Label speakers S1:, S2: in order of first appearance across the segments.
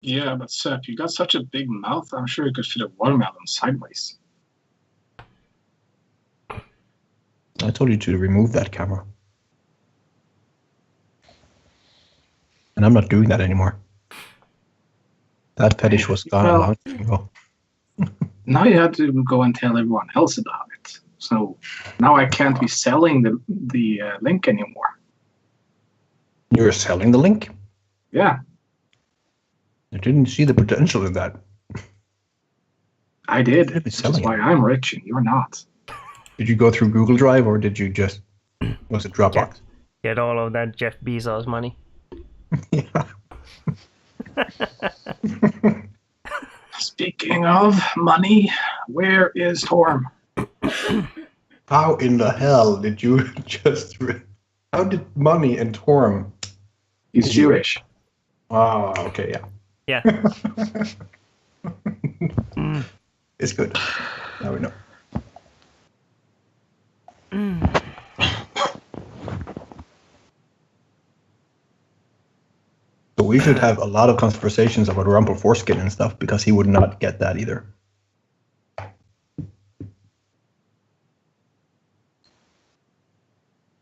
S1: Yeah, but Seth, you got such a big mouth. I'm sure you could fit a watermelon sideways.
S2: I told you to remove that camera. And I'm not doing that anymore. That fetish was gone a long time ago.
S1: Now you have to go and tell everyone else about it. So now I can't be selling the link anymore.
S2: You're selling the link?
S1: Yeah.
S2: I didn't see the potential in that.
S1: I did. That's why I'm rich and you're not.
S2: Did you go through Google Drive or did you just... Was it Dropbox?
S3: Get all of that Jeff Bezos money.
S2: Yeah.
S1: Speaking of money, where is Torm?
S2: How in the hell did you just... How did Money and Torm...
S1: He's Jewish.
S2: Oh, okay,
S3: yeah.
S2: It's good. Now we know. So we should have a lot of conversations about Rumple foreskin and stuff because he would not get that either.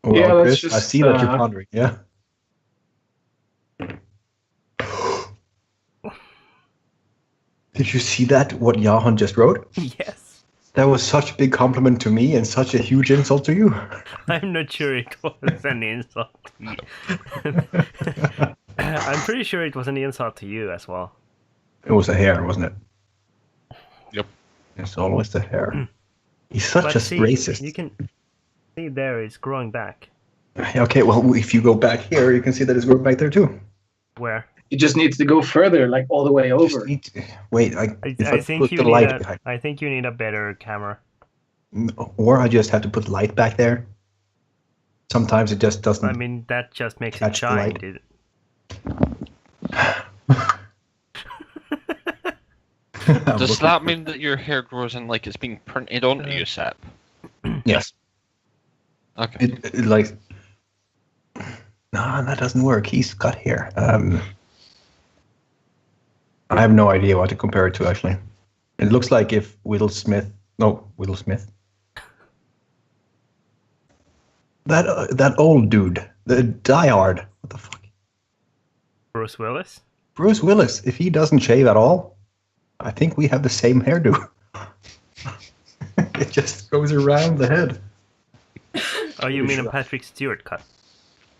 S2: Well,
S1: yeah, let's
S2: Chris,
S1: just,
S2: I see that you're pondering. Yeah. Did you see that? What Jahan just wrote?
S3: Yes.
S2: That was such a big compliment to me and such a huge insult to you.
S3: I'm not sure it was an insult to you. I'm pretty sure it was an insult to you as well.
S2: It was the hair, wasn't it?
S4: Yep.
S2: It's always the hair. He's such a racist.
S3: You can see there it's growing back.
S2: Okay, well, if you go back here, you can see that it's growing back there too.
S3: Where?
S1: It just needs to go further, like all the way over.
S2: Wait,
S3: I think you need a better camera.
S2: Or I just have to put light back there. Sometimes it just doesn't.
S3: I mean, that just makes it shine.
S4: Does that mean that your hair grows in like it's being printed onto you, Sep?
S2: Yes.
S4: Okay.
S2: It like. No, that doesn't work. He's got hair. I have no idea what to compare it to, actually. It looks like if Will Smith... That old dude. The Die Hard. What the fuck?
S3: Bruce Willis?
S2: Bruce Willis. If he doesn't shave at all, I think we have the same hairdo. It just goes around the head.
S3: Oh, you mean a Patrick Stewart cut?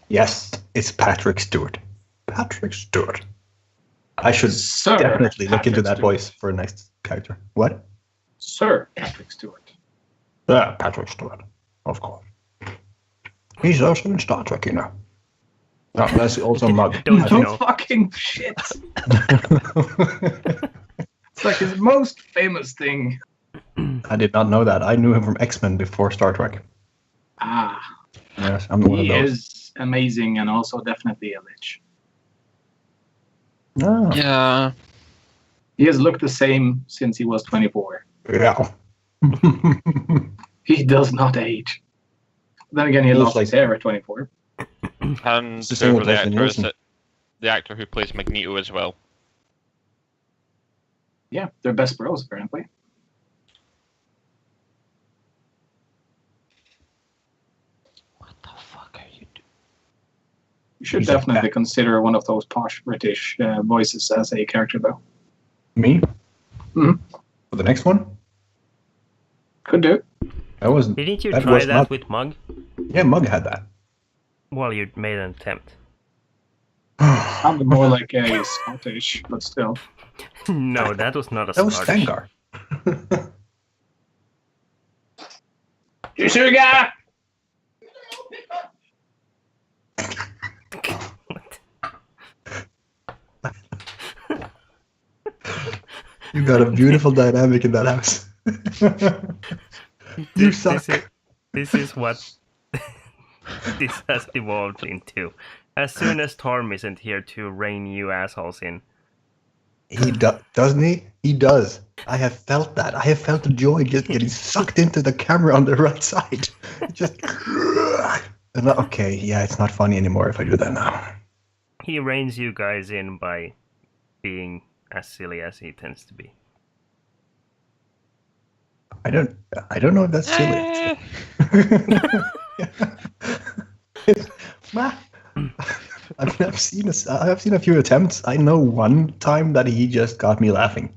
S2: Yes, it's Patrick Stewart. Patrick Stewart. I should definitely look into that voice for a next character. What?
S1: Sir Patrick Stewart.
S2: Yeah, Patrick Stewart. Of course. He's also in Star Trek, you know. No, that's also Mug.
S1: No fucking shit. It's like his most famous thing.
S2: I did not know that. I knew him from X-Men before Star Trek.
S1: Ah.
S2: Yes, I'm one of those.
S1: He is amazing and also definitely a lich.
S2: Oh.
S4: Yeah.
S1: He has looked the same since he was 24.
S2: Yeah.
S1: He does not age. Then again, he lost his hair at 24.
S4: And whoever the actor is, the actor who plays Magneto as well.
S1: Yeah, they're best bros, apparently.
S4: What the fuck are you doing?
S1: You should definitely consider one of those posh British voices as a character, though.
S2: Me?
S1: Mm-hmm.
S2: For the next one?
S1: Could do.
S3: Didn't you try that with Mug?
S2: Yeah, Mug had that.
S3: Well, you made an attempt.
S1: Sounded more like a Scottish, but still.
S3: No, that was not a
S2: That was
S3: Scottish.
S2: Stengar.
S1: You sugar!
S2: You got a beautiful dynamic in that house. You suck.
S3: This is what this has evolved into. As soon as Torm isn't here to rein you assholes in.
S2: He doesn't he? He does. I have felt that. I have felt the joy just getting sucked into the camera on the right side. Just okay, yeah, it's not funny anymore if I do that now.
S3: He reins you guys in by being as silly as he tends to be.
S2: I don't know if that's silly. I've seen a few attempts. I know one time that he just got me laughing.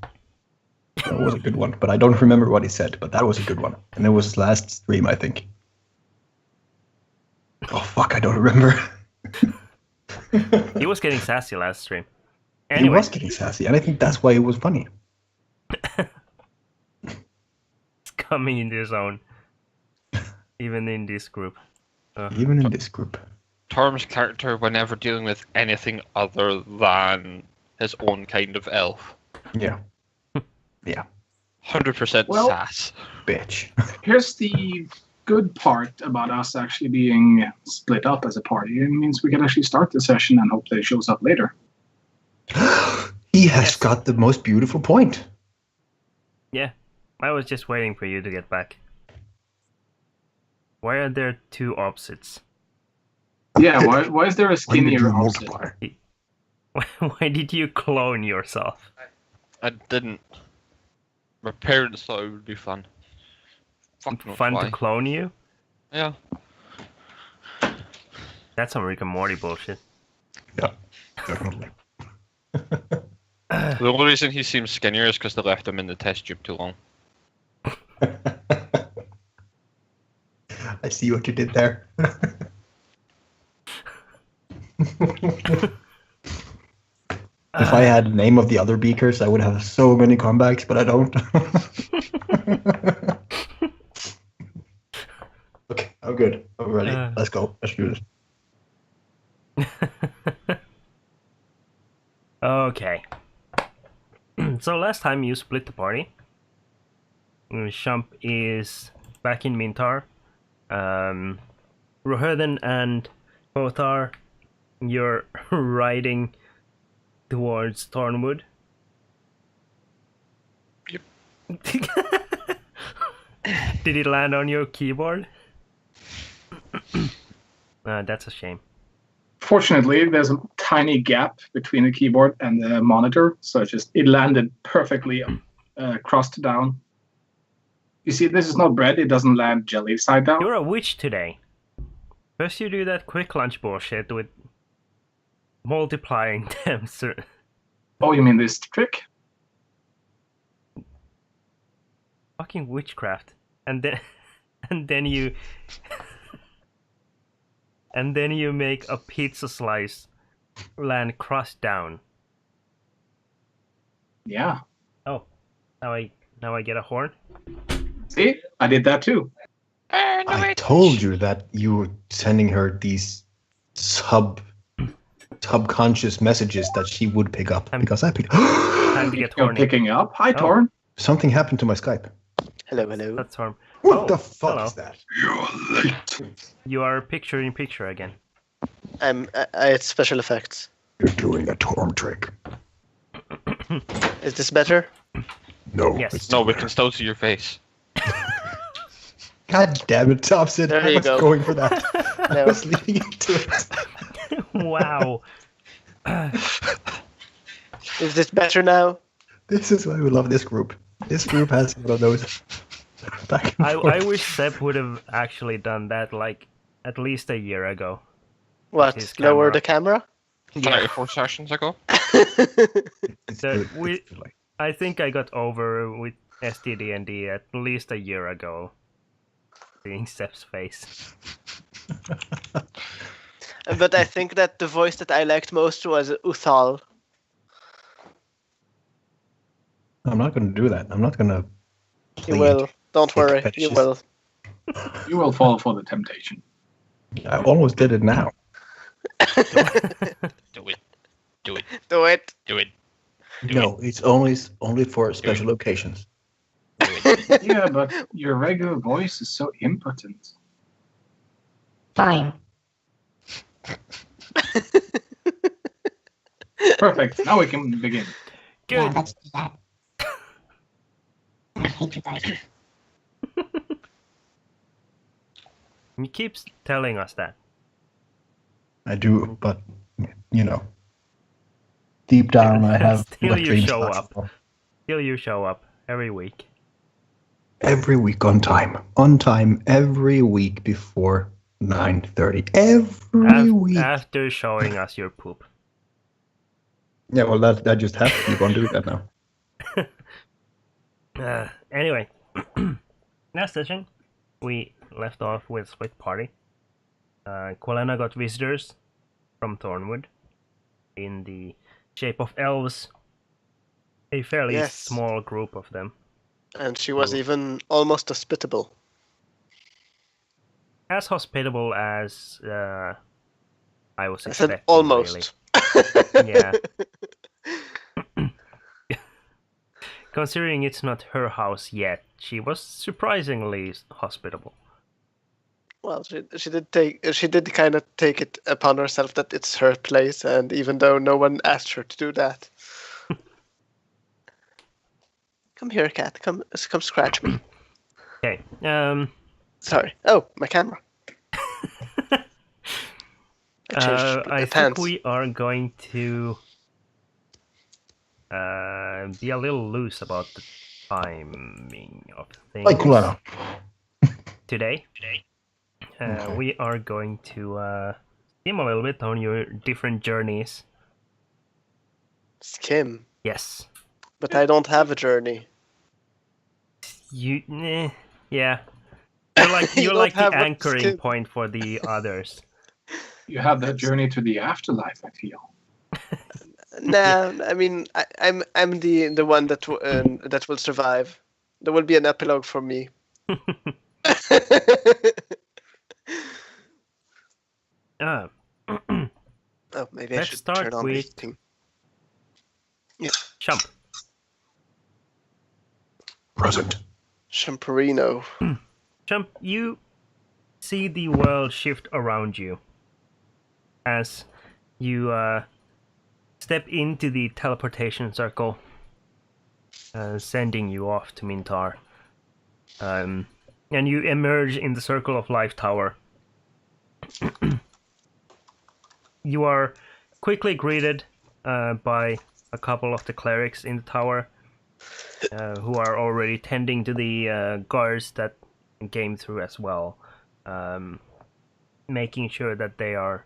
S2: That was a good one, but I don't remember what he said. But that was a good one, and it was last stream, I think. Oh fuck, I don't remember.
S3: He was getting sassy last stream.
S2: He
S3: Anyway,
S2: was getting sassy, and I think that's why it was funny.
S3: it's coming into his own, even in this group.
S2: Even in this group.
S4: Torm's character, whenever dealing with anything other than his own kind of elf,
S2: Yeah. Yeah.
S4: 100%
S1: Well-
S4: sass.
S2: Bitch.
S1: Here's the good part about us actually being split up as a party. It means we can actually start the session and hope that it shows up later.
S2: He has got the most beautiful point.
S3: Yeah, I was just waiting for you to get back. Why are there two opposites?
S1: Yeah, why is there a
S2: When did
S1: skinnier
S2: you
S1: opposite?
S2: multiply?
S3: Why did you clone yourself?
S4: I didn't. My parents thought it would be fun. Fuck knows
S3: Fun
S4: why.
S3: to clone you?
S4: Yeah.
S3: That's some Rick and Morty bullshit.
S2: Yeah, definitely.
S4: The only reason he seems skinnier is because they left him in the test tube too long.
S2: I see what you did there. If I had the name of the other beakers, I would have so many comebacks, but I don't. Okay, I'm good. I'm ready. Let's go. Let's do this.
S3: Okay. So last time you split the party. Shump is back in Mintar. Rohirden and Kothar, you're riding towards Thornwood.
S4: Yep.
S3: Did it land on your keyboard? That's a shame.
S1: Fortunately, there's a tiny gap between the keyboard and the monitor, so it landed perfectly crossed down. You see, this is not bread; it doesn't land jelly side down.
S3: You're a witch today. First you do that quick lunch bullshit with multiplying them.
S1: Oh, you mean this trick?
S3: Fucking witchcraft. And then you and then you make a pizza slice land crust down.
S1: Yeah.
S3: Oh, now I get a horn.
S1: See, I did that too.
S2: I told you that you were sending her these subconscious messages that she would pick up because I picked.
S3: Time to get
S1: You're
S3: horny.
S1: picking up. Hi,
S3: Oh.
S1: Torn.
S2: Something happened to my Skype.
S5: Hello, hello.
S3: That's horn.
S2: What
S3: Oh,
S2: the fuck
S3: hello.
S2: is that?
S1: You're late.
S3: You are picture in picture again.
S5: It's special effects.
S2: You're doing a Torm trick.
S5: Is this better?
S2: No.
S3: Yes.
S2: it's
S4: No,
S2: too
S4: we
S2: rare.
S4: can still see your face.
S2: God damn it, Thompson.
S5: There
S2: I
S5: you
S2: was
S5: go.
S2: going for that. I
S5: No.
S2: was leading into it.
S3: Wow.
S5: Is this better now?
S2: This is why we love this group. This group has one of those back and
S3: I
S2: forth.
S3: wish Seb would have actually done that like at least a year ago.
S5: What?
S3: His
S5: Lower
S3: camera.
S5: the camera?
S4: 34 sessions ago.
S2: It's
S3: that
S2: good.
S3: we-
S2: It's like-
S3: I think I got over with STD&D at least a year ago. Seeing Seb's face.
S5: But I think that the voice that I liked most was Uthal.
S2: I'm not going to do that. I'm not going to.
S5: You will. Don't worry. You
S2: fetishes.
S5: will.
S1: You will fall for the temptation.
S2: I almost did it now.
S4: Do it. Do it.
S5: Do it.
S4: Do it. Do
S2: No, it's only for special occasions.
S1: Yeah, but your regular voice is so impotent.
S6: Fine.
S1: Perfect. Now we can begin.
S6: Yeah,
S3: Good.
S6: let's do that. I hate you guys.
S3: He keeps telling us that.
S2: I do, but you know. Deep down, I have
S3: Still
S2: wet
S3: you
S2: dreams
S3: show
S2: about
S3: up.
S2: you.
S3: Still you show up every week.
S2: Every week on time. On time every week before 9:30. Every week.
S3: After showing us your poop.
S2: Yeah, well, that just have to keep on doing that now.
S3: Anyway, last session we left off with Split Party. Quilena got visitors from Thornwood in the shape of elves. A fairly
S5: Yes.
S3: small group of them.
S5: And she was even almost hospitable.
S3: As hospitable as I was
S5: I
S3: expecting.
S5: said almost.
S3: Really. Yeah. Considering it's not her house yet, she was surprisingly hospitable.
S5: Well, she did kind of take it upon herself that it's her place, and even though no one asked her to do that. Come here, cat. Come scratch me.
S3: Okay.
S5: Sorry. Oh, my camera.
S3: I think we are going to be a little loose about the timing of things.
S2: Like Quilena.
S3: Today.
S2: Okay.
S3: We are going to skim a little bit on your different journeys.
S5: Skim.
S3: Yes.
S5: But I don't have a journey.
S3: Yeah. You're
S5: You
S3: like
S5: don't
S3: the
S5: have a
S3: anchoring
S5: skim.
S3: point for the others.
S1: You have that journey to the afterlife, I feel.
S5: Nah, I mean, I'm the one that will survive. There will be an epilogue for me.
S3: Ah.
S5: Oh, maybe I
S3: Let's
S5: should
S3: start
S5: turn on the
S3: with-
S5: thing. Yeah,
S3: Chump.
S2: Present.
S5: Champerino.
S3: Chump, you see the world shift around you as you step into the teleportation circle, sending you off to Mintar. And you emerge in the Circle of Life Tower. You are quickly greeted by a couple of the clerics in the tower, who are already tending to the guards that came through as well, making sure that they are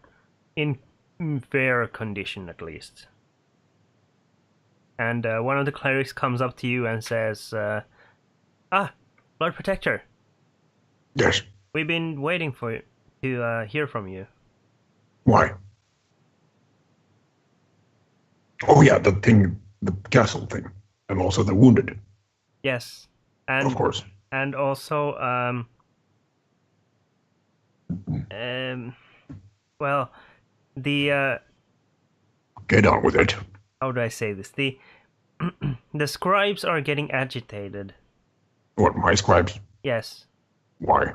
S3: in fair condition at least. And one of the clerics comes up to you and says, Lord Protector,
S2: Yes.
S3: we've been waiting for you to hear from you.
S2: Why? Oh yeah, the thing, the castle thing, and also the wounded.
S3: Yes. And
S2: Of course.
S3: And also, well, the
S2: Get on with it.
S3: how do I say this? The the scribes are getting agitated.
S2: What, my scribes?
S3: Yes.
S2: Why?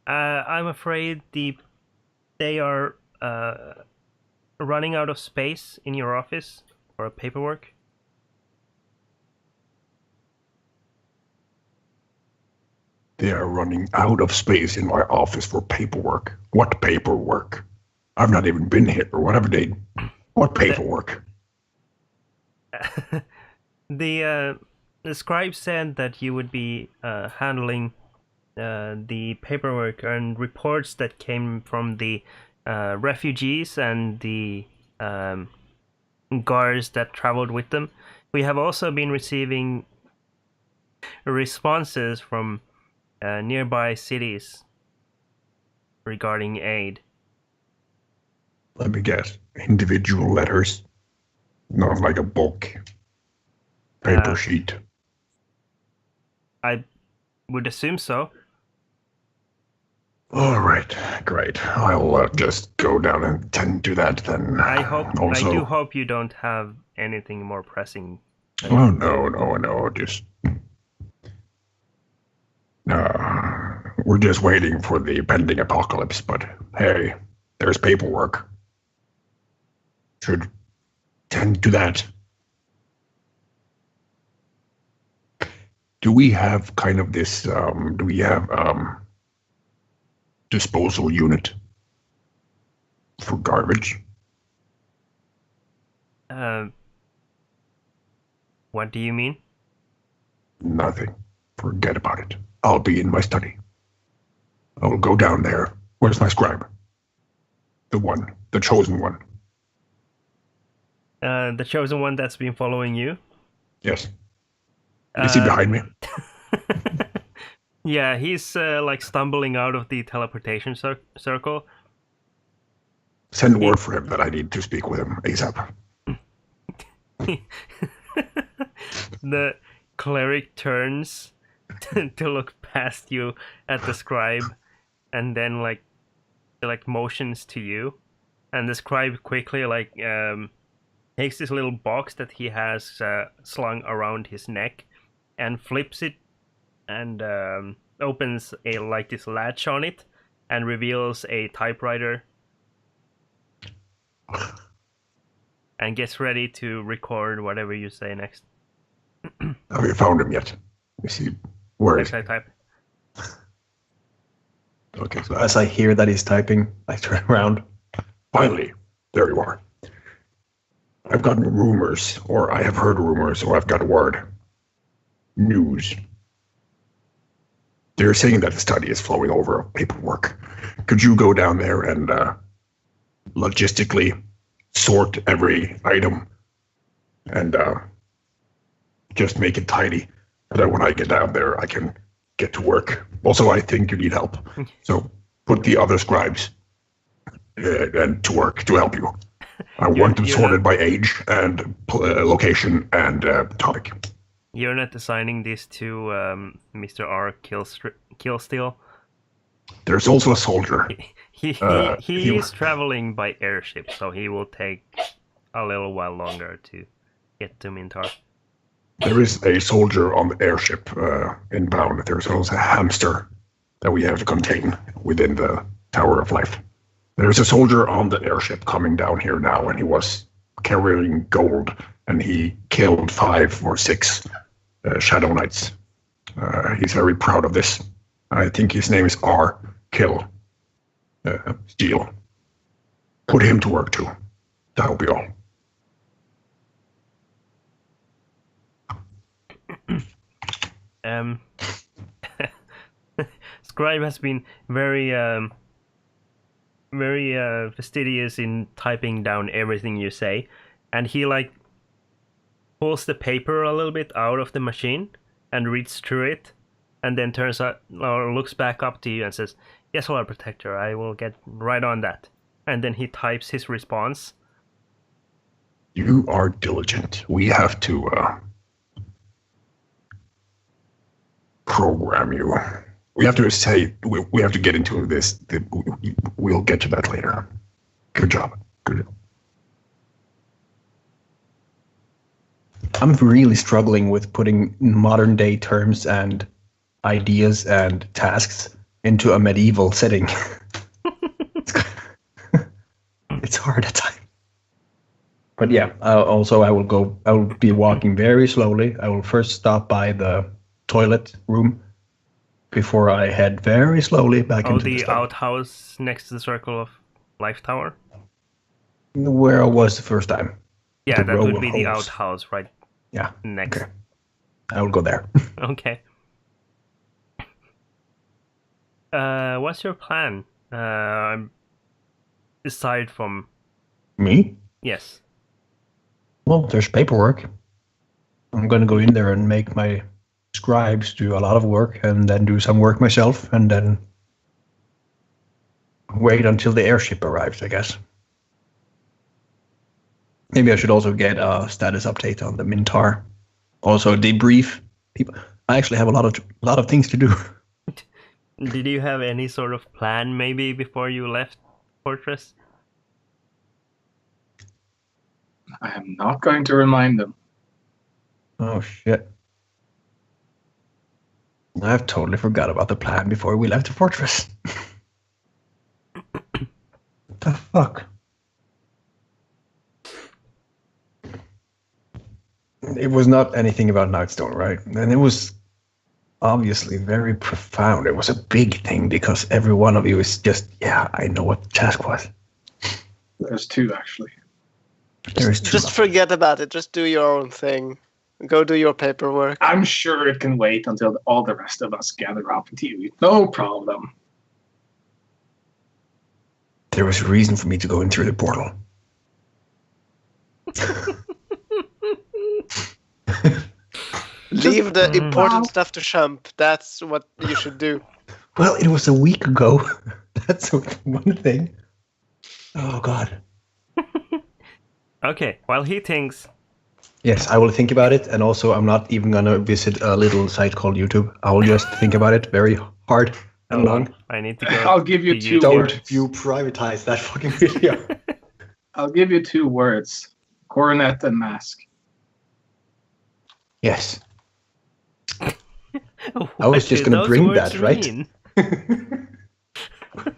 S3: I'm afraid they are running out of space in your office for paperwork.
S2: They are running out of space in my office for paperwork. What paperwork? I've not even been here. What have they? What paperwork?
S3: The scribe said that you would be handling the paperwork and reports that came from the refugees and the guards that traveled with them. We have also been receiving responses from nearby cities regarding aid.
S2: Let me guess. Individual letters. Not like a bulk paper sheet.
S3: I would assume so.
S2: All right, great. I'll just go down and tend to that then.
S3: I do
S2: Also,
S3: hope you don't have anything more pressing.
S2: oh no, just. We're just waiting for the pending apocalypse, but hey, there's paperwork. Should tend to that. Do we have kind of this, do we have disposal unit for garbage?
S3: What do you mean?
S7: Nothing. Forget about it. I'll be in my study. I'll go down there. Where's my scribe? The chosen one.
S3: The chosen one that's been following you?
S7: Yes. Is he behind me?
S3: Yeah, he's like stumbling out of the teleportation circle.
S7: Send word for him that I need to speak with him ASAP.
S3: The cleric turns to look past you at the scribe, and then like motions to you, and the scribe quickly takes this little box that he has slung around his neck and flips it and opens this latch on it and reveals a typewriter and gets ready to record whatever you say next.
S7: Have you found him yet? Is he... Where is he?
S3: I type.
S7: Okay,
S2: So as I hear that he's typing, I turn around.
S7: finally, there you are. I've gotten rumors, or I have heard rumors, or I've got a word. News. They're saying that the study is flowing over of paperwork. Could you go down there and logistically sort every item and just make it tidy so that when I get down there, I can get to work. Also, I think you need help. So put the other scribes and to work to help you. I want them sorted by age and location and topic.
S3: You're not assigning this to Mr. R. Killsteel?
S7: There's also a soldier.
S3: He is traveling by airship, so he will take a little while longer to get to Mintar.
S7: There is a soldier on the airship inbound. There's also a hamster that we have to contain within the Tower of Life. There's a soldier on the airship coming down here now, and he was carrying gold, and he killed 5 or 6 Shadow Knights. He's very proud of this. I think his name is R. Kill. Steel. Put him to work too. That'll be all.
S3: Scribe has been very fastidious in typing down everything you say, and he pulls the paper a little bit out of the machine and reads through it, and then turns out or looks back up to you and says, "Yes, Lord Protector, I will get right on that." And then he types his response.
S7: You are diligent. We have to program you. We have to say, we have to get into this. We'll get to that later. Good job. Good job.
S2: I'm really struggling with putting modern day terms and ideas and tasks into a medieval setting. It's hard at times. But yeah, I will be walking very slowly. I will first stop by the toilet room before I head very slowly back into the study.
S3: Outhouse next to the Circle of Life Tower?
S2: Where I was the first time.
S3: Yeah,
S2: The
S3: that
S2: row
S3: would
S2: of
S3: be the
S2: holes.
S3: outhouse right
S2: Yeah.
S3: next.
S2: Okay. I will go there.
S3: Okay. What's your plan? Aside from...
S2: Me?
S3: Yes.
S2: Well, there's paperwork. I'm going to go in there and make my scribes do a lot of work and then do some work myself and then wait until the airship arrives, I guess. Maybe I should also get a status update on the Mintar. Also debrief people. I actually have a lot of things to do.
S3: Did you have any sort of plan maybe before you left Fortress?
S1: I am not going to remind them.
S2: Oh shit. I've totally forgot about the plan before we left the fortress. What the fuck? It was not anything about Nightstone, right? And it was obviously very profound. It was a big thing because every one of you is just, yeah, I know what the task was.
S1: There's 2 actually.
S2: But there is too
S5: Just
S2: much.
S5: forget about it. Just do your own thing. Go do your paperwork.
S1: I'm sure it can wait until all the rest of us gather up with you. No problem.
S2: There was a reason for me to go in through the portal.
S5: Leave the important stuff to Shump. That's what you should do.
S2: Well, it was a week ago. That's one thing. Oh, God.
S3: Okay, while he thinks.
S2: Yes, I will think about it. And also, I'm not even going to visit a little site called YouTube. I will just think about it very hard and long.
S3: I need to go.
S1: I'll give you
S3: to
S1: two
S3: YouTube.
S1: words.
S2: Don't you privatize that fucking video.
S1: I'll give you 2 words. Coronet and mask.
S2: Yes. I
S3: What
S2: was just
S3: do
S2: going to
S3: those
S2: bring
S3: words
S2: that, right?
S3: mean?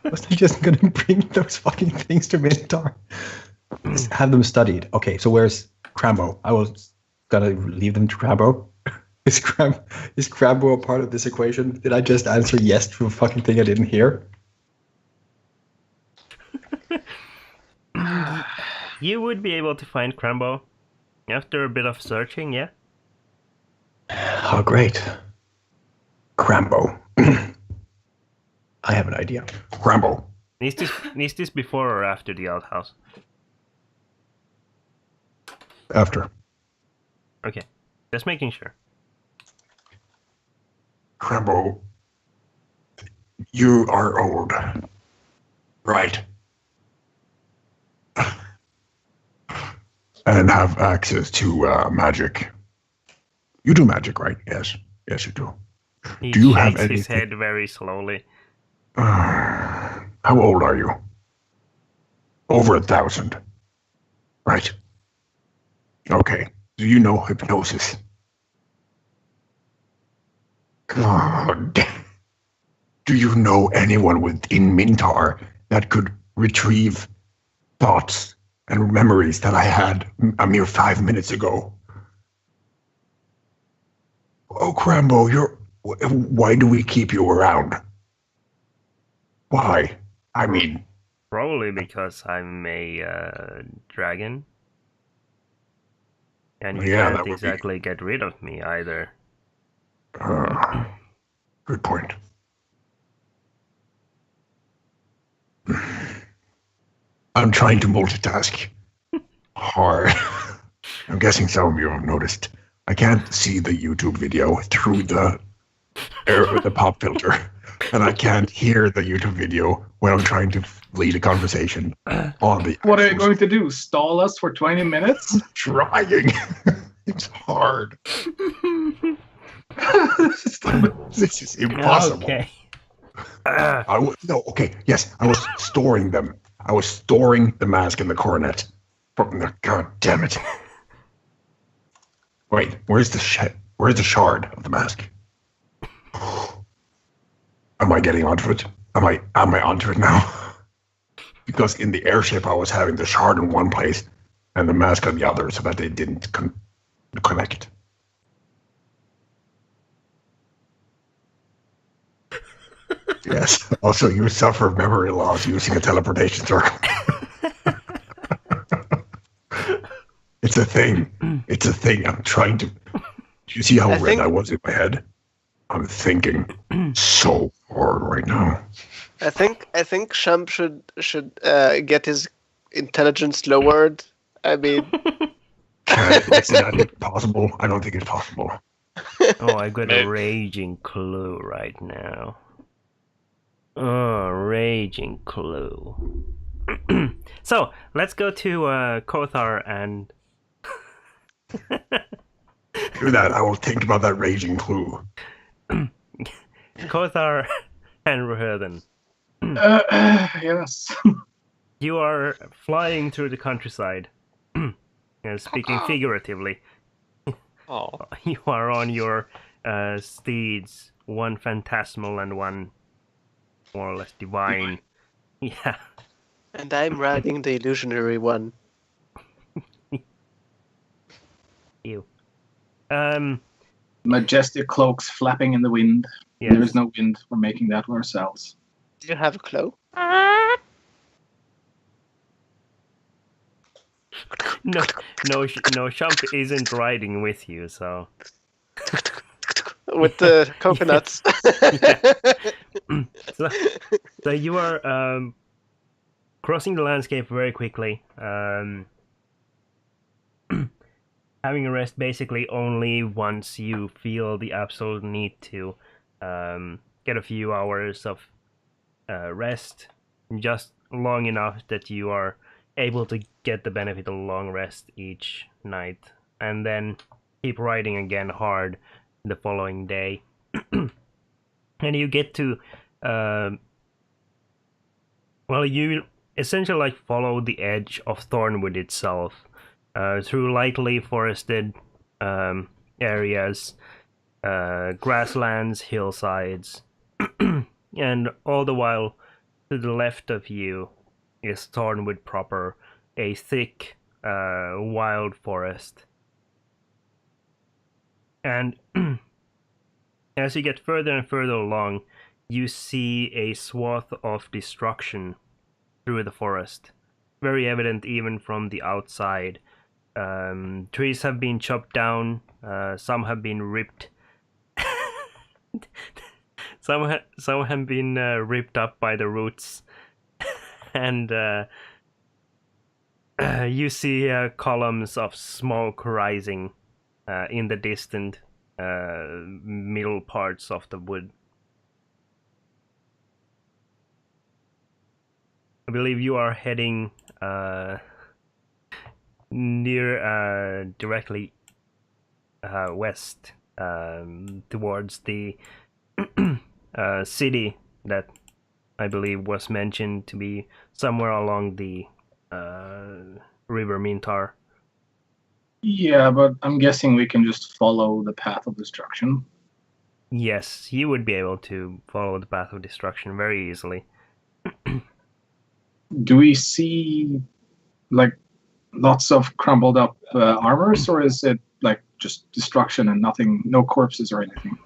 S2: Wasn't I just going to bring those fucking things to Minotaur? Just have them studied. Okay, so where's Crambo? I was gonna leave them to Crambo. Is Crambo a part of this equation? Did I just answer yes to a fucking thing I didn't hear?
S3: You would be able to find Crambo after a bit of searching, yeah?
S2: Oh, great. Crambo. I have an idea.
S7: Crambo.
S3: Is this before or after the outhouse?
S7: After.
S3: Okay, just making sure.
S7: Crambo. You are old. Right. And have access to magic. You do magic, right? Yes. Yes, you do.
S3: He
S7: Do you have
S3: shakes his
S7: anything-
S3: head very slowly.
S7: How old are you? Over 1,000. Right. Okay. Do you know hypnosis? God. Do you know anyone within Mintar that could retrieve thoughts and memories that I had a mere 5 minutes ago? Oh, Crambo, why do we keep you around? Why? I mean,
S3: Probably because I'm a dragon. And you
S7: Yeah, that
S3: can't
S7: would be-
S3: exactly get rid of me either.
S7: good point. I'm trying to multitask hard. I'm guessing some of you have noticed. I can't see the YouTube video through the pop filter, and I can't hear the YouTube video when I'm trying to lead a conversation on the.
S1: What are you
S7: actual-
S1: going to do? Stall us for 20 minutes?
S7: Trying. It's hard. This is impossible.
S3: Okay.
S7: Yes, I was storing them. I was storing the mask and the coronet. God damn it. Wait, where's the shard of the mask? Am I getting onto it? Am I onto it now? Because in the airship I was having the shard in one place and the mask on the other so that they didn't connect. Yes. Also, you suffer memory loss using a teleportation circle. It's a thing. It's a thing. I'm trying to. Do you see how red I was in my head? I'm thinking so hard right now.
S5: I think Shump should get his intelligence lowered. I mean,
S7: Is that possible? I don't think it's possible.
S3: Oh, I got a raging clue right now. Oh, raging clue. So, let's go to Kothar and...
S7: Do that. I will think about that raging clue.
S3: Kothar and Rohirden.
S1: Yes.
S3: You are flying through the countryside. Speaking figuratively.
S4: Oh,
S3: You are on your steeds, one phantasmal and one more or less divine. Yeah.
S5: and I'm riding the illusionary one.
S3: You.
S1: Majestic cloaks flapping in the wind.
S3: Yes.
S1: There is no wind. We're making that ourselves.
S5: Do you have a cloak?
S3: no, no, Shump isn't riding with you, so.
S5: With the coconuts.
S3: So you are crossing the landscape very quickly, having a rest basically only once you feel the absolute need to get a few hours of rest, just long enough that you are able to get the benefit of a long rest each night, and then keep riding again hard the following day. And you get to you essentially like follow the edge of Thornwood itself, through lightly forested areas, grasslands, hillsides, and all the while to the left of you is Thornwood proper, a thick, wild forest. And as you get further and further along, you see a swath of destruction through the forest. Very evident even from the outside. Trees have been chopped down, some have been ripped. Some have been ripped up by the roots. And you see columns of smoke rising in the distant middle parts of the wood. I believe you are heading directly west towards the city that I believe was mentioned to be somewhere along the River Mintar.
S1: Yeah, but I'm guessing we can just follow the path of destruction.
S3: Yes, you would be able to follow the path of destruction very easily.
S1: Do we see like lots of crumbled up armors, or is it like just destruction and nothing, no corpses or anything?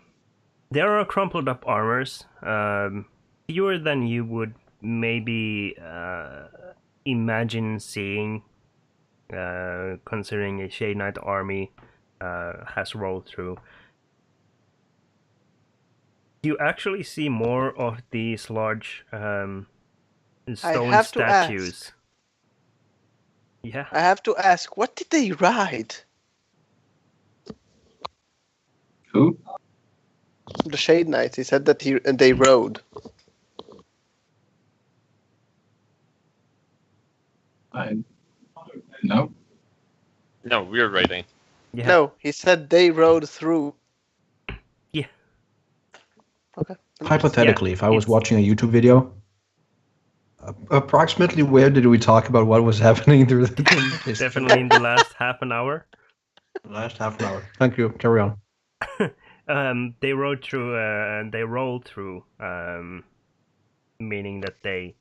S3: There are crumpled up armors, fewer than you would maybe imagine seeing, considering a Shade Knight army has rolled through. You actually see more of these large stone statues. Yeah.
S5: I have to ask, what did they ride?
S1: Who?
S5: The Shade Knight. He said that they rode.
S1: No.
S4: No, we're riding.
S3: Yeah.
S5: No, he said they rode through.
S3: Yeah.
S5: Okay.
S2: Hypothetically,
S3: Yeah,
S2: if I was
S3: it's-
S2: watching a YouTube video, approximately where did we talk about what was happening through the
S3: Definitely in the last half an hour.
S2: last half an hour? Thank you. Carry on.
S3: They rode through. They rolled through. Meaning that they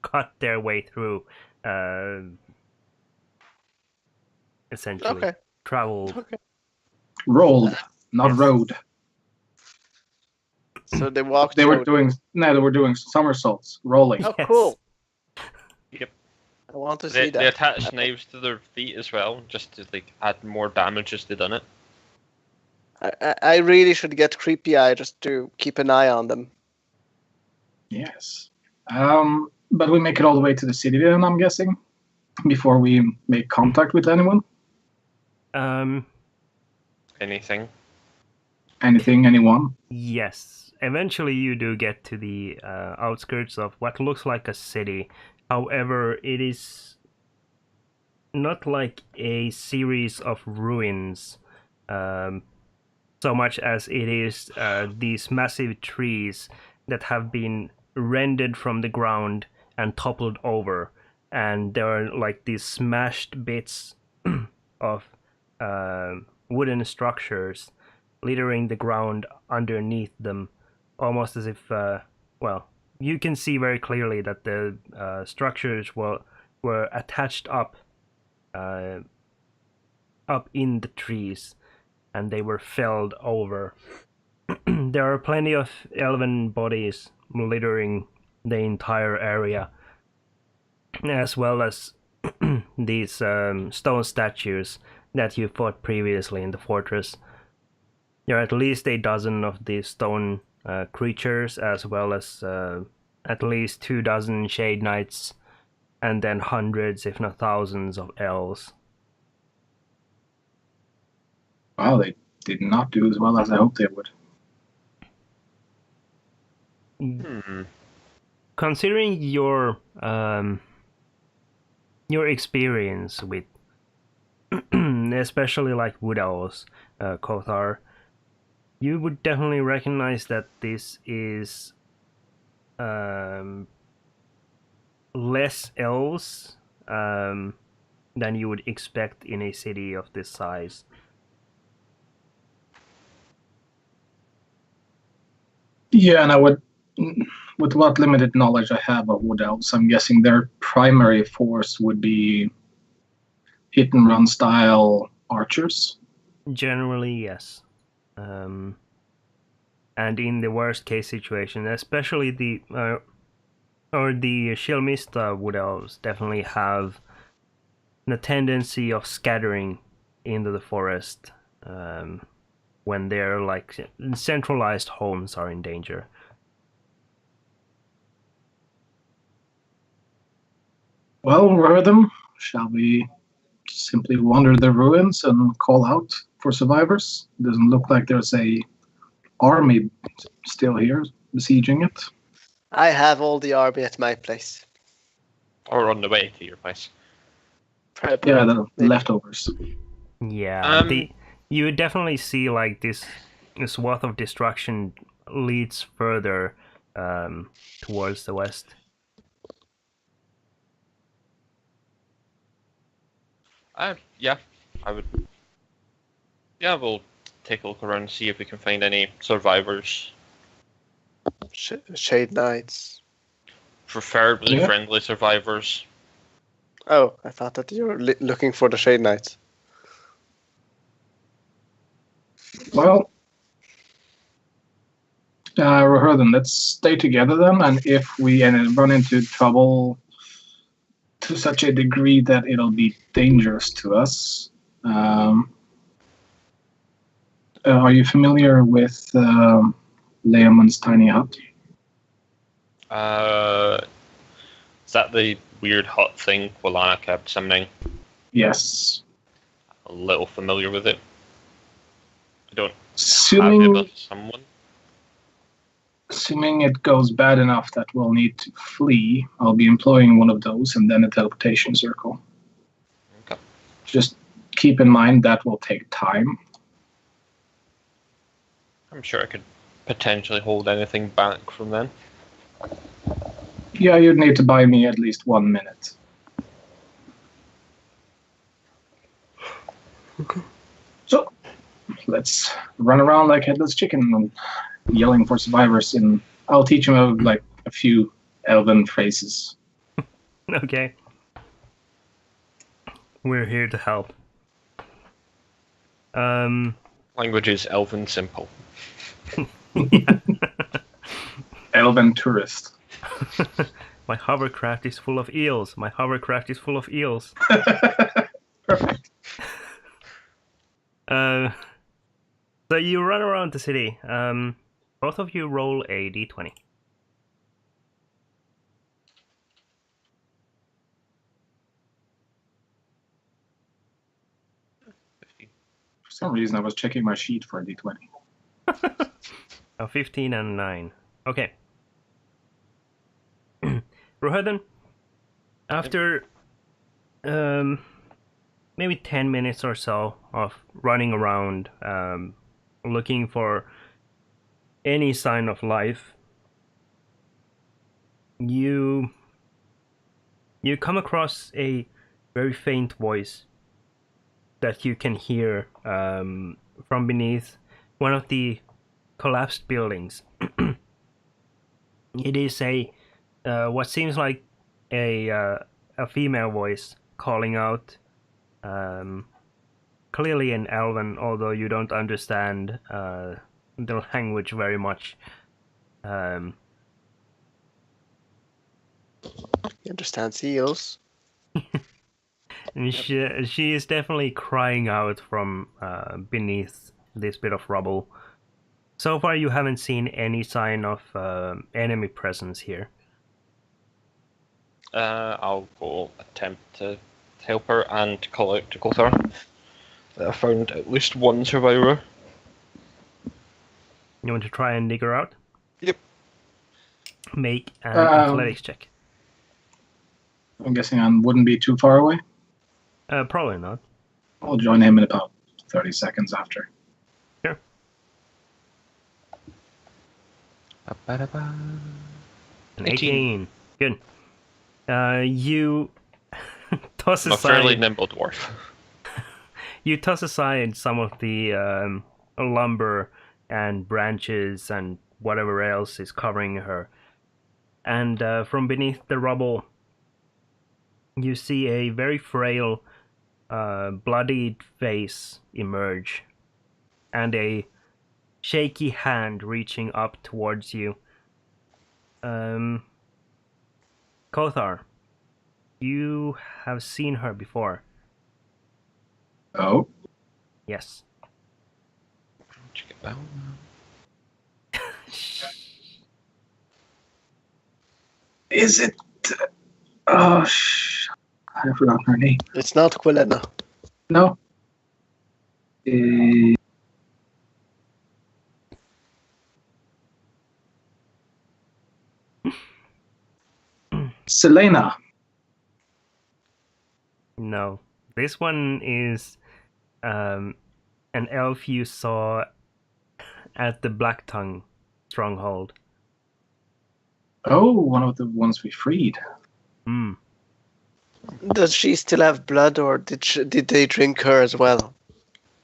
S3: cut their way through. Essentially,
S5: Okay.
S3: traveled.
S5: Okay.
S1: Rolled, not
S3: Yes.
S1: rode.
S5: So they walked.
S1: They were
S5: rode.
S1: doing somersaults, rolling.
S5: Oh,
S3: Yes.
S5: cool.
S4: Yep.
S5: I want to see
S4: They
S5: that.
S4: attached knives to their feet as well, just to like add more damage as they done it.
S5: I really should get Creepy Eye just to keep an eye on them.
S1: Yes. But we make it all the way to the city then, I'm guessing, before we make contact with anyone.
S4: Anything.
S1: Anything, anyone.
S3: Yes. Eventually, you do get to the outskirts of what looks like a city. However, it is not like a series of ruins, so much as it is these massive trees that have been rended from the ground and toppled over, and there are like these smashed bits of wooden structures littering the ground underneath them, almost as if you can see very clearly that the structures were attached up in the trees, and they were felled over. There are plenty of elven bodies littering the entire area, as well as these stone statues that you fought previously in the fortress. There are at least a dozen of these stone creatures, as well as at least 24 Shade Knights, and then hundreds, if not thousands, of elves.
S1: Wow, they did not do as well as I hoped they would.
S3: Considering your experience with, especially like wood owls, Kothar, you would definitely recognize that this is less elves than you would expect in a city of this size.
S1: Yeah, and I would, with what limited knowledge I have of wood elves, I'm guessing their primary force would be hit and run style archers.
S3: Generally, yes. And in the worst case situation, especially the Shilmista wood elves definitely have the tendency of scattering into the forest when their like centralized homes are in danger.
S1: Well, Rhythm, shall we simply wander the ruins and call out for survivors? Doesn't look like there's a army still here besieging it.
S5: I have all the army at my place.
S4: Or on the way to your place.
S5: Probably.
S1: Yeah, the
S5: Maybe.
S1: leftovers.
S3: Yeah, you would definitely see like this swath of destruction leads further towards the west.
S4: Yeah, I would. Yeah, we'll take a look around and see if we can find any survivors.
S5: Shade Knights.
S4: Preferably
S1: Yeah.
S4: friendly survivors.
S5: Oh, I thought that you were looking for the Shade Knights.
S1: Well, Rohirrim, let's stay together then, and if we run into trouble to such a degree that it'll be dangerous to us, are you familiar with Leomund's tiny hut?
S4: Is that the weird hut thing Quilana kept summoning?
S1: Yes.
S4: A little familiar with it. I don't have it,
S1: Assuming,
S4: but someone.
S1: assuming it goes bad enough that we'll need to flee, I'll be employing one of those and then a teleportation circle.
S4: Okay.
S1: Just keep in mind that will take time.
S4: I'm sure I could potentially hold anything back from then.
S1: Yeah, you'd need to buy me at least 1 minute. So, let's run around like headless chicken and yelling for survivors. I'll teach them like a few elven phrases.
S3: Okay. We're here to help.
S4: Language is elven simple.
S1: Elven tourist.
S3: My hovercraft is full of eels. My hovercraft is full of eels.
S1: Perfect.
S3: So you run around the city. Both of you roll a d20.
S1: For some reason, I was checking my sheet for a d20.
S3: A 15 and a 9. Okay. Rohirrim, after maybe 10 minutes or so of running around, looking for any sign of life, you come across a very faint voice that you can hear from beneath one of the collapsed buildings. It is a what seems like a female voice calling out, clearly in Elven, although you don't understand the language very much.
S5: He understands eels.
S3: And she is definitely crying out from beneath this bit of rubble. So far, you haven't seen any sign of enemy presence here.
S4: I'll go attempt to help her and call out to Kothar. I found at least one survivor.
S3: You want to try and dig her out?
S4: Yep.
S3: Make an athletics check.
S1: I'm guessing I wouldn't be too far away.
S3: Probably not.
S1: I'll join him in about 30 seconds after.
S3: Sure.
S4: An
S3: 18. Good. You toss
S4: I'm a fairly
S3: aside.
S4: nimble dwarf.
S3: You toss aside some of the lumber and branches and whatever else is covering her, and from beneath the rubble, you see a very frail, bloodied face emerge, and a shaky hand reaching up towards you. Kothar, you have seen her before.
S1: Oh,
S3: Yes.
S1: is it? Oh, I forgot her name.
S5: It's not Quilena.
S1: No. Selena.
S3: No. This one is an elf you saw at the Black Tongue stronghold.
S1: Oh, one of the ones we freed.
S3: Hmm.
S5: Does she still have blood, or did they drink her as well?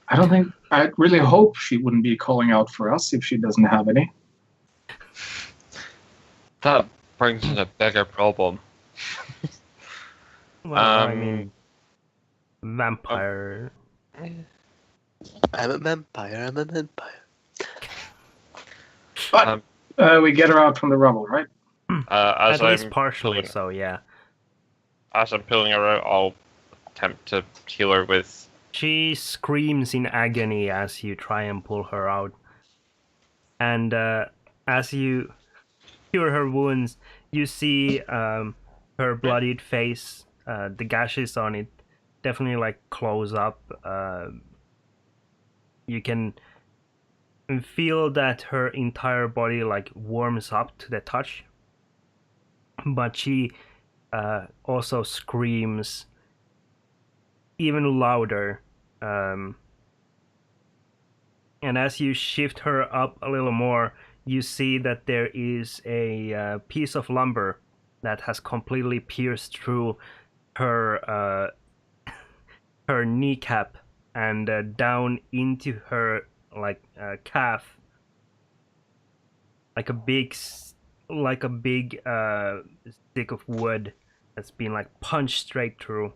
S1: I don't think. I really hope she wouldn't be calling out for us if she doesn't have any.
S4: That brings us a bigger problem.
S3: Well, I mean, vampire.
S5: I'm a vampire. I'm a vampire.
S1: But we get her out from the rubble, right?
S4: As
S3: At least
S4: I'm
S3: partially,
S4: pulling,
S3: so yeah.
S4: as I'm pulling her out, I'll attempt to heal her with.
S3: She screams in agony as you try and pull her out. And as you cure her wounds, you see her bloodied face, the gashes on it definitely like close up. You can feel that her entire body like warms up to the touch. But she also screams even louder. And as you shift her up a little more, you see that there is a piece of lumber that has completely pierced through her her kneecap and down into her like calf, like a big stick of wood that's been like punched straight through.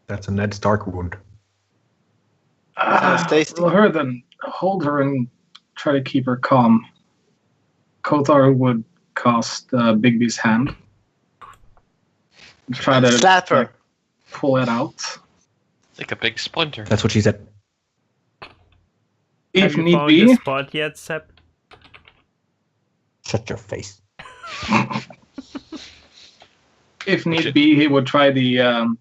S2: That's a Ned Stark wound.
S5: Sounds tasty.
S1: Well, her then hold her and try to keep her calm. Kothar would cast Bigby's hand. Try to
S5: Slap her.
S1: pull it out.
S4: Like a big splinter.
S2: That's what she said.
S1: If
S3: Have you
S1: need
S3: found
S1: be.
S3: the spot yet, Sep?
S2: Shut your face.
S1: If need be, he would try the.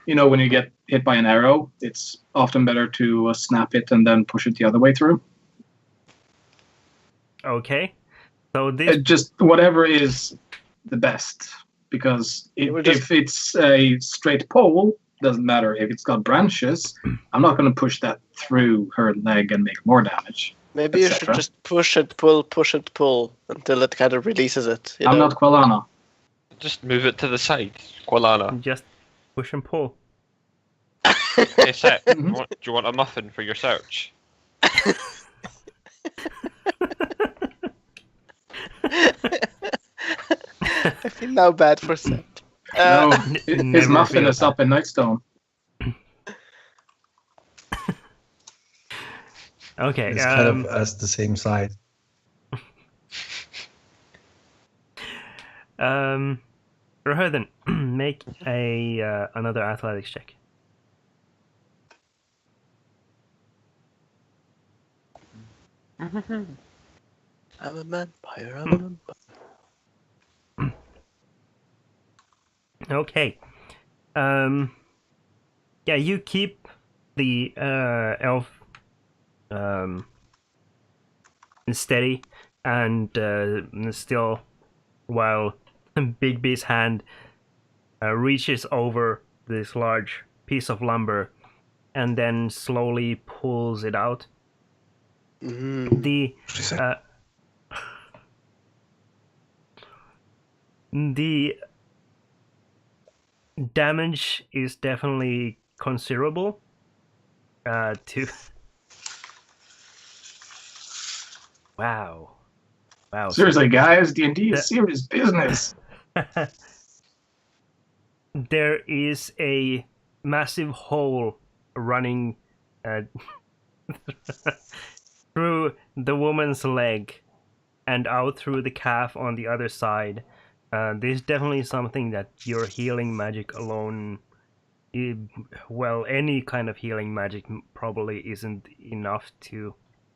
S1: When you get hit by an arrow, it's often better to snap it and then push it the other way through.
S3: Okay. So this
S1: Just whatever is the best, because if it's a straight pole, doesn't matter. If it's got branches, I'm not going to push that through her leg and make more damage.
S5: Maybe you should just push it, pull until it kind of releases it.
S1: I'm not Quelana.
S4: Just move it to the side, Quilana.
S3: just push and pull.
S4: Hey, Seth, do you want a muffin for your search?
S5: I feel now bad for Seth.
S1: No, his
S3: Never
S1: muffin
S3: feel
S1: is up in Nightstone.
S3: Okay.
S2: It's kind of as the same size.
S3: Rohirden, make a another athletics check.
S5: I'm a vampire. I'm a vampire.
S3: Okay. Yeah, you keep the elf steady and still, while Big B's hand reaches over this large piece of lumber and then slowly pulls it out. The
S2: She said,
S3: the damage is definitely considerable. To wow.
S1: Seriously, guys, D&D is
S3: That-
S1: serious business.
S3: There is a massive hole running through the woman's leg and out through the calf on the other side. This is definitely something that your healing magic alone, well, any kind of healing magic probably isn't enough to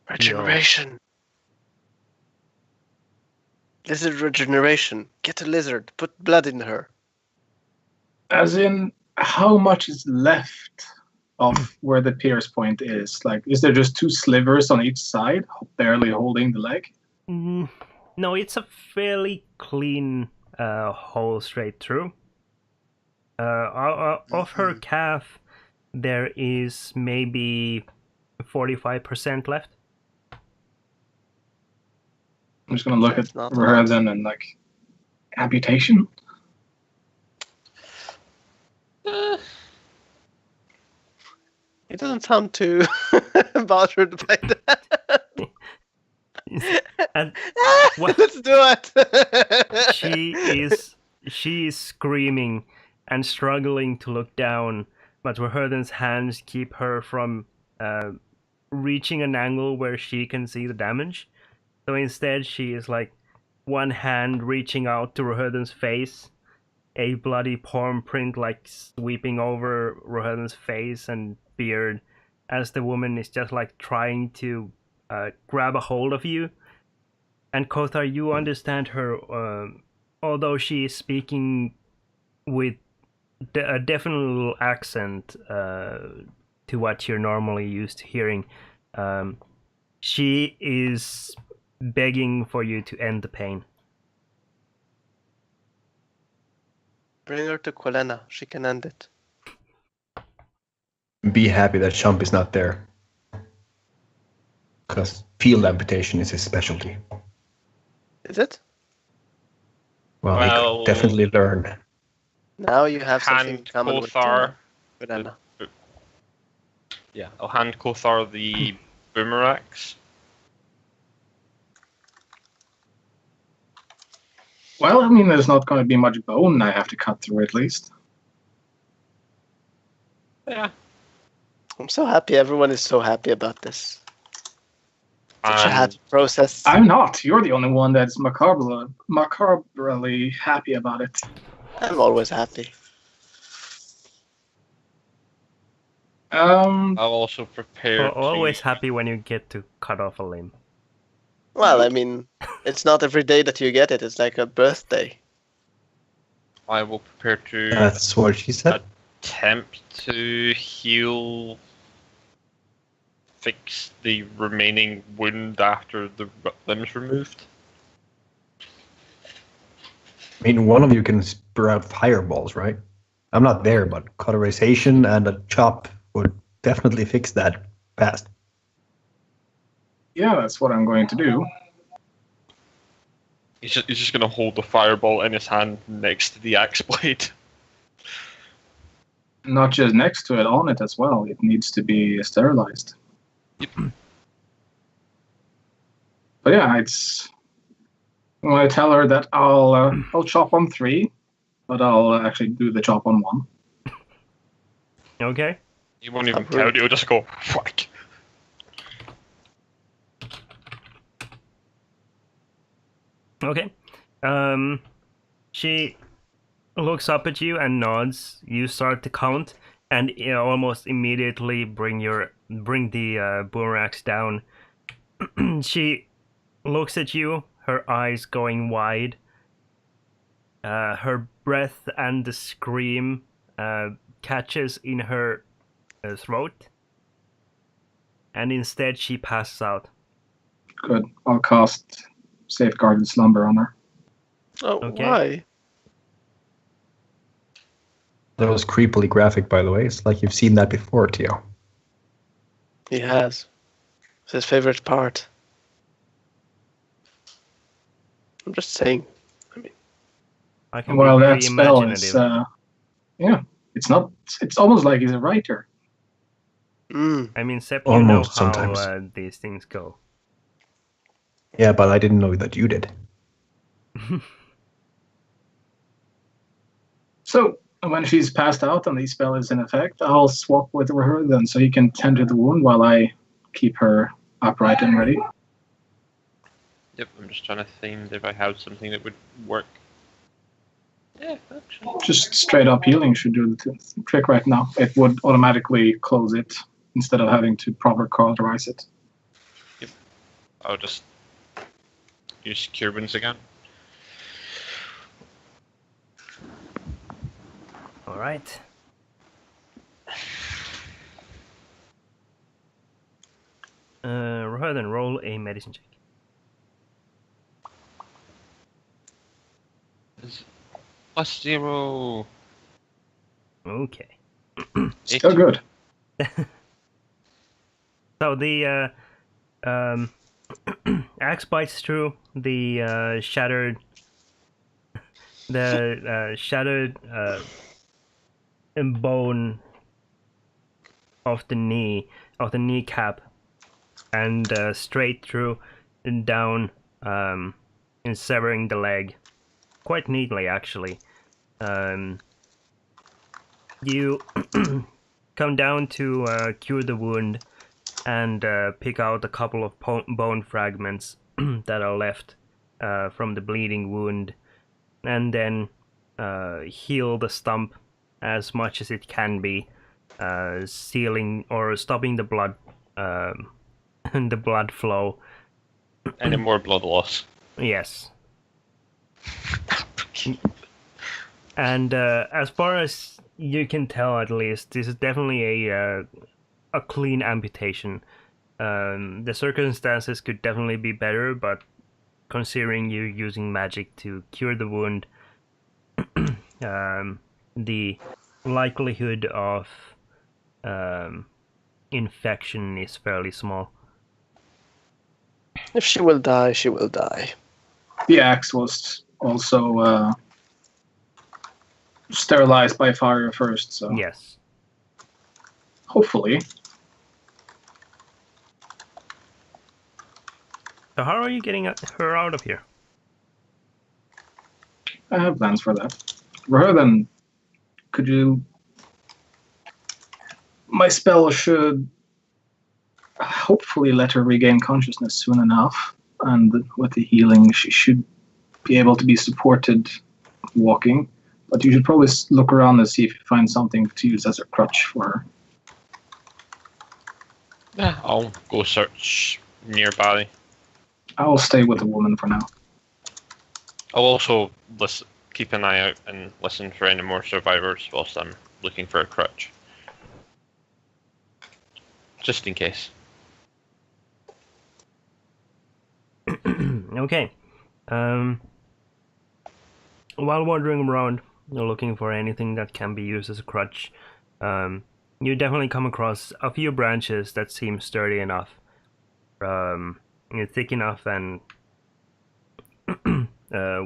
S5: Regeneration. Lizard regeneration. Get a lizard. Put blood in her.
S1: As in, how much is left of where the pierce point is? Like, is there just 2 slivers on each side, barely holding the leg?
S3: No, it's a fairly clean hole straight through. Of her calf, there is maybe 45% left.
S1: I'm just gonna look
S5: That's
S1: at
S5: not
S1: her then and like, amputation?
S5: He doesn't sound too bothered by that.
S3: And what-
S5: Let's do it.
S3: she is screaming and struggling to look down, but Verherden's hands keep her from reaching an angle where she can see the damage. So instead, she is like one hand reaching out to Verherden's face, a bloody palm print like sweeping over Verherden's face and beard, as the woman is just like trying to grab a hold of you. And Kothar, you understand her, although she is speaking with a definite little accent to what you're normally used to hearing. She is begging for you to end the pain.
S5: Bring her to Quilena. She can end it.
S2: be happy that Chump is not there. Because field amputation is his specialty.
S5: Is it?
S2: Well, he
S4: Well-
S2: could definitely learn.
S5: Now you have something in
S4: Hand
S5: common with
S4: Kothar.
S5: Quilena.
S4: Yeah, I'll hand Kothar the boomerangs.
S1: Well, I mean, there's not going to be much bone I have to cut through at least.
S4: Yeah.
S5: I'm so happy. Everyone is so happy about this. Such a
S4: And
S5: happy process.
S1: I'm not. You're the only one that's macabrely happy about it.
S5: I'm always happy.
S4: I'll also prepare
S3: Always
S4: to...
S3: happy when you get to cut off a limb.
S5: Well, I mean, it's not every day that you get it. It's like a birthday.
S4: I will prepare to
S2: That's what she said.
S4: attempt to heal, fix the remaining wound after the limbs removed.
S2: I mean, one of you can spur out fireballs, right? I'm not there, but cauterization and a chop would definitely fix that fast.
S1: Yeah, that's what I'm going to do.
S4: He's just gonna hold the fireball in his hand next to the axe blade.
S1: Not just next to it, on it as well. It needs to be sterilized.
S4: Yep.
S1: But yeah, it's. I'm going to tell her that I'll chop on 3, but I'll actually do the chop on 1.
S3: Okay?
S4: He won't even
S5: Uproot.
S4: count. He'll just go whack.
S3: Okay. She looks up at you and nods. You start to count, and almost immediately bring the boomerangs down. she looks at you, her eyes going wide. Her breath and the scream catches in her throat, and instead she passes out.
S1: Good. I'll cast Safeguarded Slumber on her.
S5: Oh,
S3: Okay.
S5: why?
S2: That was creepily graphic, by the way. It's like you've seen that before, Tio.
S5: He has. It's his favorite part. I'm just saying.
S3: I can
S1: Well,
S3: be very
S1: that spell is,
S3: imaginative.
S1: yeah, it's not. It's almost like he's a writer.
S5: Mm.
S3: I mean, Sepp, you know
S7: Almost
S3: how
S7: sometimes.
S3: these things go.
S2: Yeah, but I didn't know that you did.
S1: So when she's passed out and the spell is in effect, I'll swap with her then, so he can tend to the wound while I keep her upright and ready.
S4: Yep, I'm just trying to think if I have something that would work. Yeah, actually.
S1: Just straight up healing should do the trick right now. It would automatically close it instead of having to proper cauterize it.
S4: I'll just use Cure Wounds again.
S3: Alright. Rohan, roll a medicine check.
S4: +0.
S3: Okay.
S1: Still good.
S3: So the axe bites through the shattered bone of the kneecap, and straight through and down, and severing the leg quite neatly, actually. You come down to cure the wound and pick out a couple of bone fragments that are left from the bleeding wound, and then heal the stump as much as it can be, sealing or stopping the blood the blood flow.
S4: Any more blood loss?
S3: Yes. And as far as you can tell, at least, this is definitely a clean amputation. The circumstances could definitely be better, but considering you using magic to cure the wound, the likelihood of infection is fairly small.
S5: If she will die, she will die.
S1: The axe was also sterilized by fire first, so
S3: Yes.
S1: hopefully.
S3: So how are you getting her out of here?
S1: I have plans for that. Rohan, could you... My spell should hopefully let her regain consciousness soon enough, and with the healing she should be able to be supported walking, but you should probably look around and see if you find something to use as a crutch for her.
S4: Yeah, I'll go search nearby.
S1: I'll stay with the woman for now.
S4: I'll also keep an eye out and listen for any more survivors whilst I'm looking for a crutch. Just in case.
S3: Okay. While wandering around, looking for anything that can be used as a crutch, you definitely come across a few branches that seem sturdy enough, thick enough, and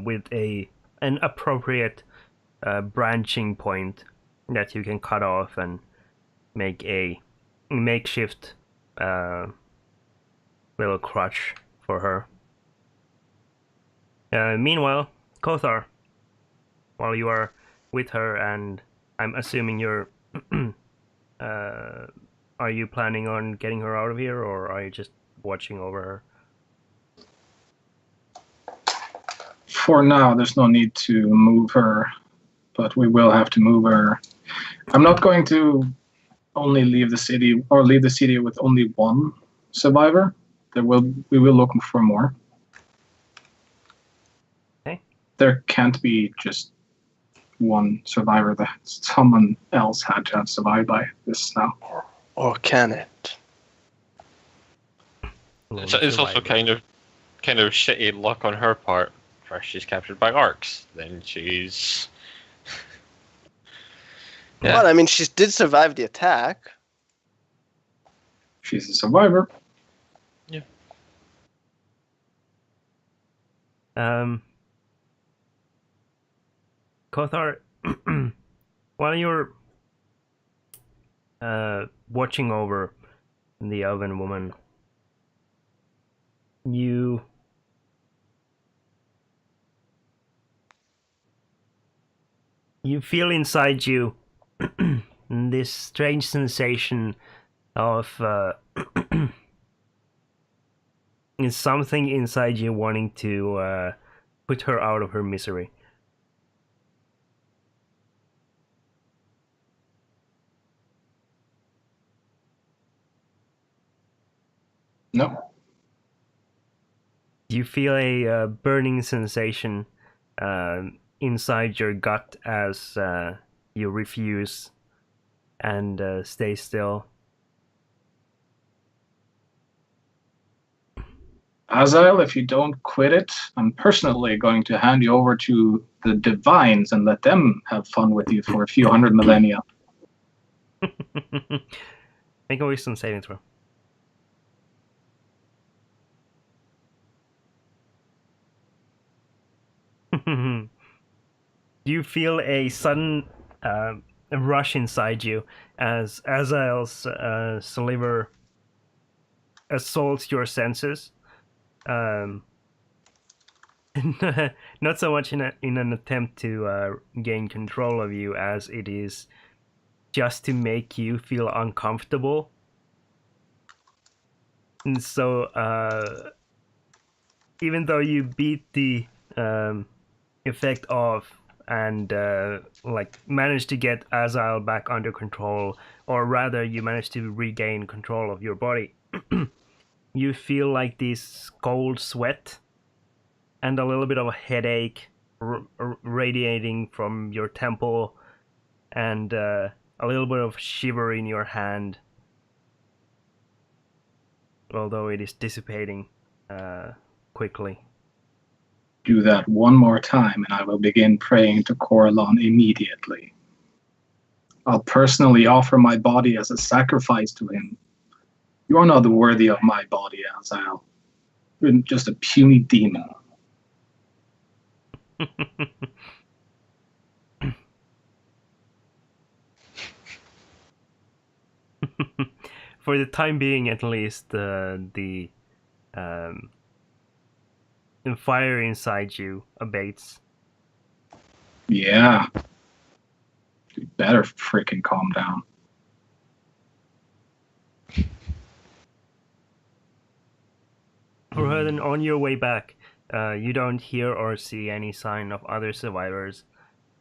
S3: with an appropriate branching point that you can cut off and make a makeshift little crutch for her. Meanwhile, Kothar, while you are with her, and I'm assuming you're are you planning on getting her out of here, or are you just watching over her?
S1: For now, there's no need to move her, but we will have to move her. I'm not going to only leave the city with only one survivor. we will look for more.
S3: Okay.
S1: There can't be just one survivor. That someone else had to have survived by this now.
S5: Or can it?
S4: It's also kind of shitty luck on her part. First she's captured by orcs, then she's... Yeah.
S5: Well, I mean, she did survive the attack.
S1: She's a survivor.
S3: Kothar, while you're watching over the elven woman, you feel inside you this strange sensation of is something inside you wanting to put her out of her misery.
S1: No.
S3: You feel a burning sensation inside your gut as you refuse and stay still.
S1: Azael, if you don't quit it, I'm personally going to hand you over to the divines and let them have fun with you for a few hundred millennia.
S3: Make a wisdom saving throw. You feel a sudden rush inside you as Azael's sliver assaults your senses. Not so much in an attempt to gain control of you as it is just to make you feel uncomfortable. And so even though you beat the effect off and managed to get Azael back under control, or rather you managed to regain control of your body, you feel like this cold sweat and a little bit of a headache radiating from your temple, and a little bit of shiver in your hand, although it is dissipating quickly.
S1: Do that one more time, and I will begin praying to Coralon immediately. I'll personally offer my body as a sacrifice to him. You are not worthy of my body, Azael. You're just a puny demon.
S3: For the time being, at least, the fire inside you abates.
S1: Yeah. You better freaking calm down.
S3: Then on your way back, you don't hear or see any sign of other survivors.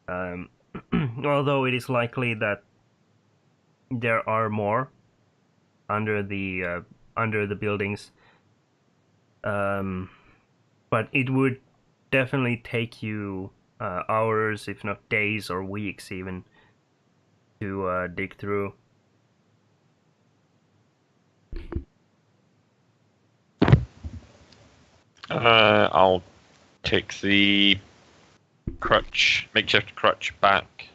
S3: Although it is likely that there are more under the buildings. But it would definitely take you hours, if not days or weeks even, to dig through.
S4: I'll take the makeshift crutch back,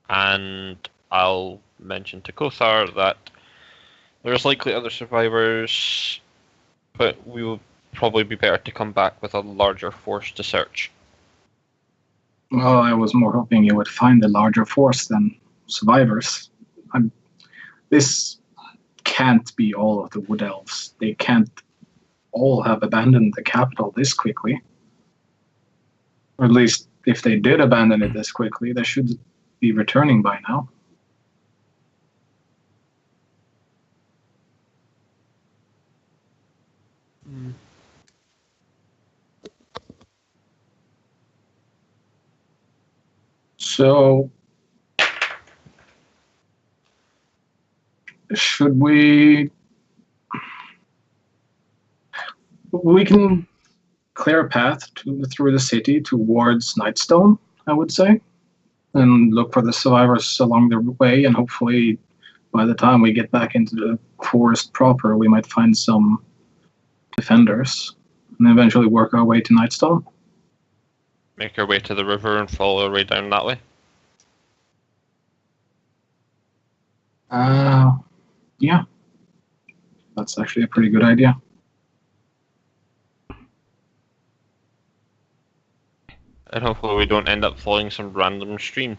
S4: and I'll mention to Kothar that there's likely other survivors, but we will probably be better to come back with a larger force to search.
S1: Well, I was more hoping you would find a larger force than survivors. This can't be all of the Wood Elves. They can't all have abandoned the capital this quickly. Or at least, if they did abandon it this quickly, they should be returning by now. So, should we We can clear a path through the city towards Nightstone, I would say, and look for the survivors along the way, and hopefully by the time we get back into the forest proper, we might find some defenders, and eventually work our way to Nightstone.
S4: Make our way to the river and follow our way down that way.
S1: Yeah. That's actually a pretty good idea.
S4: And hopefully we don't end up following some random stream.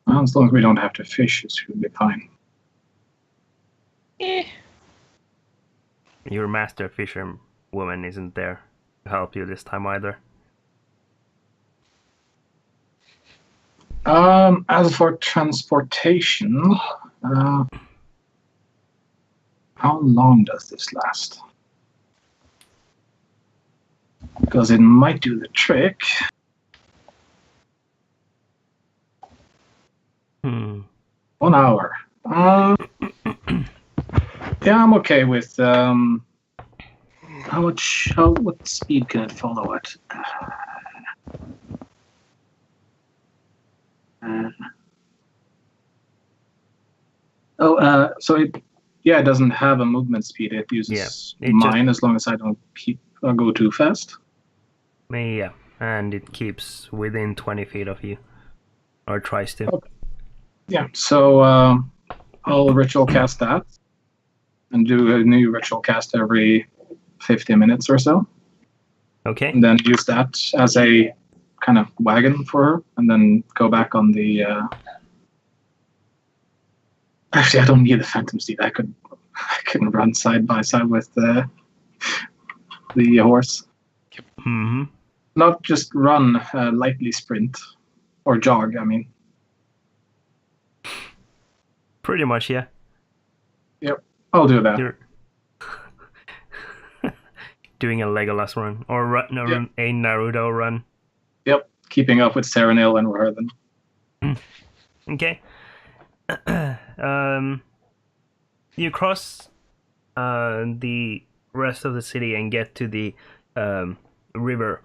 S1: Well, as long as we don't have to fish, it should be fine.
S3: Your master fisherwoman isn't there to help you this time either.
S1: As for transportation, how long does this last? Because it might do the trick. 1 hour. Yeah, I'm okay with what speed can it follow at? So it doesn't have a movement speed. It uses mine as long as I don't go too fast.
S3: Yeah, and it keeps within 20 feet of you, or tries to.
S1: Okay. Yeah, so I'll ritual cast that, and do a new ritual cast every 50 minutes or so.
S3: Okay.
S1: And then use that as a kind of wagon for her, and then go back on the. Actually, I don't need the phantom steed. I can run side by side with the horse.
S3: Mm-hmm.
S1: Not just run, lightly sprint or jog. I mean.
S3: Pretty much, yeah.
S1: Yep, I'll do that.
S3: You're doing a Legolas run or a Naruto run.
S1: Yep, keeping up with Serenil and Raharthan.
S3: Okay. You cross the rest of the city and get to the river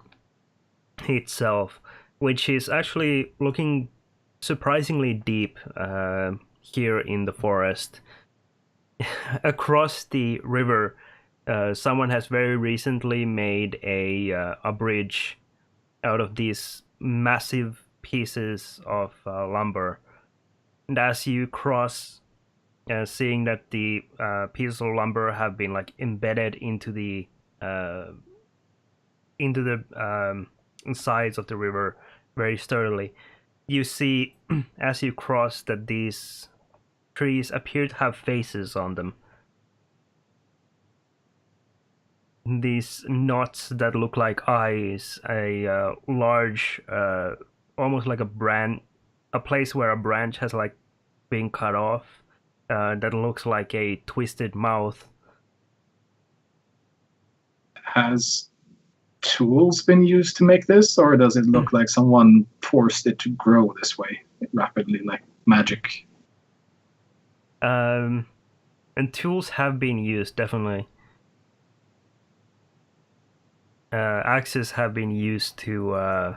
S3: itself, which is actually looking surprisingly deep here in the forest. Across the river, someone has very recently made a bridge out of these massive pieces of lumber. And as you cross, seeing that the pieces of lumber have been like embedded into the sides of the river very sturdily, you see as you cross that these trees appear to have faces on them. These knots that look like eyes, a large, almost like a place where a branch has like been cut off, that looks like a twisted mouth.
S1: Has tools been used to make this, or does it look like someone forced it to grow this way rapidly, like magic?
S3: And tools have been used, definitely. Axes have been used to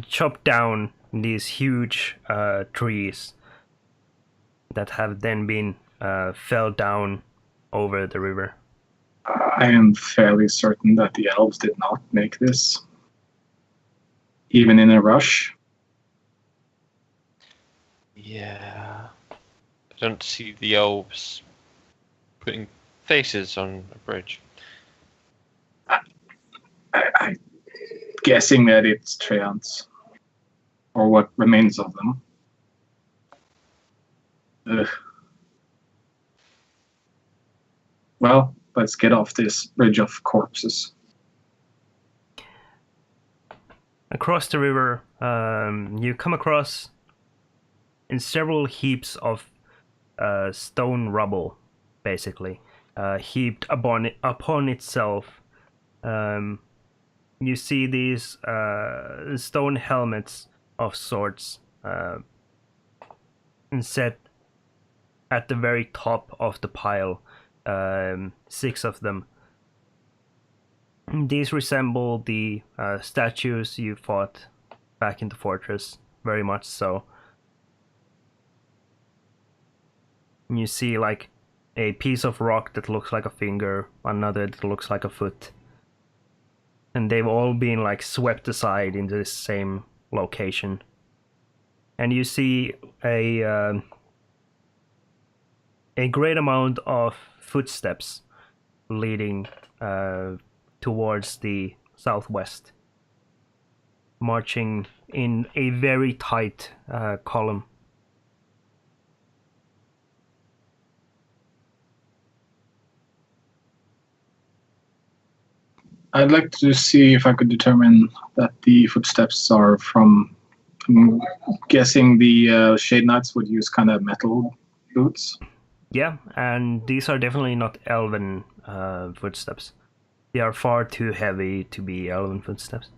S3: chop down these huge trees that have then been fell down over the river.
S1: I am fairly certain that the elves did not make this, even in a rush.
S4: Yeah. I don't see the elves putting faces on a bridge.
S1: I'm guessing that it's treants, or what remains of them. Ugh. Well, let's get off this bridge of corpses.
S3: Across the river, you come across in several heaps of stone rubble, basically, heaped upon itself. You see these stone helmets of sorts set at the very top of the pile, 6 of them. These resemble the statues you fought back in the fortress, very much so. You see like a piece of rock that looks like a finger, another that looks like a foot. And they've all been like swept aside into this same location. And you see a great amount of footsteps leading towards the southwest, marching in a very tight column.
S1: I'd like to see if I could determine that the footsteps are from. I'm guessing the Shade Knights would use kind of metal boots.
S3: Yeah, and these are definitely not elven footsteps. They are far too heavy to be elven footsteps.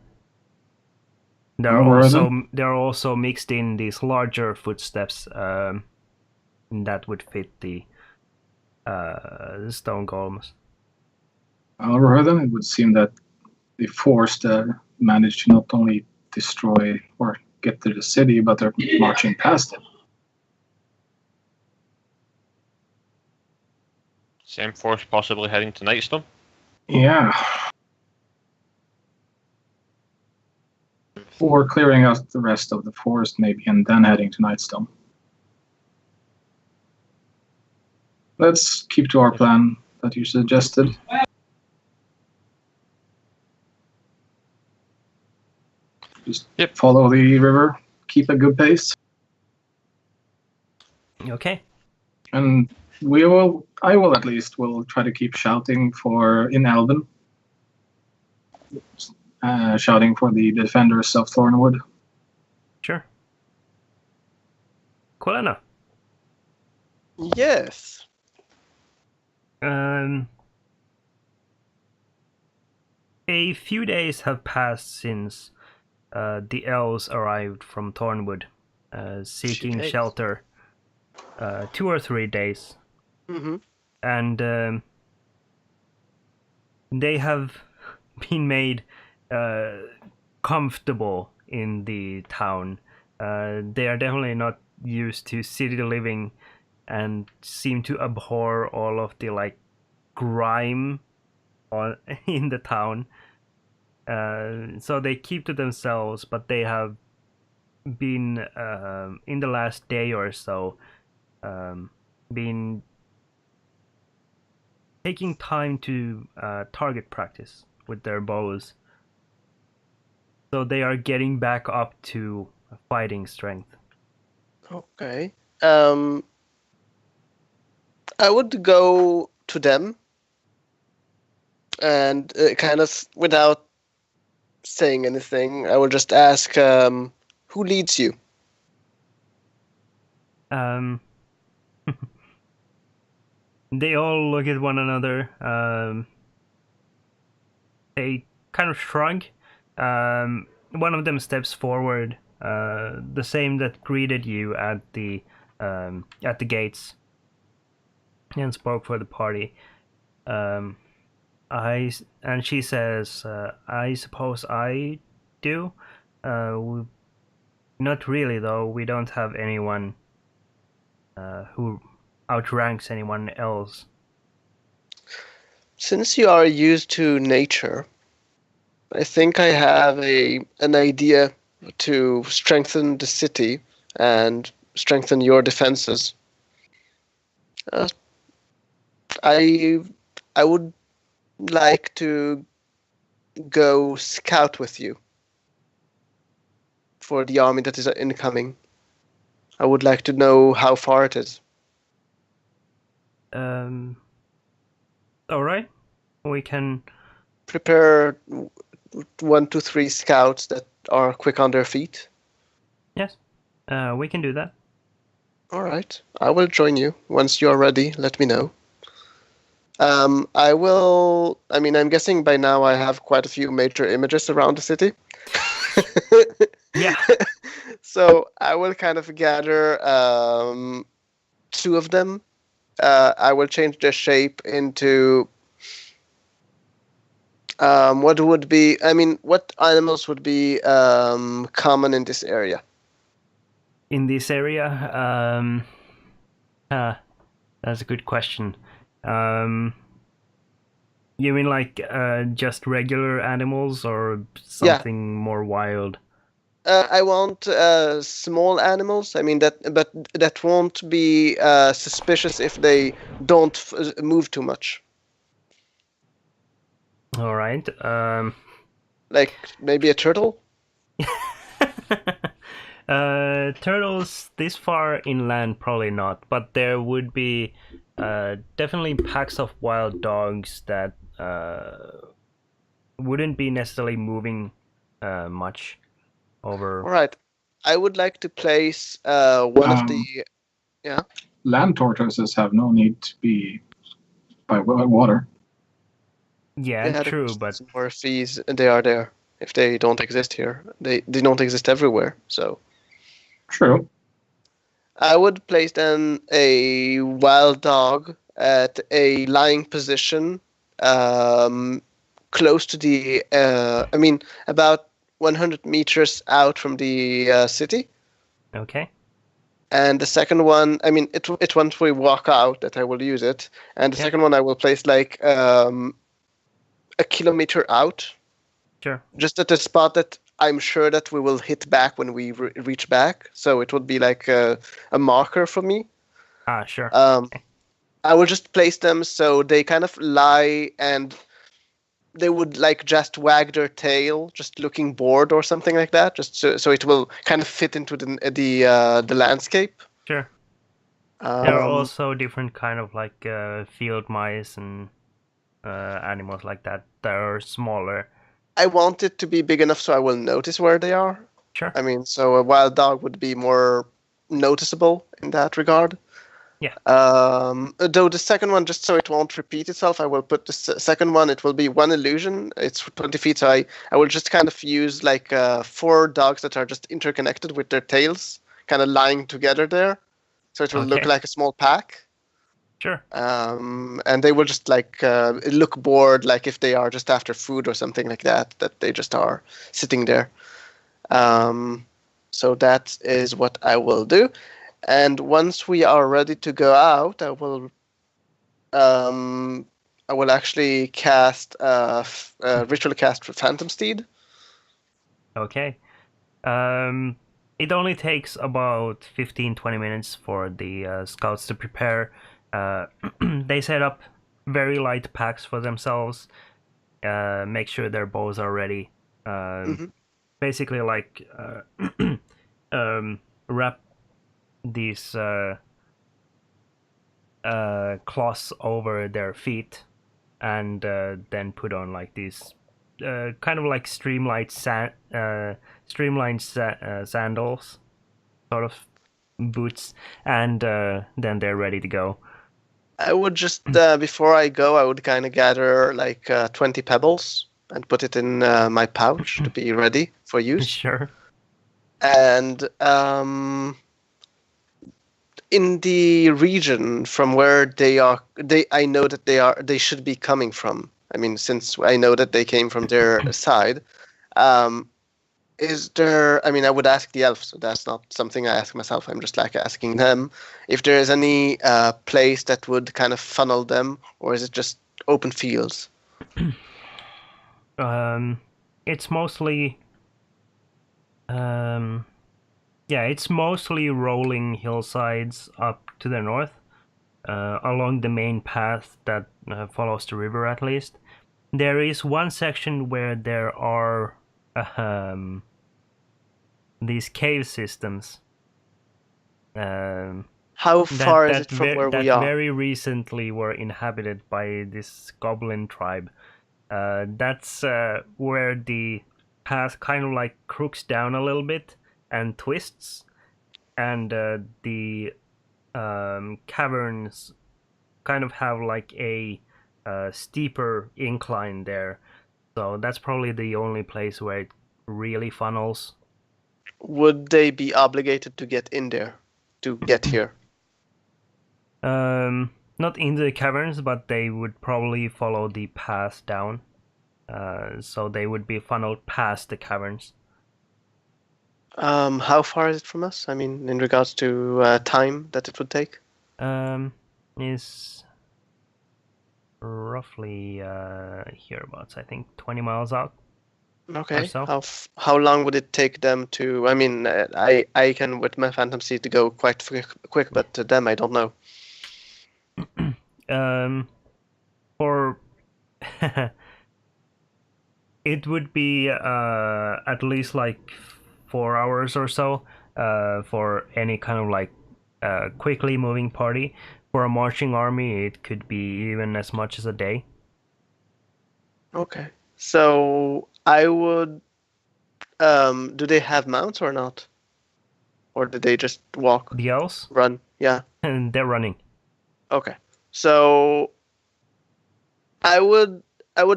S3: There are also mixed in these larger footsteps that would fit the stone golems.
S1: However, then it would seem that the force managed to not only destroy or get to the city, but they're marching past it.
S4: Same force possibly heading to Nightstone.
S1: Yeah. Or clearing out the rest of the forest, maybe, and then heading to Nightstone. Let's keep to our plan that you suggested. Just follow the river, keep a good pace.
S3: Okay.
S1: And I will at least try to keep shouting in Elven. Shouting for the defenders of Thornwood.
S3: Sure. Quilena.
S5: Yes.
S3: A few days have passed since the elves arrived from Thornwood, seeking shelter. 2 or 3 days.
S5: Mm-hmm.
S3: And they have been made comfortable in the town. They are definitely not used to city living and seem to abhor all of the like grime in the town. So they keep to themselves, but they have been in the last day or so been taking time to target practice with their bows. So they are getting back up to fighting strength.
S5: Okay. I would go to them and kind of without saying anything, I will just ask, who leads you?
S3: They all look at one another. They kind of shrug. One of them steps forward, the same that greeted you at the gates, and spoke for the party. And she says, "I suppose I do. Not really, though. We don't have anyone who outranks anyone else."
S5: Since you are used to nature, I think I have an idea to strengthen the city and strengthen your defenses. I would like to go scout with you for the army that is incoming. I would like to know how far it is.
S3: All right, we can
S5: prepare 1 to 3 scouts that are quick on their feet.
S3: Yes, we can do that.
S5: All right, I will join you once you are ready. Let me know. I'm guessing by now I have quite a few major images around the city.
S3: Yeah.
S5: So I will kind of gather 2 of them I will change their shape into what would be. I mean, what animals would be common in this area?
S3: In this area, that's a good question. You mean like just regular animals or something more wild?
S5: I want small animals. I mean but that won't be suspicious if they don't move too much.
S3: All right.
S5: Like maybe a turtle.
S3: Turtles this far inland, probably not, but there would be definitely packs of wild dogs that wouldn't be necessarily moving much over.
S5: All right. I would like to place one of the. Yeah.
S1: Land tortoises have no need to be by water.
S3: Yeah, true, but
S5: more fees they are there. If they don't exist here, they don't exist everywhere. So
S1: true.
S5: I would place then a wild dog at a lying position, close to the. I mean, about 100 meters out from the city.
S3: Okay.
S5: And the second one, I mean, it once we walk out that I will use it, and the second one I will place like a kilometer out.
S3: Sure.
S5: Just at a spot that I'm sure that we will hit back when we reach back. So it would be like a marker for me.
S3: Sure.
S5: Okay. I will just place them so they kind of lie and they would like just wag their tail, just looking bored or something like that. Just so it will kind of fit into the landscape.
S3: Sure. There are also different kind of like field mice and animals like that are smaller.
S5: I want it to be big enough so I will notice where they are.
S3: Sure.
S5: I mean, so a wild dog would be more noticeable in that regard.
S3: Yeah.
S5: Though the second one, just so it won't repeat itself, I will put the second one. It will be one illusion. It's 20 feet, so I will just kind of use like 4 dogs that are just interconnected with their tails, kind of lying together there, so it will look like a small pack.
S3: Sure.
S5: And they will just like look bored, like if they are just after food or something like that. That they just are sitting there. So that is what I will do. And once we are ready to go out, I will actually cast ritual cast for Phantom Steed.
S3: Okay. It only takes about 15-20 minutes for the scouts to prepare. They set up very light packs for themselves. Make sure their bows are ready. Basically, like wrap these cloths over their feet, and then put on like these kind of like streamlined sandals, sort of boots, and then they're ready to go.
S5: I would just before I go, I would kind of gather like 20 pebbles and put it in my pouch to be ready for use.
S3: Sure.
S5: And in the region from where I know that they should be coming from. I mean, since I know that they came from their side, is there? I mean, I would ask the elves, so that's not something I ask myself. I'm just like asking them if there is any place that would kind of funnel them, or is it just open fields?
S3: It's mostly, it's mostly rolling hillsides up to the north, along the main path that follows the river. At least there is one section where there are these cave systems.
S5: How far is it from where we are?
S3: That very recently were inhabited by this goblin tribe. That's where the path kind of like crooks down a little bit and twists, and the caverns kind of have like a steeper incline there. So that's probably the only place where it really funnels.
S5: Would they be obligated to get in there to get here?
S3: not into the caverns, but they would probably follow the path down. So they would be funneled past the caverns.
S5: How far is it from us? I mean, in regards to time that it would take.
S3: Is roughly hereabouts. I think 20 miles out.
S5: Okay.
S3: so.
S5: How long would it take them to? I mean, I can with my Phantom Steed to go quite quick, but to them I don't know.
S3: For it would be at least like 4 hours or so for any kind of like quickly moving party. For a marching army, it could be even as much as a day.
S5: Okay. So I would. Do they have mounts or not? Or do they just walk,
S3: The elves,
S5: run? Yeah.
S3: and they're running.
S5: Okay. So I would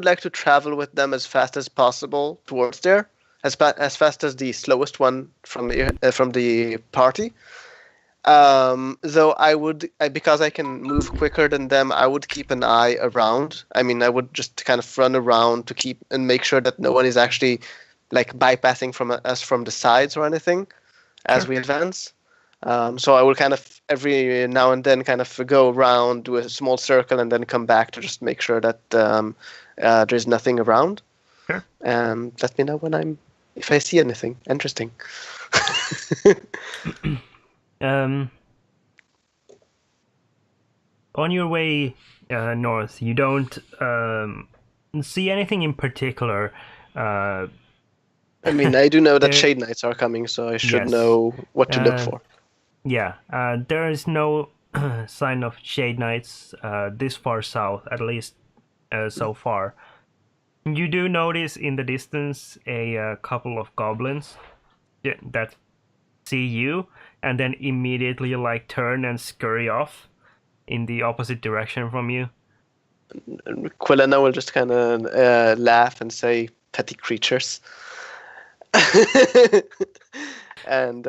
S5: like to travel with them as fast as possible towards there, as fast as the slowest one from the party. Though because I can move quicker than them, I would keep an eye around. I mean, I would just kind of run around to keep and make sure that no one is actually like bypassing from us from the sides or anything as we advance. So I will kind of every now and then kind of go around, do a small circle, and then come back to just make sure that there's nothing around.
S3: Sure.
S5: Let me know if I see anything interesting.
S3: On your way north, you don't see anything in particular.
S5: I mean, I do know that
S3: There-
S5: Shade Knights are coming, so I should
S3: Yes.
S5: know what to look for.
S3: Yeah, there is no sign of Shade Knights this far south, at least so far. You do notice in the distance a couple of goblins that see you and then immediately like turn and scurry off in the opposite direction from you.
S5: Quilena will just kind of laugh and say, "Petty creatures," and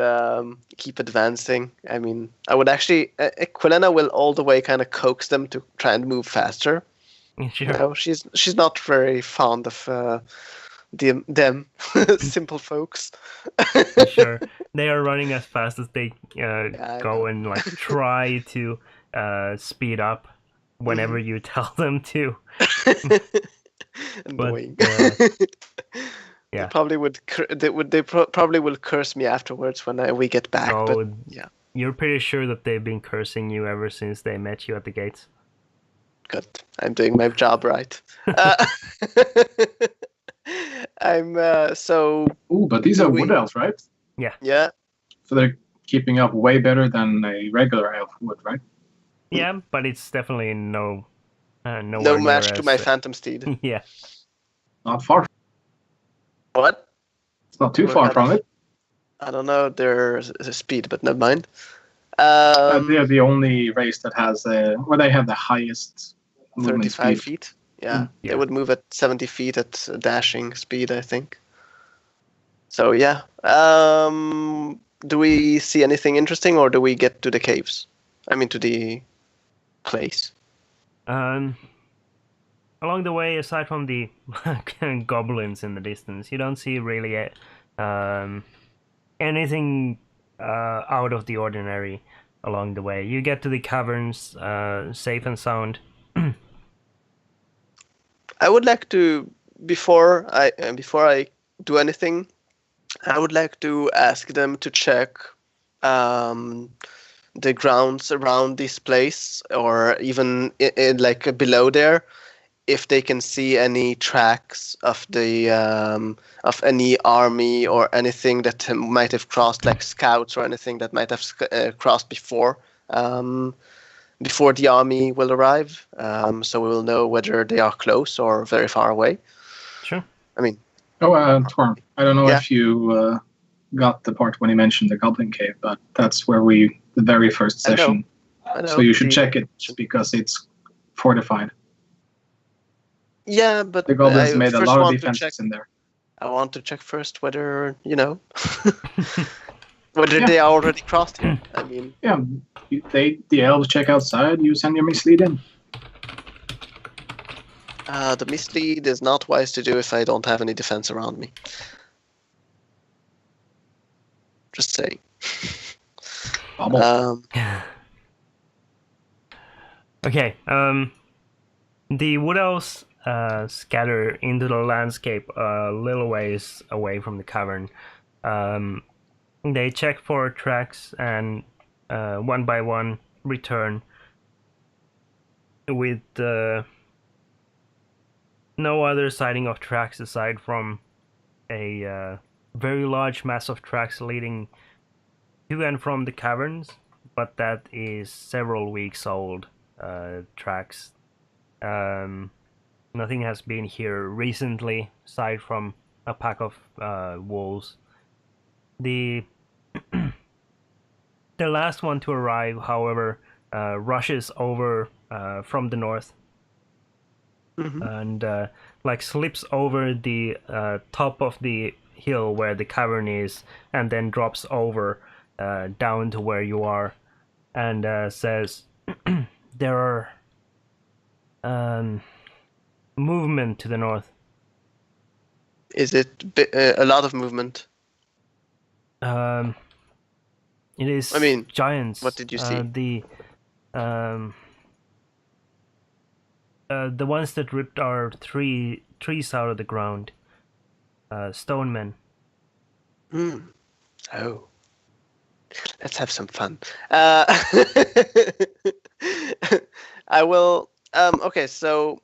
S5: keep advancing. I mean, I would actually. Quilena will all the way kind of coax them to try and move faster.
S3: Sure.
S5: You know, she's not very fond of them simple folks.
S3: Sure. They are running as fast as they
S5: I
S3: go
S5: know.
S3: and like try to speed up whenever you tell them to.
S5: Annoying.
S3: yeah.
S5: They probably probably will curse me afterwards when we get back.
S3: So
S5: But yeah,
S3: you're pretty sure that they've been cursing you ever since they met you at the gates.
S5: good. I'm doing my job right. I'm so
S1: Ooh, but these
S5: Do
S1: are
S5: we-
S1: wood elves, right?
S5: yeah.
S1: So they're keeping up way better than a regular elf would, right?
S3: Yeah, but it's definitely no
S5: No match to my
S3: as,
S5: Phantom Steed.
S3: yeah.
S1: Not far.
S5: What?
S1: It's not too
S5: We're
S1: far
S5: kind
S1: from
S5: of-
S1: it.
S5: I don't know. There's a speed, but never mind.
S1: They're the only race that has where they have the highest movement
S5: 35
S1: speed.
S5: feet. Yeah,
S3: Yeah.
S5: they would move at 70 feet at dashing speed, I think. So yeah. Do we see anything interesting, or do we get to the caves? I mean, to the place.
S3: Along the way, aside from the goblins in the distance, you don't see really anything out of the ordinary along the way. You get to the caverns safe and sound.
S5: I would like to before I do anything, I would like to ask them to check the grounds around this place, or even like below there, if they can see any tracks of the of any army or anything that might have crossed, like scouts or anything that might have crossed before the army will arrive. So we will know whether they are close or very far away.
S3: Sure.
S5: I mean,
S1: Torm. I don't know
S5: Yeah.
S1: if you got the part when he mentioned the Goblin Cave, but that's where the very first
S5: I know.
S1: session.
S5: I know
S1: So you should
S5: the-
S1: check it because it's fortified.
S5: Yeah, but
S1: The goblins
S5: I
S1: made a
S5: first
S1: lot of
S5: want to
S1: defenses
S5: check.
S1: in there.
S5: I want to check first whether Whether
S1: Yeah.
S5: they are already crossed here. I mean,
S1: Yeah, the elves check outside. You send your mislead in.
S5: the mislead is not wise to do if I don't have any defense around me. Just saying.
S1: Bubble.
S3: Okay. The wood elves scatter into the landscape a little ways away from the cavern. They check for tracks and one by one return with no other sighting of tracks aside from a very large mass of tracks leading to and from the caverns, but that is several weeks old tracks. Nothing has been here recently aside from a pack of wolves. The the last one to arrive, however, rushes over from the north and like slips over the top of the hill where the cavern is, and then drops over down to where you are, and says, "There are movement to the north."
S5: Is it a lot of movement?
S3: It is.
S5: I mean,
S3: giants.
S5: what did you see?
S3: The ones that ripped our trees out of the ground. Stone men.
S5: Oh. Let's have some fun. I will. Okay, so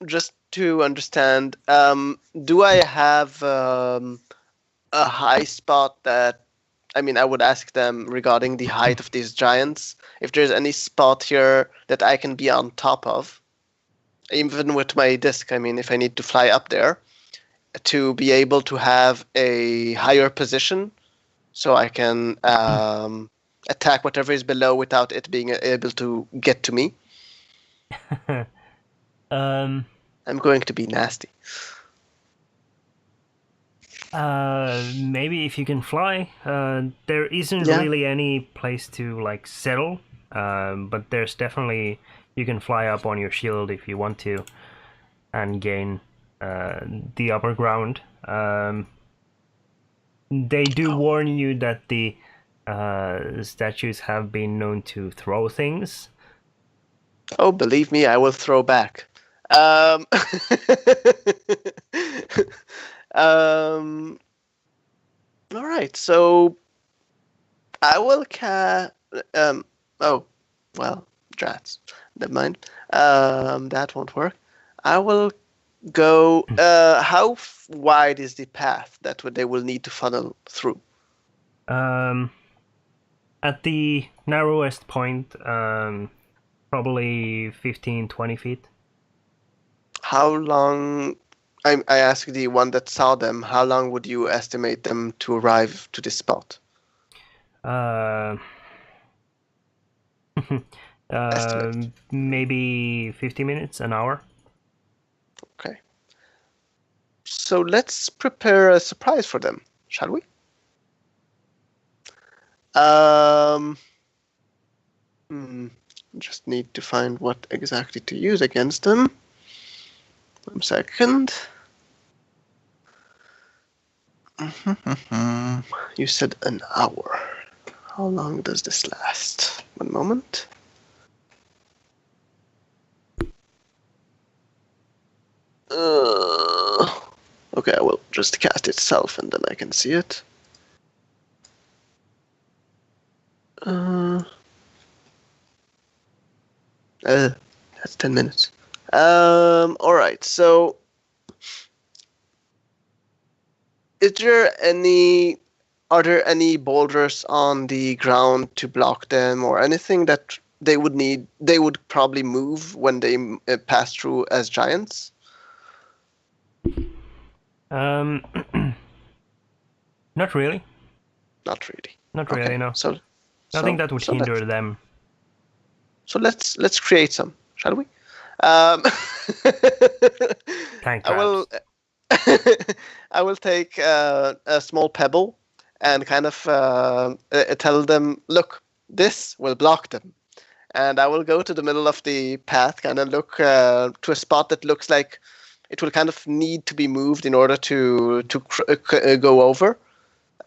S5: just to understand, do I have a high spot that? I mean, I would ask them regarding the height of these giants. If there's any spot here that I can be on top of, even with my disc. I mean, if I need to fly up there, to be able to have a higher position, so I can attack whatever is below without it being able to get to me. I'm going to be nasty.
S3: Maybe if you can fly. There isn't really any place to like settle. But there's definitely, you can fly up on your shield if you want to, and gain the upper ground. They do warn you that the statues have been known to throw things.
S5: Oh, believe me, I will throw back. All right, so I will oh, well, drats. Never mind. That won't work. I will go. How wide is the path that they will need to funnel through?
S3: At the narrowest point, probably 15-20 feet.
S5: How long? I asked the one that saw them. How long would you estimate them to arrive to this spot?
S3: Maybe 50 minutes, an hour.
S5: Okay. So let's prepare a surprise for them, shall we? Just need to find what exactly to use against them. 1 second. You said an hour. How long does this last? 1 moment. Okay, I will just cast itself and then I can see it. That's 10 minutes. Alright, so are there any boulders on the ground to block them or anything that they would probably move when they pass through as giants?
S3: Not really.
S5: Not really.
S3: Not really,
S5: Okay,
S3: no.
S5: So
S3: Nothing that would hinder them.
S5: So let's create some, shall we?
S3: Tank
S5: I will.
S3: traps.
S5: I will take a small pebble and kind of tell them, look, this will block them. And I will go to the middle of the path, kind of look to a spot that looks like it will kind of need to be moved in order to go over.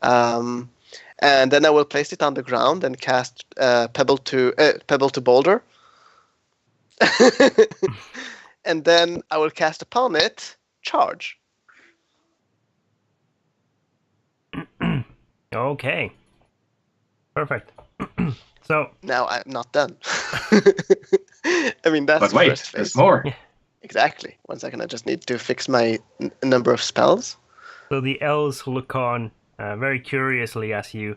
S5: And then I will place it on the ground and cast pebble to boulder. And then I will cast upon it charge.
S3: Okay. Perfect. So
S5: Now I'm not done. I mean, that's
S1: But
S5: the
S1: wait,
S5: first phase.
S1: there's more.
S5: Exactly. 1 second, I just need to fix my number of spells.
S3: So the elves look on very curiously as you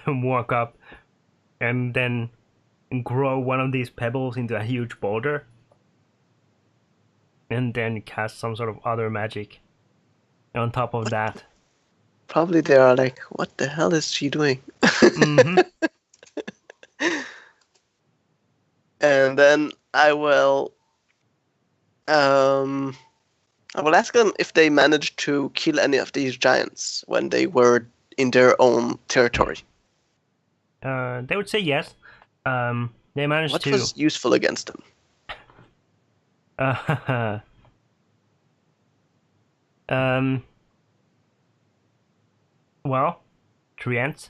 S3: walk up and then grow one of these pebbles into a huge boulder and then cast some sort of other magic on top of that.
S5: Probably they are like, what the hell is she doing?
S3: Mhm.
S5: And then I will ask them if they managed to kill any of these giants when they were in their own territory.
S3: They would say yes. They managed
S5: What
S3: to.
S5: was useful against them?
S3: Well, treants.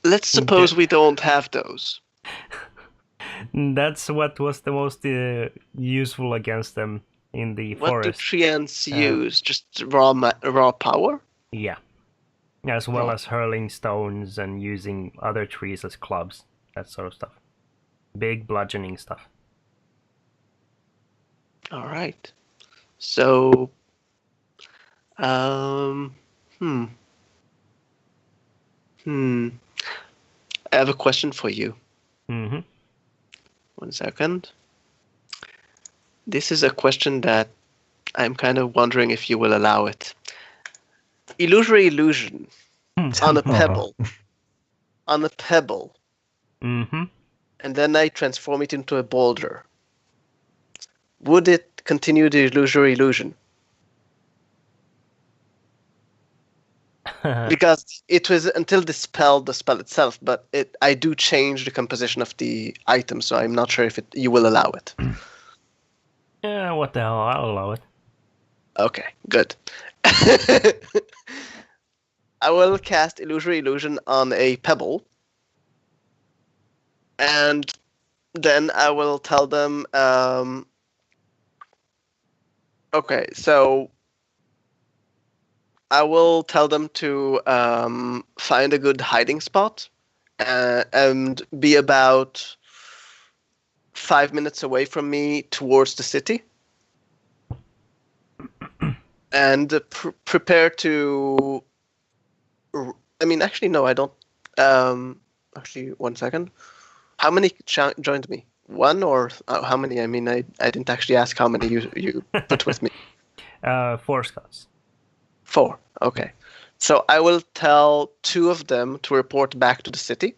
S5: Let's suppose we don't have those.
S3: That's what was the most useful against them in the
S5: What
S3: forest.
S5: do treants use? Just raw power?
S3: Yeah. As well
S5: Oh.
S3: as hurling stones and using other trees as clubs. That sort of stuff. Big bludgeoning stuff.
S5: All right. So, I have a question for you.
S3: Mm-hmm.
S5: 1 second. This is a question that I'm kind of wondering if you will allow it. Illusory illusion on a pebble. On a pebble.
S3: Mm-hmm.
S5: And then I transform it into a boulder. Would it continue the illusory illusion? Because it was until the spell itself, but I do change the composition of the item, so I'm not sure if you will allow it.
S3: Yeah, what the hell? I'll allow it.
S5: Okay, good. I will cast Illusory Illusion on a pebble. And then I will tell them, okay, so I will tell them to find a good hiding spot and be about 5 minutes away from me towards the city. And prepare to... I mean, actually, no, I don't. Actually, 1 second. How many joined me? One or how many? I mean, I didn't actually ask how many you put with me.
S3: 4 Scots.
S5: 4. Okay. So I will tell 2 of them to report back to the city,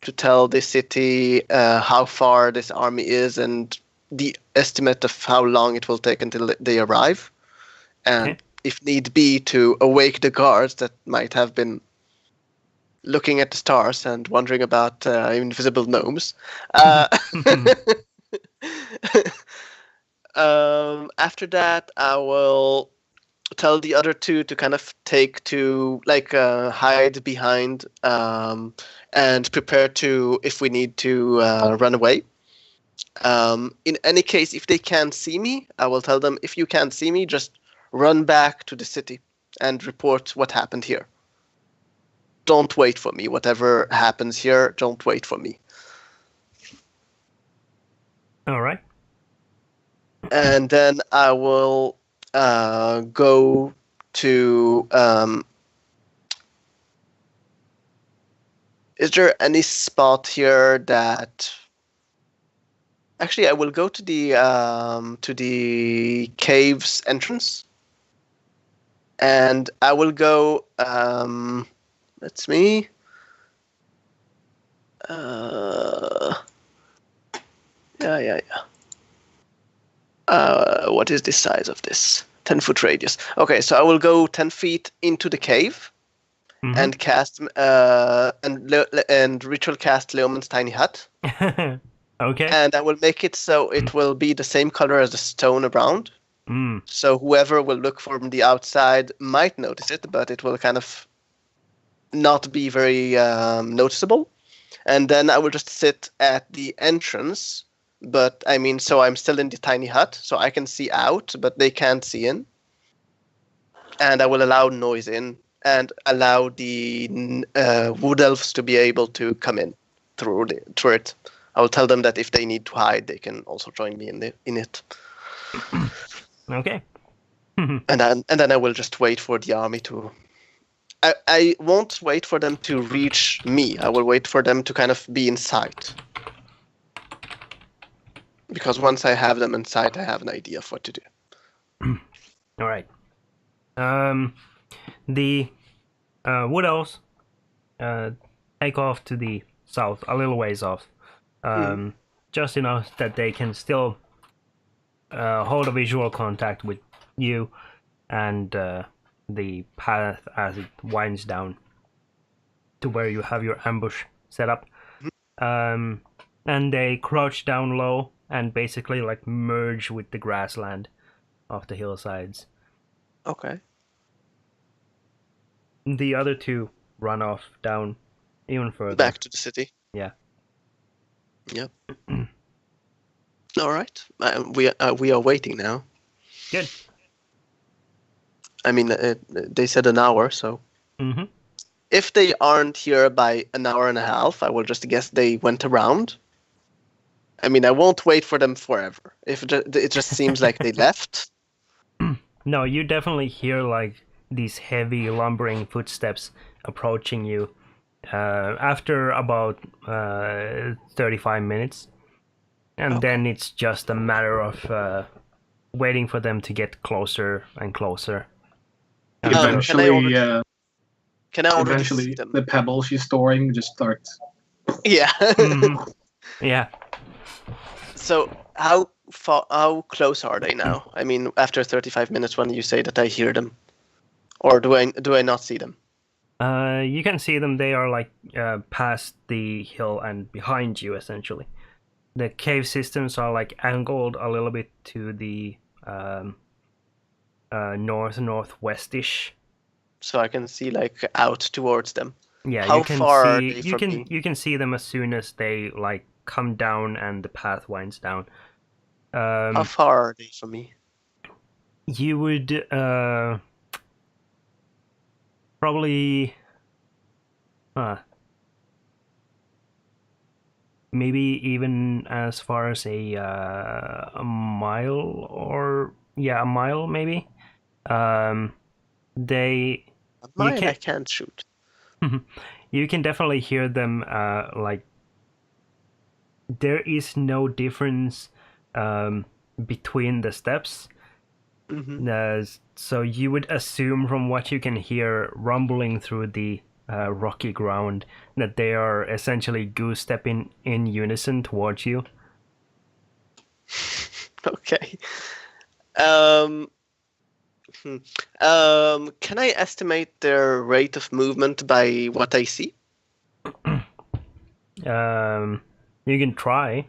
S5: to tell the city how far this army is and the estimate of how long it will take until they arrive. And if need be, to awake the guards that might have been looking at the stars and wondering about invisible gnomes. After that, I will tell the other 2 to kind of take to hide behind and prepare to, if we need to, run away. In any case, if they can't see me, I will tell them, if you can't see me, just run back to the city and report what happened here. Don't wait for me. Whatever happens here, don't wait for me.
S3: All right.
S5: And then I will go to... is there any spot here that... Actually, I will go to the cave's entrance. And I will go... That's me. Yeah. What is the size of this? 10-foot radius. Okay, so I will go 10 feet into the cave and cast and ritual cast Leoman's tiny hut.
S3: Okay.
S5: And I will make it so it will be the same color as the stone around. So whoever will look from the outside might notice it, but it will kind of not be very noticeable. And then I will just sit at the entrance. But I mean, so I'm still in the tiny hut, so I can see out, but they can't see in. And I will allow noise in and allow the wood elves to be able to come in through it. I will tell them that if they need to hide, they can also join me in it.
S3: Okay.
S5: And then I will just wait for the army to. I won't wait for them to reach me. I will wait for them to kind of be in sight. Because once I have them in sight, I have an idea of what to do.
S3: All right. The wood elves take off to the south, a little ways off, just enough that they can still hold a visual contact with you and the path as it winds down to where you have your ambush set up. And they crouch down low and basically like merge with the grassland of the hillsides.
S5: Okay.
S3: The other two run off down even further.
S5: Back to the city.
S3: Yeah.
S5: Yep. All right. We are waiting now.
S3: Good.
S5: I mean, they said an hour, so if they aren't here by an hour and a half, I will just guess they went around. I mean, I won't wait for them forever. If it just seems like they left.
S3: No, you definitely hear like these heavy lumbering footsteps approaching you after about 35 minutes. And then it's just a matter of waiting for them to get closer and closer.
S1: Eventually,
S5: can I already
S1: eventually
S5: see them?
S1: the pebble she's storing just starts.
S5: Yeah.
S3: Yeah.
S5: So how close are they now? I mean, after 35 minutes, when you say that I hear them, or do I not see them?
S3: You can see them. They are like past the hill and behind you, essentially. The cave systems are like angled a little bit to the northwestish.
S5: So I can see like out towards them.
S3: Yeah,
S5: How
S3: you can
S5: far are
S3: see
S5: they from me?
S3: you can see them as soon as they like come down and the path winds down.
S5: How far are they from me?
S3: You would probably maybe even as far as a mile, or a mile maybe. They
S5: A mile I can't shoot.
S3: you can definitely hear them like there is no difference between the steps. So you would assume from what you can hear rumbling through the rocky ground that they are essentially goose stepping in unison towards you.
S5: Okay. Can I estimate their rate of movement by what I see?
S3: You can try.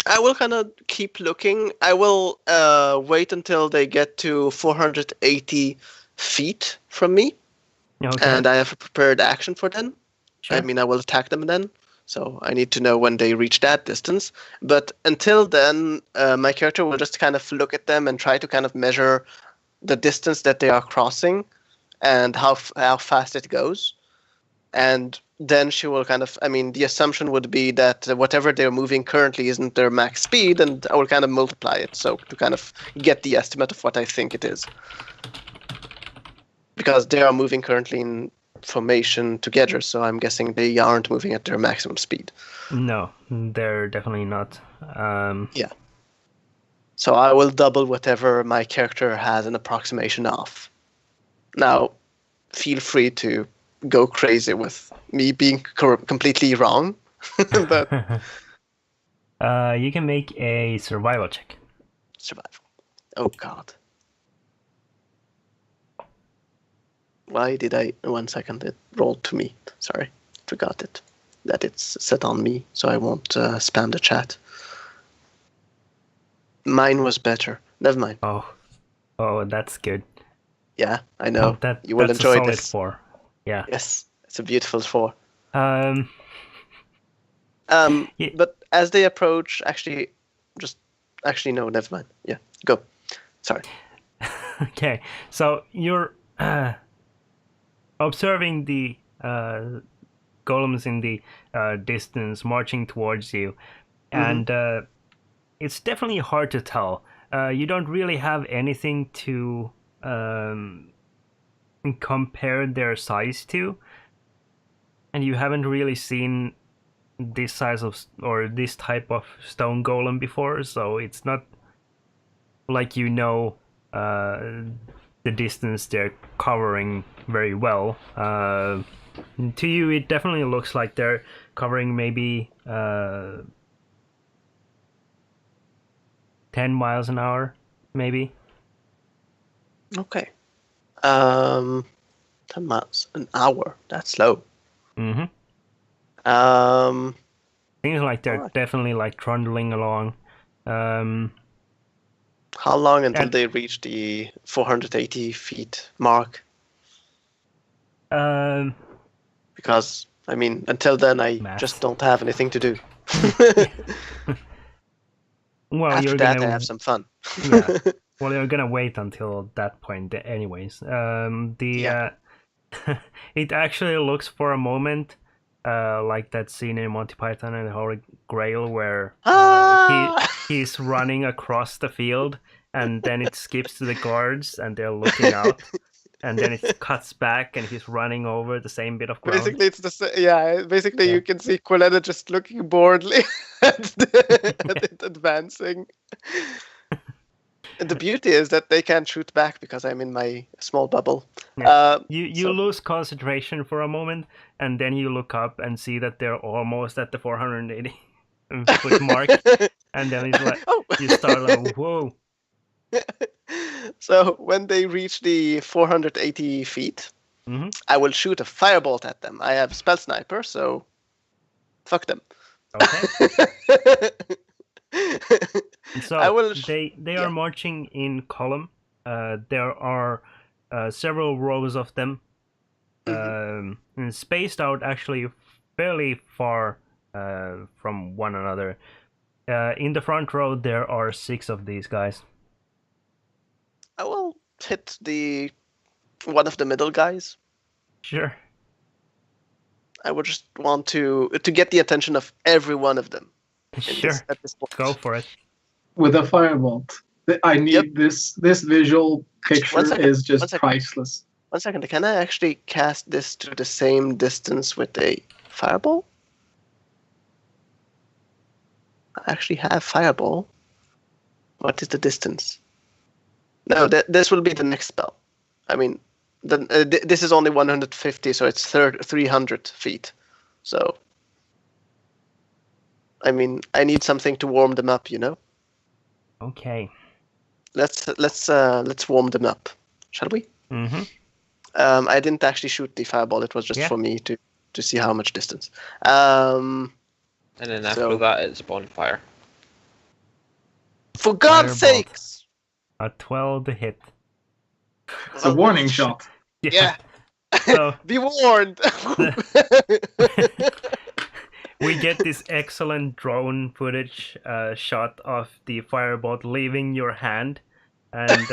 S5: I will kind of keep looking. I will wait until they get to 480 feet from me.
S3: Okay.
S5: And I have a prepared action for them.
S3: Sure.
S5: I mean, I will attack them then. So I need to know when they reach that distance. But until then, my character will just kind of look at them and try to kind of measure the distance that they are crossing and how fast it goes. And then she will kind of, I mean, the assumption would be that whatever they're moving currently isn't their max speed, and I will kind of multiply it, so to kind of get the estimate of what I think it is. Because they are moving currently in formation together, so I'm guessing they aren't moving at their maximum speed.
S3: No, they're definitely not.
S5: Yeah. So I will double whatever my character has an approximation of. Now, feel free to go crazy with me being completely wrong. But
S3: you can make a survival check.
S5: survival. Oh god. Why did I? 1 second, it rolled to me. Sorry, forgot it. That it's set on me, so I won't spam the chat. Mine was better. Never mind.
S3: Oh, that's good.
S5: Yeah, I know.
S3: That
S5: You will
S3: that's
S5: enjoy
S3: a solid
S5: this.
S3: 4. Yeah.
S5: Yes, it's a beautiful 4.
S3: Yeah.
S5: But as they approach, no, never mind. Yeah, go. Sorry.
S3: Okay, so you're observing the golems in the distance marching towards you, and it's definitely hard to tell. You don't really have anything to compare their size to, and you haven't really seen this size of or this type of stone golem before, so it's not like the distance they're covering very well. To you, it definitely looks like they're covering maybe 10 miles an hour, maybe.
S5: Okay. 10 miles an hour. That's slow.
S3: Mm-hmm. Seems like they're
S5: Alright.
S3: definitely like trundling along.
S5: How long until
S3: And-
S5: they reach the 480 feet mark? Because, I mean, until then, I
S3: Math.
S5: just don't have anything to do.
S3: Well,
S5: After
S3: you're
S5: that,
S3: gonna
S5: I have some fun.
S3: Yeah. Well, you're gonna wait until that point, anyways.
S5: Yeah.
S3: It actually looks for a moment like that scene in Monty Python and the Holy Grail where he's running across the field, and then it skips to the guards, and they're looking out, and then it cuts back, and he's running over the same bit of ground.
S5: Basically, it's the same. Yeah, basically,
S3: Yeah.
S5: you can see Quilena just looking boredly at it advancing. And the beauty is that they can't shoot back because I'm in my small bubble.
S3: Yeah. You
S5: so-
S3: lose concentration for a moment, and then you look up and see that they're almost at the 480 foot mark, and then it's like
S5: Oh.
S3: you start like, whoa.
S5: So when they reach the 480 feet,
S3: Mhm.
S5: I will shoot a firebolt at them. I have spell sniper, so fuck them.
S3: Okay. So
S5: I will.
S3: they
S5: yeah.
S3: are marching in column. There are several rows of them, and spaced out actually fairly far from one another. In the front row, there are 6 of these guys.
S5: I will hit one of the middle guys.
S3: Sure.
S5: I would just want to get the attention of every one of them.
S3: Sure.
S5: At this point.
S3: Go for it.
S1: With a firebolt. I need this visual picture
S5: 1 second,
S1: is
S5: 1
S1: just
S5: second.
S1: priceless.
S5: 1 second. Can I actually cast this to the same distance with a fireball? I actually have fireball. What is the distance? No, this will be the next spell. I mean, this is only 150, so it's 300 feet. So, I mean, I need something to warm them up, you know.
S3: Okay.
S5: Let's warm them up, shall we?
S3: Mm-hmm.
S5: I didn't actually shoot the fireball. It was just
S3: Yeah.
S5: for me to see how much distance.
S4: And then after
S5: So-
S4: that, it's bonfire.
S5: For God's
S3: Firebolt.
S5: sakes!
S3: A 12 to hit.
S1: It's a warning shot.
S5: Yeah.
S3: So
S5: Be warned.
S3: we get this excellent drone footage shot of the firebolt leaving your hand, and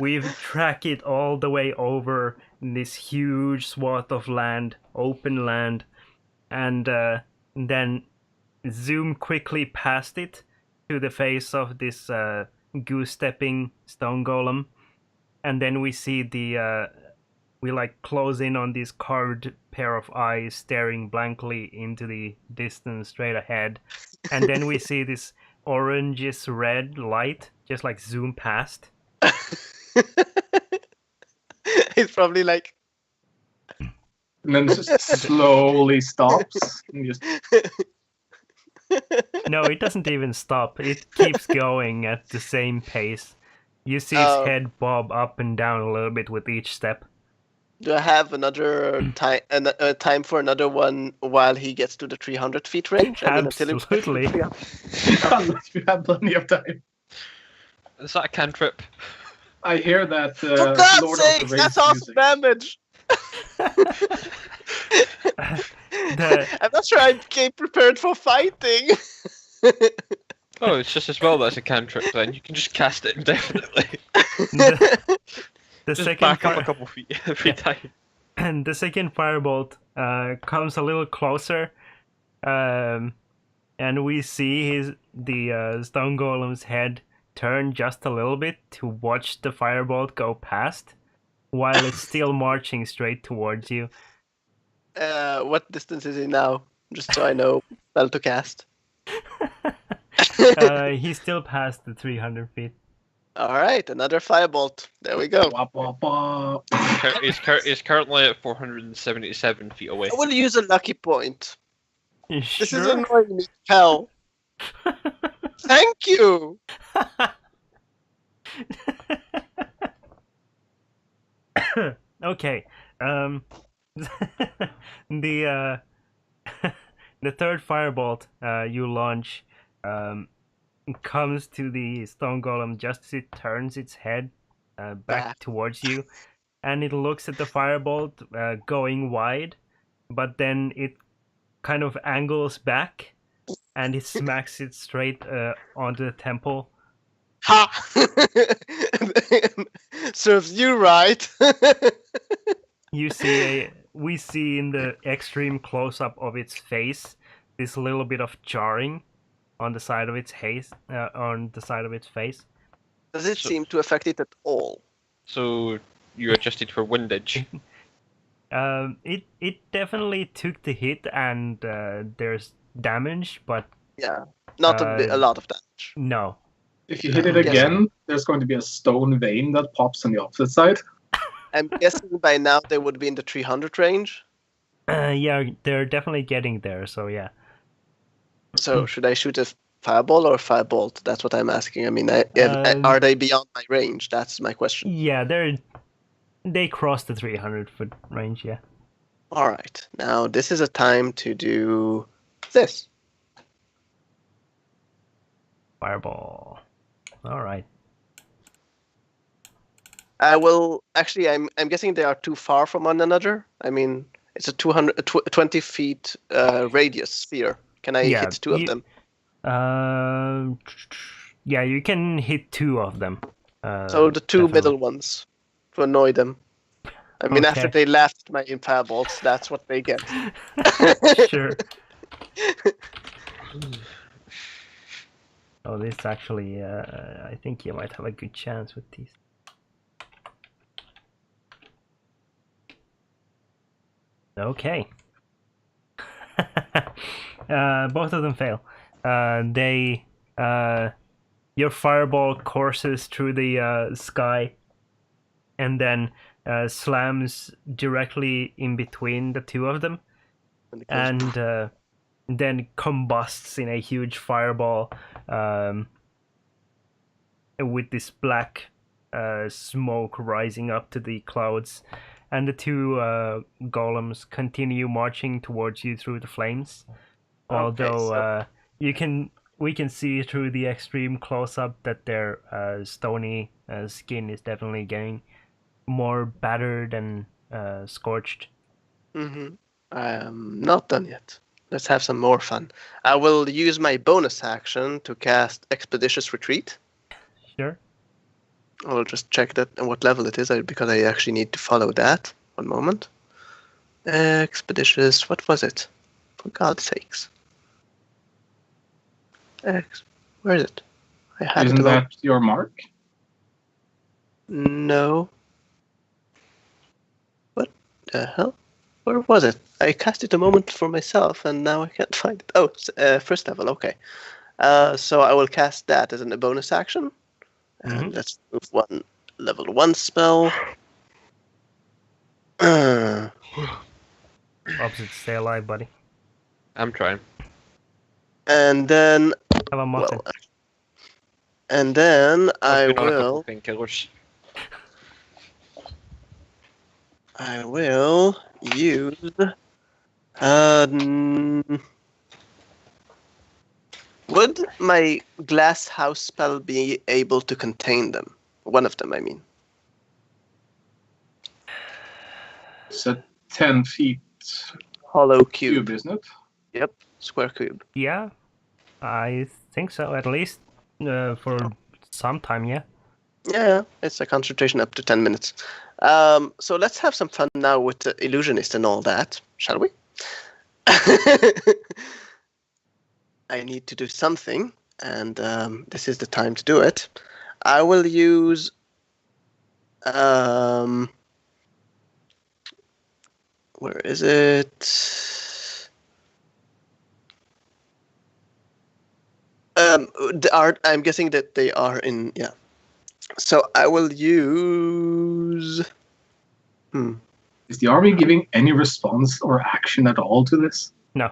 S3: we track it all the way over this huge swath of land, open land, and then zoom quickly past it to the face of this goose-stepping stone golem, and then we see we like close in on this carved pair of eyes staring blankly into the distance straight ahead, and then we see this orangish red light just like zoom past.
S5: It's probably like.
S1: And then it just slowly stops. And just,
S3: No, it doesn't even stop. It keeps going at the same pace. You see his
S5: Oh.
S3: head bob up and down a little bit with each step.
S5: Do I have another time time for another one while he gets to the 300 feet range? I mean, until he gets to the
S3: Absolutely.
S5: 300.
S1: You have plenty of time.
S4: Is that a cantrip?
S1: I hear that
S5: For God's
S1: Lord
S5: sake,
S1: of the Rings
S5: that's awesome
S1: music.
S5: damage. I'm not sure I came prepared for fighting.
S4: Oh, it's just as well that it's a cantrip. Then you can just cast it indefinitely.
S3: the
S4: Just
S3: second
S4: back up
S3: fire-
S4: a couple feet every
S3: Yeah.
S4: time.
S3: and the second firebolt comes a little closer, and we see the stone golem's head turn just a little bit to watch the firebolt go past, while it's still marching straight towards you.
S5: What distance is he now? Just so I know spell to cast.
S3: He's still past the 300 feet.
S5: All right, another firebolt. There we go.
S1: Wah, wah, wah.
S4: He's currently at 477 feet away.
S5: I will use a lucky point. This is
S3: Sure.
S5: annoying me, hell. Thank you.
S3: Okay. The the third firebolt you launch comes to the stone golem just as it turns its head back
S5: Back.
S3: towards you, and it looks at the firebolt going wide, but then it kind of angles back, and it smacks it straight onto the temple.
S5: Ha! Serves you right.
S3: We see in the extreme close-up of its face this little bit of jarring on the side of its face.
S5: Does it
S4: So-
S5: seem to affect it at all?
S4: So you adjusted for windage.
S3: It definitely took the hit, and there's damage, but
S5: Yeah, not a lot of damage.
S3: no.
S1: If you hit it
S5: Yes.
S1: again, there's going to be a stone vein that pops on the opposite side.
S5: I'm guessing by now they would be in the 300 range.
S3: Yeah, they're definitely getting there. So yeah.
S5: So should I shoot a fireball or a firebolt? That's what I'm asking. I mean, are they beyond my range? That's my question.
S3: Yeah, they cross the 300-foot range. Yeah.
S5: All right, now this is a time to do this.
S3: Fireball. All right.
S5: I will actually. I'm guessing they are too far from one another. I mean, it's a 20 feet radius sphere. Can I
S3: Yeah,
S5: hit two of
S3: you-
S5: them?
S3: Yeah, you can hit two of them.
S5: So the two
S3: definitely.
S5: middle ones to annoy them. I mean, after
S3: Okay.
S5: they laughed at my firebolts, that's what they get.
S3: Sure. Oh, this actually, I think you might have a good chance with these. Okay. Both of them fail. Your fireball courses through the sky, and then slams directly in between the two of them, and then combusts in a huge fireball with this black smoke rising up to the clouds, and the two golems continue marching towards you through the flames. Although we can see through the extreme close-up that their stony skin is definitely getting more battered and scorched.
S5: Mm-hmm. I'm not done yet. Let's have some more fun. I will use my bonus action to cast Expeditious Retreat.
S3: Sure.
S5: I will just check that and what level it is because I actually need to follow that. One moment. Expeditious, what was it? For God's sakes. Where is it? I had
S1: Isn't
S5: it alone.
S1: that your mark?
S5: No. What the hell? Where was it? I cast it a moment for myself and now I can't find it. Oh, first level, okay. So I will cast that as a bonus action. And let's move one level 1 spell.
S3: Opposite, stay alive, buddy.
S4: I'm trying.
S5: And then,
S3: Have a muffin.
S5: well, and then I
S4: I've been on a couple
S5: will.
S4: painkillers.
S5: I will use. Would my glass house spell be able to contain them? One of them, I mean.
S1: It's a 10 feet
S5: Hollow
S1: cube,
S5: cube.
S1: isn't it?
S5: Yep, square cube.
S3: Yeah, I think so. At least for some time, yeah.
S5: Yeah, it's a concentration up to 10 minutes. So let's have some fun now with the illusionist and all that, shall we? I need to do something, and this is the time to do it. I will use. Where is it? The art. I'm guessing that they are in. Yeah. So I will use.
S1: Is the army giving any response or action at all to this?
S3: No.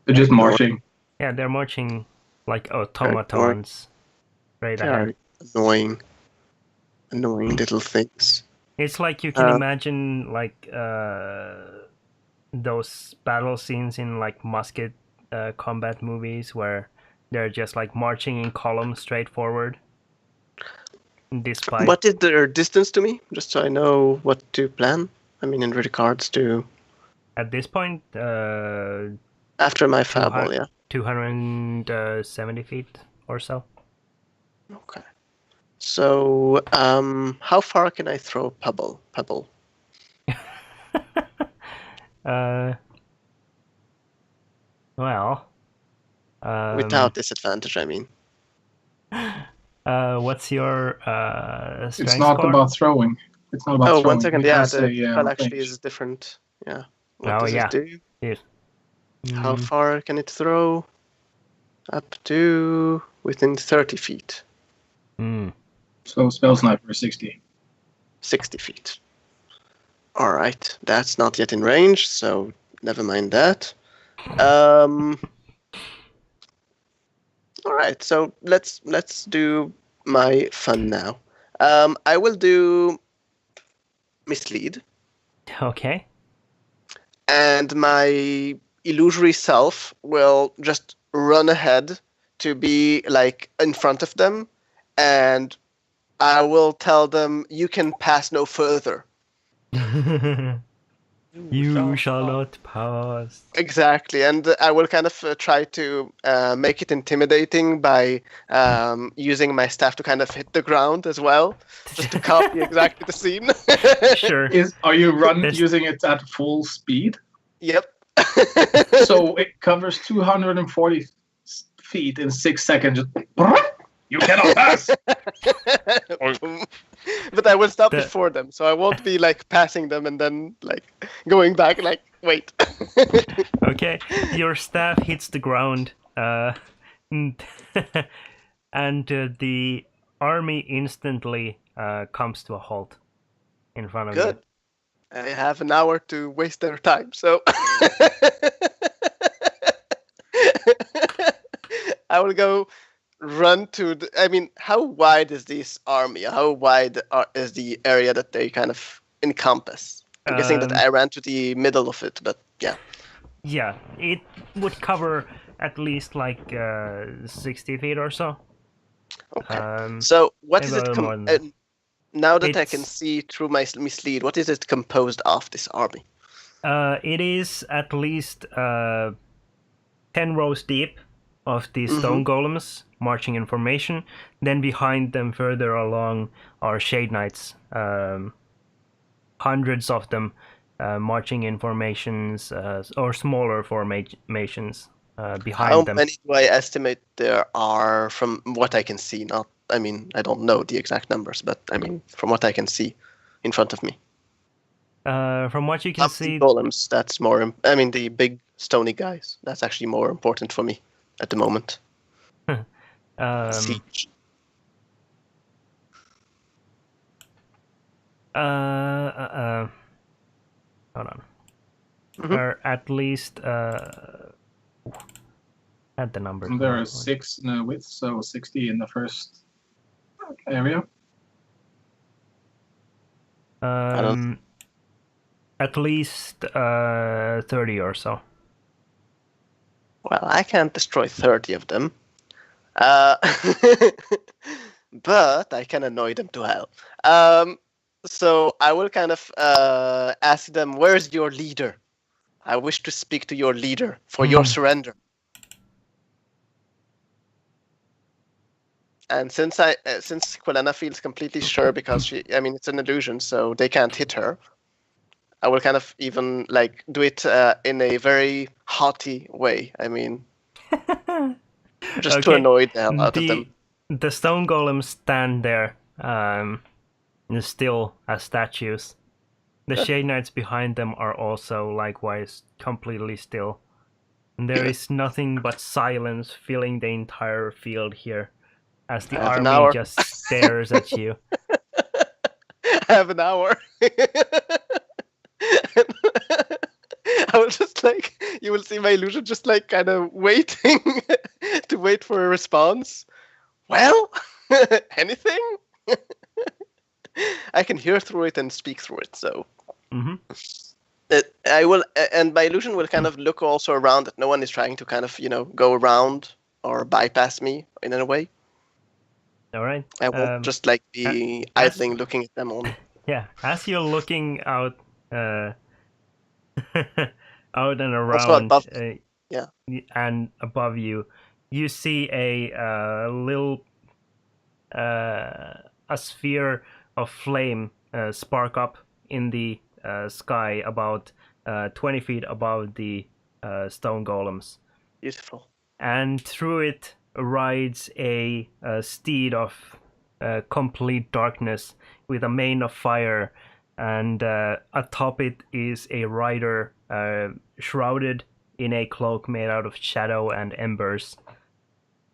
S1: They're just marching.
S3: Yeah, they're marching like automatons right
S5: They
S3: ahead.
S5: are annoying little things.
S3: It's like you can imagine like those battle scenes in like musket combat movies where they're just like marching in columns straight forward. Despite
S5: What is their distance to me? Just so I know what to plan. I mean, in regards to
S3: at this point,
S5: after my fireball, yeah.
S3: 270 feet or so.
S5: Okay. So, how far can I throw pebble?
S3: Well,
S5: Without disadvantage, I mean.
S3: what's your strength
S1: It's not
S3: score?
S1: about throwing. It's not about throwing.
S5: 1 second.
S1: It
S5: Yeah,
S1: has
S5: the
S1: a,
S5: spell actually
S1: range.
S5: is different. Yeah. What
S3: Oh,
S5: does
S3: yeah.
S5: it do?
S3: Yes.
S5: How far can it throw? Up to within 30 feet.
S1: So spell sniper 60.
S5: 60 feet. All right, that's not yet in range, so never mind that. All right, so let's do my fun now. I will do mislead,
S3: Okay.
S5: and my illusory self will just run ahead to be like in front of them, and I will tell them you can pass no further.
S3: You shall not pass.
S5: Exactly, and I will kind of try to make it intimidating by using my staff to kind of hit the ground as well, just to copy exactly the scene.
S3: Sure.
S1: Are you
S3: There's-
S1: using it at full speed?
S5: Yep.
S1: So it covers 240 feet in 6 seconds. Just, you cannot pass.
S5: But I will stop
S3: The-
S5: before them, so I won't be like passing them and then like going back. Like, wait.
S3: Okay, your staff hits the ground, and the army instantly comes to a halt in front of
S5: Good. I have an hour to waste their time, so I will go run to the, I mean, how wide is this army? How wide is the area that they kind of encompass? I'm guessing that I ran to the middle of it, but yeah.
S3: you. Yeah, it would cover at least like 60 feet or so.
S5: Okay. So what
S3: maybe
S5: is
S3: a
S5: it?
S3: little more than that.
S5: Now that I can
S3: It's-
S5: see through my mislead, what is it composed of, this army?
S3: It is at least 10 rows deep of these stone golems marching in formation. Then behind them, further along, are Shade Knights. Hundreds of them marching in formations or smaller formations behind
S5: How
S3: them.
S5: many do I estimate there are from what I can see? Not, I mean, I don't know the exact numbers, but I mean, from what I can see in front of me.
S3: From what you can
S5: Not
S3: see,
S5: the golems, that's more, I mean, the big stony guys, that's actually more important for me at the moment. Siege.
S3: hold on. Or at least add the numbers.
S1: There are 6 in the width, so 60 in the first area.
S3: At least 30 or so.
S5: Well, I can't destroy 30 of them. But I can annoy them to hell. So I will kind of ask them, where's your leader? I wish to speak to your leader for your surrender. And since Quelena feels completely sure because it's an illusion, so they can't hit her. I will kind of even like do it in a very haughty way. I mean, just to
S3: Okay.
S5: annoy the hell out of them.
S3: The stone golems stand there, still as statues. The Shade Knights behind them are also likewise completely still. And there is nothing but silence filling the entire field here, as the
S5: Half an
S3: army
S5: hour.
S3: just stares at you.
S5: Have an hour. I will just like, you will see my illusion just like kind of waiting to wait for a response. Well, anything? I can hear through it and speak through it, so.
S3: Mm-hmm.
S5: I will, and my illusion will kind of look also around that no one is trying to kind of, go around or bypass me in a way.
S3: All right.
S5: I won't just like be idling looking at them only.
S3: Yeah, as you're looking out, out and
S5: Also
S3: around,
S5: above, yeah,
S3: and above you, you see a little a sphere of flame spark up in the sky about 20 feet above the stone golems.
S5: beautiful.
S3: And through it rides a steed of complete darkness with a mane of fire, and atop it is a rider shrouded in a cloak made out of shadow and embers.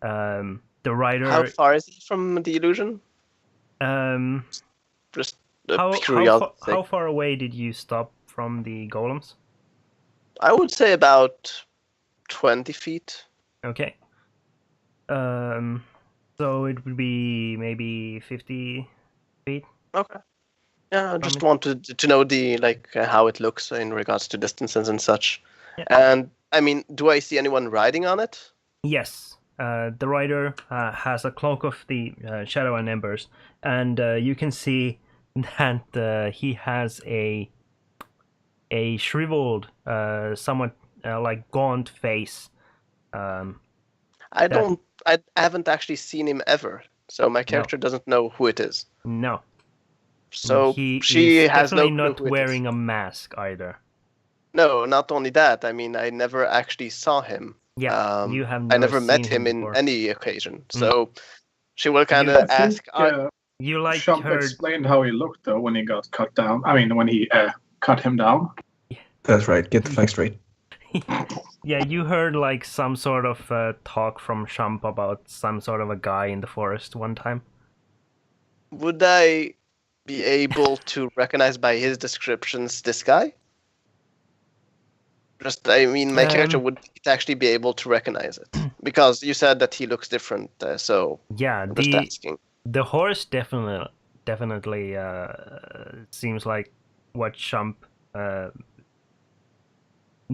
S3: The rider.
S5: How far is he from the illusion? Just curiosity.
S3: How far away did you stop from the golems?
S5: I would say about 20 feet.
S3: Okay. So it would be maybe 50 feet.
S5: Okay. Yeah, I just wanted to know the how it looks in regards to distances and such.
S3: Yeah.
S5: And I mean, do I see anyone riding on it?
S3: Yes. The rider has a cloak of the shadow and embers, and you can see that he has a shriveled, somewhat like gaunt face.
S5: I haven't actually seen him ever, so my character doesn't know who it is.
S3: No.
S5: So
S3: she
S5: has no
S3: definitely
S5: clue
S3: not
S5: who it is.
S3: wearing a mask either.
S5: No, not only that. I mean, I never actually saw him.
S3: Yeah, you have.
S5: I never met him in any occasion. So she will kind of ask.
S3: You like
S1: Shump
S3: her?
S1: Explained how he looked though when he got cut down. I mean, when he cut him down.
S2: That's right. Get the facts straight.
S3: Yeah, you heard like some sort of talk from Shump about some sort of a guy in the forest one time.
S5: Would I be able to recognize by his descriptions this guy? Just, I mean, my character would actually be able to recognize it because you said that he looks different. So
S3: yeah,
S5: I'm just asking.
S3: The horse definitely seems like what Shump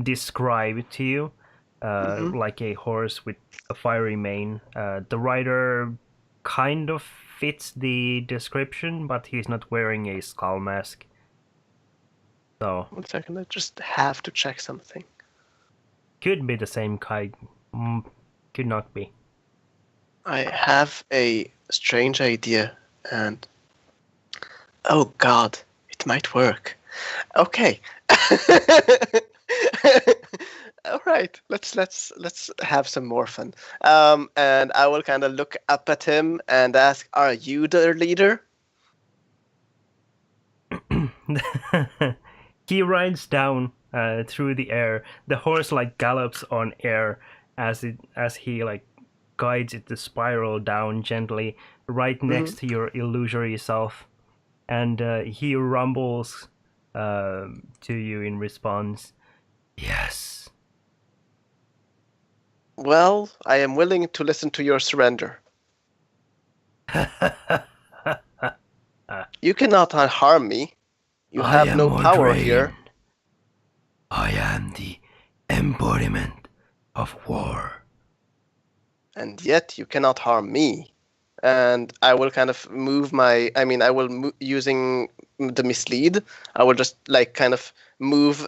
S3: described to you, like a horse with a fiery mane. The rider kind of fits the description, but he's not wearing a skull mask. So
S5: 1 second, I just have to check something.
S3: Could be the same guy. Could not be.
S5: I have a strange idea, and oh god, it might work. Okay. All right, let's have some more fun. And I will kind of look up at him and ask, "Are you the leader?"
S3: He rides down through the air. The horse like gallops on air as he like guides it to spiral down gently right next to your illusory self, and he rumbles to you in response. Yes.
S5: Well, I am willing to listen to your surrender. You cannot harm me. You have no power here.
S3: embodiment of war.
S5: And yet you cannot harm me. And I will kind of move my. I mean, I will using the mislead. I will just like kind of move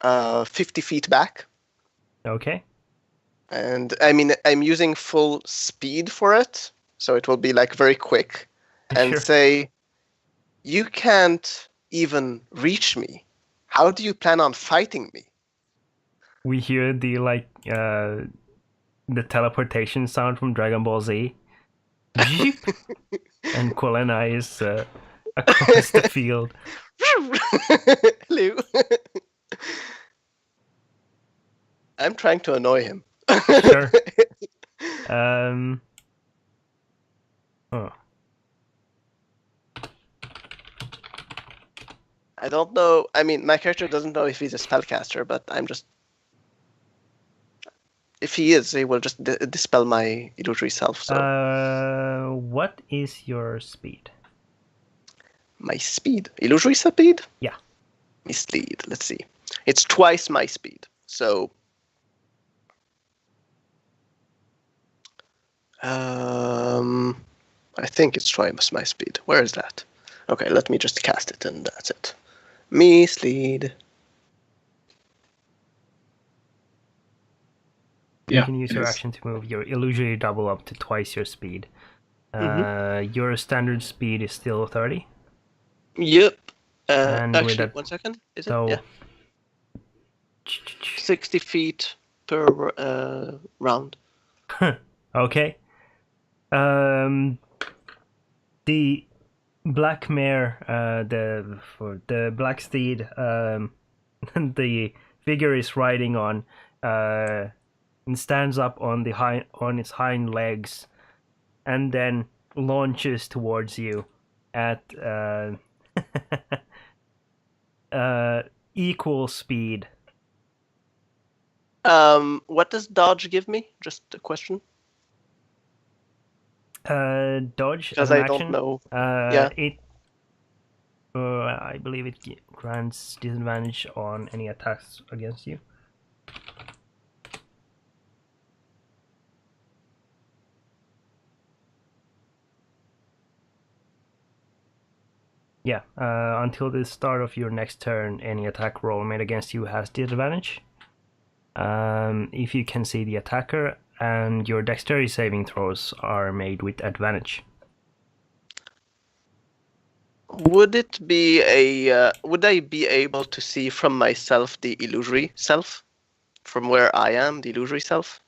S5: 50 feet back.
S3: Okay.
S5: And I mean, I'm using full speed for it, so it will be like very quick. And
S3: Sure.
S5: say, you can't even reach me. How do you plan on fighting me?
S3: We hear the the teleportation sound from Dragon Ball Z. Jeep! And Kolena is across the field.
S5: Hello. I'm trying to annoy him.
S3: Sure. Oh.
S5: I don't know. I mean, my character doesn't know if he's a spellcaster, but I'm just. If he is, he will just dispel my illusory self. So
S3: What is your speed?
S5: my speed, illusory speed.
S3: Yeah.
S5: Mislead. Let's see. It's twice my speed. So. I think it's twice my speed. Where is that? Okay, let me just cast it, and that's it. Mislead.
S3: You
S1: Yeah,
S3: can use
S1: it
S3: your
S1: is.
S3: action to move your illusory double up to twice your speed.
S5: Mm-hmm.
S3: Your standard speed is still 30.
S5: Yep.
S3: And with
S5: Actually,
S3: that-
S5: 1 second. Is it?
S3: So
S5: Yeah. 60 feet per round.
S3: okay. The black mare, the black steed, the figure is riding on, and stands up on its hind legs, and then launches towards you at equal speed.
S5: What does dodge give me? Just a question.
S3: Dodge
S5: Because
S3: as an
S5: I
S3: action.
S5: don't know.
S3: Yeah. I believe it grants disadvantage on any attacks against you. Yeah, until the start of your next turn, any attack roll made against you has disadvantage. If you can see the attacker, and your dexterity saving throws are made with advantage.
S5: Would it be a? Would I be able to see from myself the illusory self, from where I am, the illusory self?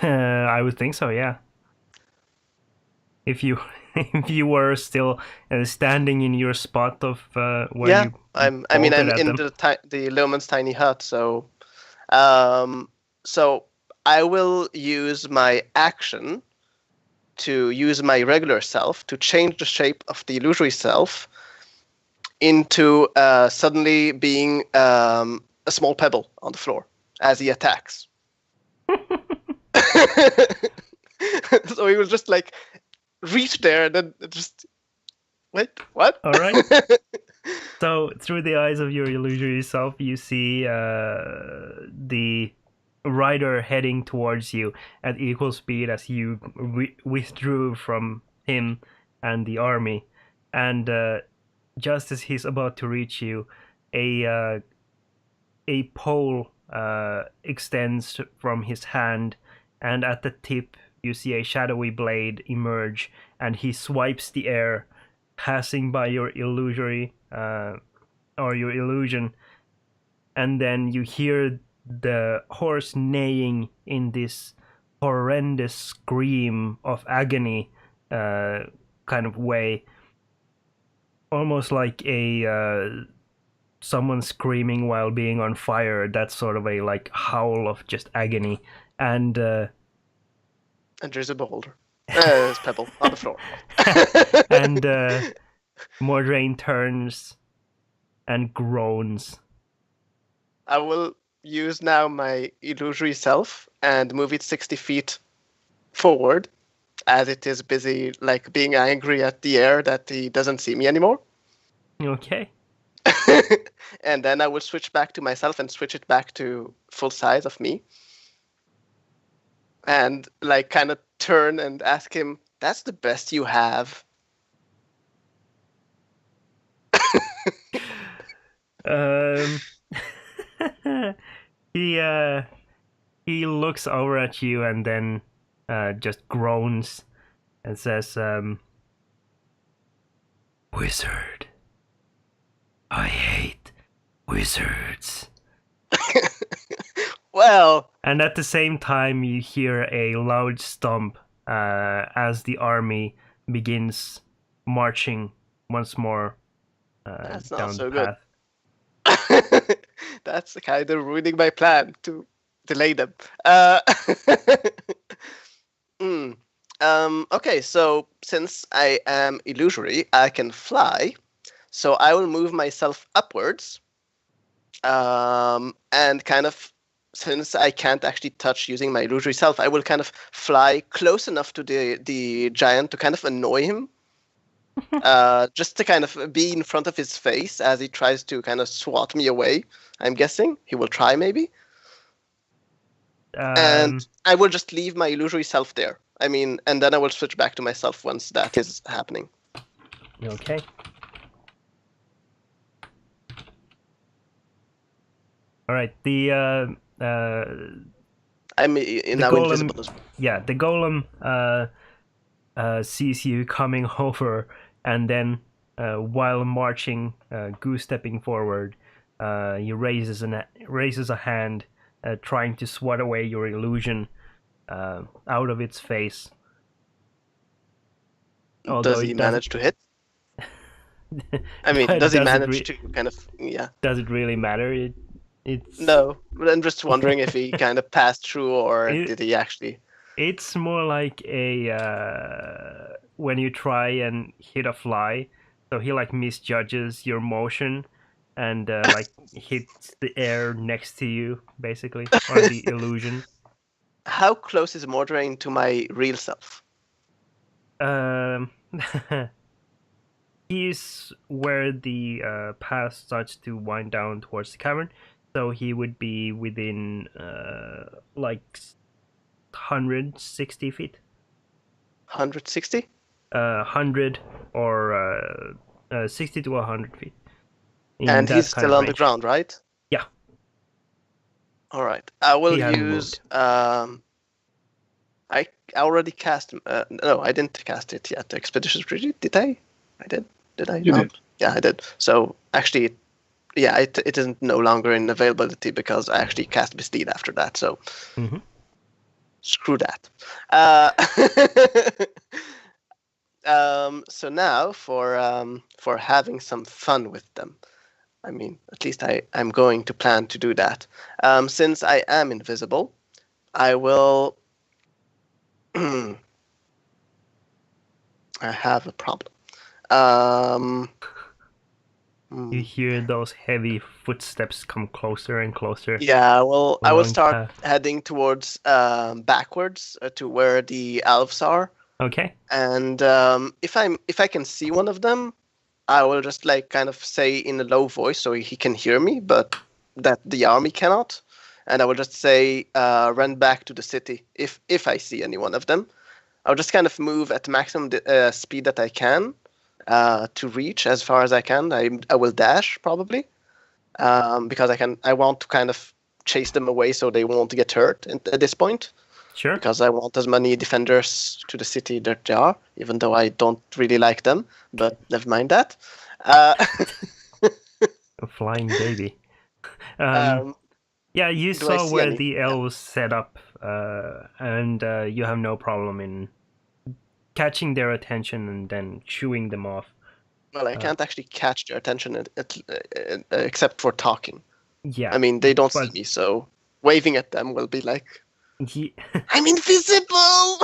S3: I would think so, yeah. If you if you were still standing in your spot of where
S5: Yeah,
S3: you
S5: I'm
S3: bolted at
S5: in
S3: them.
S5: the Loman's tiny hut, so so I will use my action to use my regular self to change the shape of the illusory self into suddenly being a small pebble on the floor as he attacks. So he will just like reach there and then just wait, what?
S3: All right. So through the eyes of your illusory self, you see the rider heading towards you at equal speed as you withdrew from him and the army, and just as he's about to reach you, a pole extends from his hand, and at the tip you see a shadowy blade emerge, and he swipes the air, passing by your illusory or your illusion, and then you hear the horse neighing in this horrendous scream of agony kind of way, almost like a someone screaming while being on fire. That's sort of a like howl of just agony, and
S5: And there's a boulder. There's pebble on the floor.
S3: and Mordrain turns and groans.
S5: I will use now my illusory self and move it 60 feet forward as it is busy like being angry at the air that he doesn't see me anymore.
S3: Okay.
S5: And then I will switch back to myself and switch it back to full size of me. And like kind of turn and ask him, "That's the best you have."
S3: Um, he looks over at you and then just groans and says, "Wizard, I hate wizards."
S5: Well,
S3: And at the same time, you hear a loud stomp as the army begins marching once more
S5: that's not
S3: down
S5: so
S3: the
S5: good.
S3: path.
S5: That's kind of ruining my plan to delay them. Okay, so since I am illusory, I can fly. So I will move myself upwards. And kind of, since I can't actually touch using my illusory self, I will kind of fly close enough to the giant to kind of annoy him. Just to kind of be in front of his face as he tries to kind of swat me away. I'm guessing he will try maybe. And I will just leave my illusory self there. I mean, and then I will switch back to myself once that is happening.
S3: Okay. All right.
S5: I'm now
S3: golem,
S5: invisible as well.
S3: Yeah, the golem sees you coming over, and then while marching, goose stepping forward, he raises a hand, trying to swat away your illusion out of its face.
S5: Does he manage to hit? I mean, does he manage to kind of, yeah.
S3: Does it really matter? It's
S5: no, but I'm just wondering if he kind of passed through, or did he actually?
S3: It's more like a when you try and hit a fly, so he like misjudges your motion and like hits the air next to you, basically, or the illusion.
S5: How close is Mordrain to my real self?
S3: He's where the path starts to wind down towards the cavern, so he would be within like 160 feet.
S5: 160?
S3: 100 or 60 to 100 feet.
S5: And he's still on the ground, right?
S3: Yeah.
S5: All right. I will use. I already cast. No, I didn't cast it yet. Expeditious Retreat. Did I? I did. Did I?
S1: You did.
S5: Yeah, I did. So actually, yeah, it isn't no longer in availability because I actually cast Misdeed after that. So screw that. So now for having some fun with them. I mean, at least I'm going to plan to do that. Since I am invisible, I will. I have a problem.
S3: You hear those heavy footsteps come closer and closer.
S5: Yeah, well, I will start heading towards backwards to where the elves are.
S3: Okay.
S5: And if I can see one of them, I will just like kind of say in a low voice so he can hear me, but that the army cannot. And I will just say, run back to the city if I see any one of them. I'll just kind of move at the maximum speed that I can to reach as far as I can. I will dash probably because I want to kind of chase them away so they won't get hurt at this point.
S3: Sure.
S5: Because I want as many defenders to the city that there are, even though I don't really like them. But never mind that.
S3: A flying baby. Yeah, you saw where the elves set up, and you have no problem in catching their attention and then shooing them off.
S5: Well, I can't actually catch their attention except for talking.
S3: Yeah.
S5: I mean, they don't see me, so waving at them will be like, I'm invisible!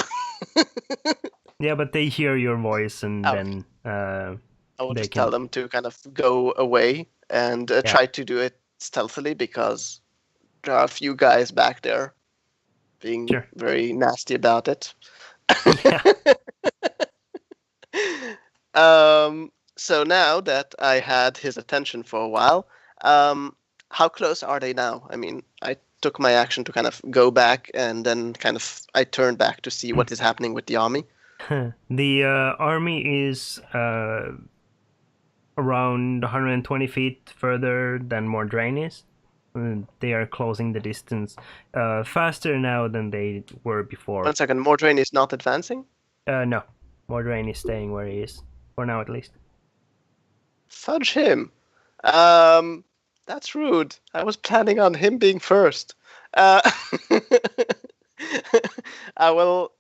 S3: Yeah, but they hear your voice, and then
S5: I will just tell them to kind of go away and try to do it stealthily because there are a few guys back there being very nasty about it. So now that I had his attention for a while, how close are they now? I mean, I took my action to kind of go back, and then kind of I turned back to see what is happening with the army.
S3: The army is around 120 feet further than Mordrain is. They are closing the distance faster now than they were before.
S5: 1 second, Mordrain is not advancing?
S3: No, Mordrain is staying where he is, for now at least.
S5: Fudge him. That's rude. I was planning on him being first. I will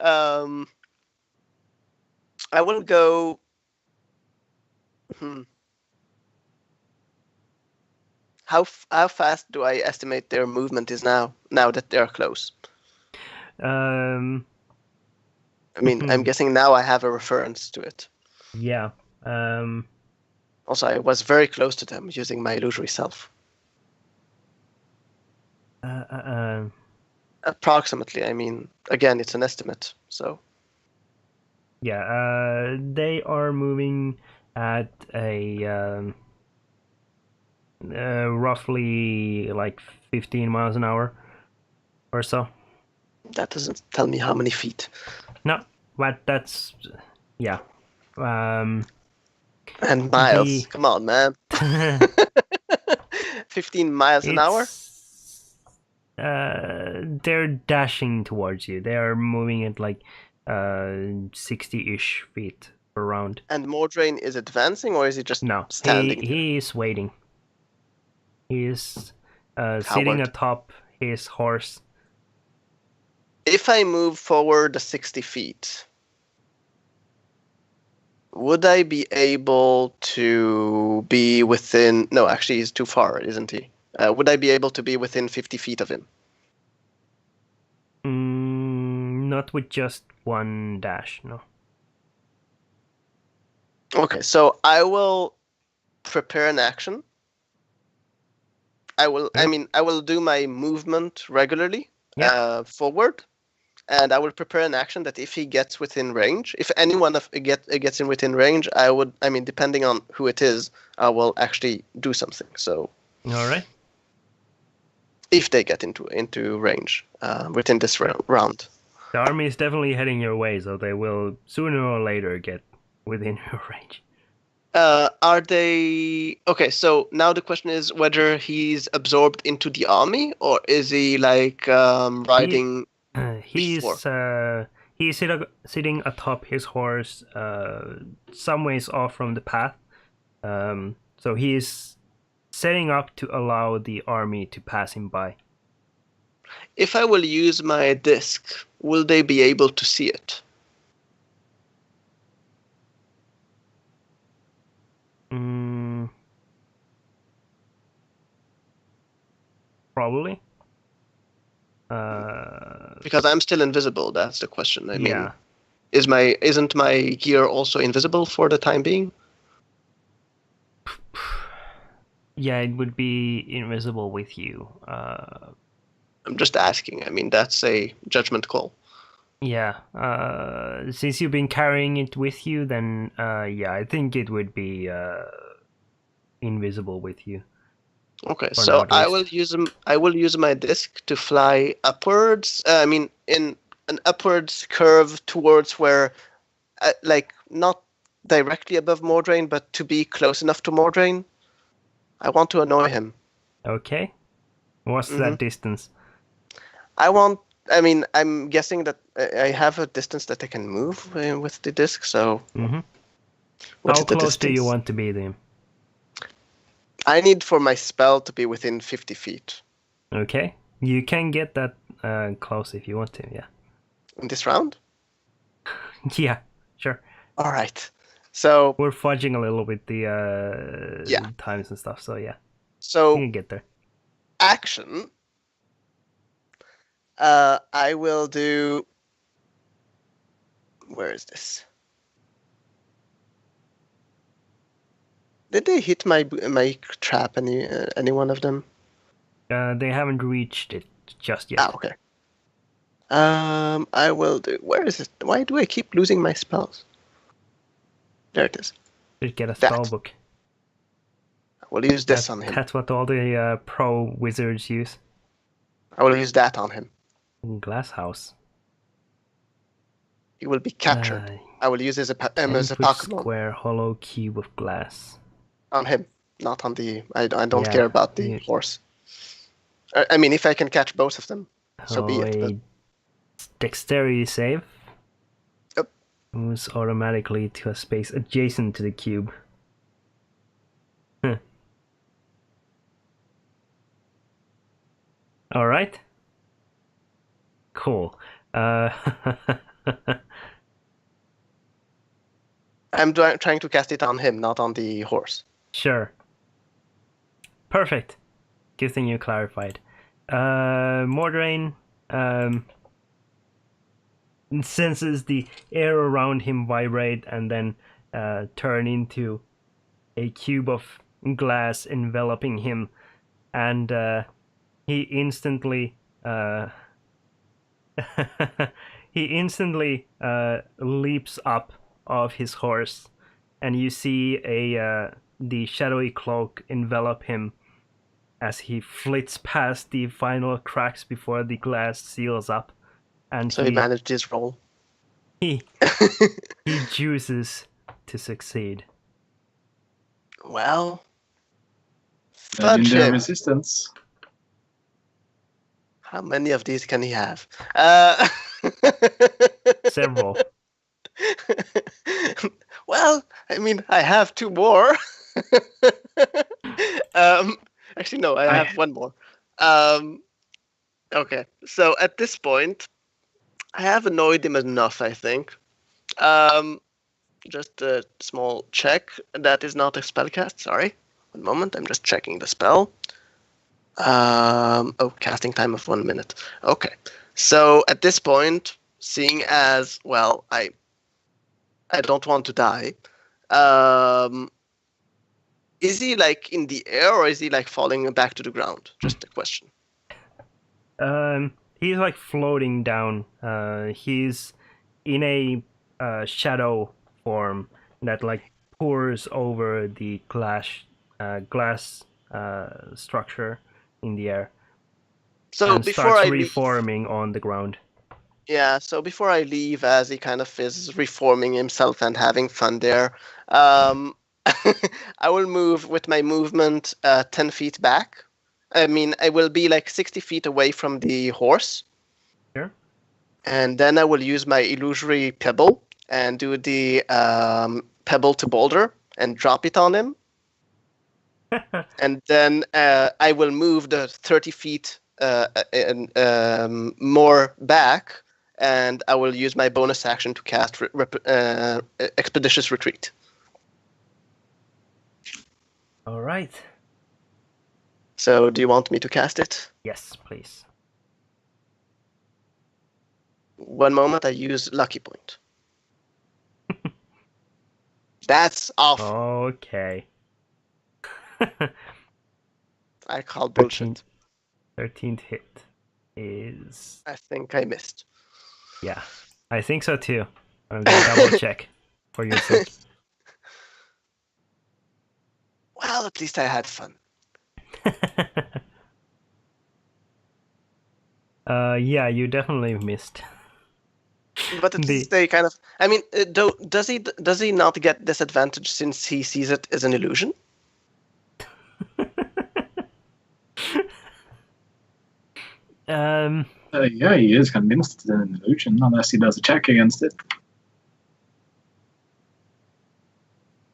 S5: go. How fast do I estimate their movement is now? Now that they're close. I mean, I'm guessing now I have a reference to it.
S3: Yeah.
S5: Also, I was very close to them using my illusory self. Approximately. I mean, again, it's an estimate. So.
S3: Yeah. They are moving at a roughly like 15 miles an hour or so.
S5: That doesn't tell me how many feet.
S3: No, but that's yeah.
S5: And miles. Come on, man. 15 miles an hour?
S3: They're dashing towards you. They are moving at like 60-ish feet per round.
S5: And Mordrain is advancing, or is he just
S3: no,
S5: standing?
S3: He is waiting. He is sitting atop his horse.
S5: If I move forward the 60 feet, would I be able to be within... No, actually, he's too far, isn't he? Would I be able to be within 50 feet of him?
S3: Not with just one dash, no.
S5: Okay, so I will prepare an action. I will do my movement regularly forward, and I will prepare an action that if he gets within range, if anyone gets in within range, depending on who it is, I will actually do something. So,
S3: all right.
S5: If they get into range within this round,
S3: the army is definitely heading your way, so they will sooner or later get within your range.
S5: Are they okay? So now the question is whether he's absorbed into the army, or is he like riding?
S3: He's sitting atop his horse, some ways off from the path. So he is setting up to allow the army to pass him by.
S5: If I will use my disc, will they be able to see it?
S3: Probably.
S5: Because I'm still invisible. That's the question. I mean, isn't my gear also invisible for the time being?
S3: Yeah, it would be invisible with you.
S5: I'm just asking. I mean, that's a judgment call.
S3: Yeah. Since you've been carrying it with you, then I think it would be invisible with you.
S5: Okay, so I will use my disc to fly upwards. In an upwards curve towards where, not directly above Mordrain, but to be close enough to Mordrain. I want to annoy him.
S3: Okay. What's that distance?
S5: I'm guessing that I have a distance that I can move with the disc, so...
S3: How close do you want to be then?
S5: I need for my spell to be within 50 feet.
S3: Okay. You can get that close if you want to, yeah.
S5: In this round?
S3: Yeah, sure.
S5: Alright. So...
S3: We're fudging a little bit the times and stuff, so yeah.
S5: So...
S3: You can get there.
S5: Action... I will do... Where is this? Did they hit my trap, any one of them?
S3: They haven't reached it just yet.
S5: Ah, okay. I will do... Where is it? Why do I keep losing my spells? There it is.
S3: Should get a
S5: That.
S3: spellbook.
S5: I will use this on him.
S3: That's what all the pro wizards use.
S5: I will use that on him.
S3: Glass house.
S5: He will be captured. I will use his as a
S3: 10-foot
S5: Pokemon
S3: square hollow cube of glass.
S5: on him, not on the. I don't care about the horse. I mean, if I can catch both of them, so be it. But...
S3: Dexterity save.
S5: Yep.
S3: Moves automatically to a space adjacent to the cube. All right. Cool.
S5: I'm trying to cast it on him, not on the horse.
S3: Sure. Perfect. Good thing you clarified. Mordrain senses the air around him vibrate and then turn into a cube of glass enveloping him, and he instantly leaps up off his horse, and you see the shadowy cloak envelop him as he flits past the final cracks before the glass seals up, and
S5: so he managed his roll.
S3: He chooses to succeed.
S5: Well, fudge him.
S1: Resistance.
S5: How many of these can he have?
S3: Several.
S5: Well, I mean, I have 2 more. Actually, no, I have 1 more. Okay, so at this point, I have annoyed him enough, I think. Just a small check. That is not a spellcast, sorry. 1 moment, I'm just checking the spell. Casting time of 1 minute. Okay, so at this point, seeing as, well, I don't want to die, is he like in the air or is he like falling back to the ground? Just a question.
S3: He's like floating down. He's in a shadow form that like pours over the glass structure in the air.
S5: So
S3: and
S5: before
S3: starts
S5: I
S3: reforming on the ground.
S5: Yeah, so before I leave, as he kind of is reforming himself and having fun there, I will move with my movement 10 feet back. I mean, I will be like 60 feet away from the horse.
S3: Sure.
S5: And then I will use my illusory pebble and do the pebble to boulder and drop it on him. And then I will move the 30 feet more back, and I will use my bonus action to cast Expeditious Retreat.
S3: All right.
S5: So, do you want me to cast it?
S3: Yes, please.
S5: 1 moment, I use Lucky Point. That's awful.
S3: Okay.
S5: I call bullshit.
S3: 13th hit is...
S5: I think I missed.
S3: Yeah, I think so too. I'm gonna double check for your sake.
S5: Well, at least I had fun.
S3: Yeah, you definitely missed.
S5: But at least they kind of... I mean, does he not get disadvantage since he sees it as an illusion?
S1: Yeah, he is convinced it's an illusion, unless he does a check against it.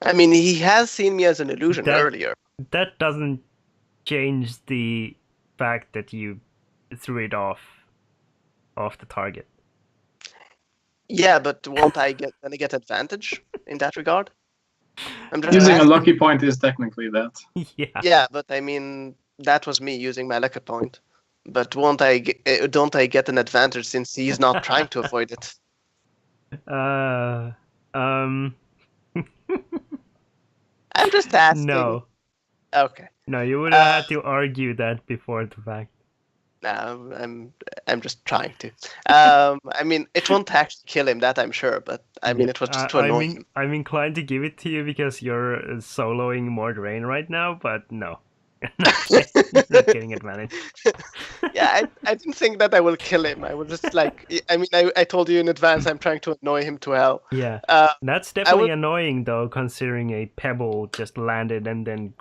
S5: I mean, he has seen me as an illusion earlier.
S3: That doesn't change the fact that you threw it off the target.
S5: Yeah, but won't I get advantage in that regard? I'm just
S1: using
S5: asking.
S1: a lucky point is technically that.
S3: Yeah.
S5: Yeah, but I mean, that was me using my lucky point. But don't I get an advantage since he's not trying to avoid it? I'm just asking.
S3: No.
S5: Okay.
S3: No, you would have had to argue that before the fact.
S5: No, I'm just trying to. I mean, it won't actually kill him, that I'm sure, but I mean, it was just to annoy him.
S3: I'm inclined to give it to you because you're soloing more drain right now, but no. You're not getting advantage.
S5: Yeah, I didn't think that I will kill him. I was just like, I mean, I told you in advance I'm trying to annoy him to hell.
S3: Yeah.
S5: Uh,
S3: That's definitely
S5: will-
S3: annoying though, considering a pebble just landed and then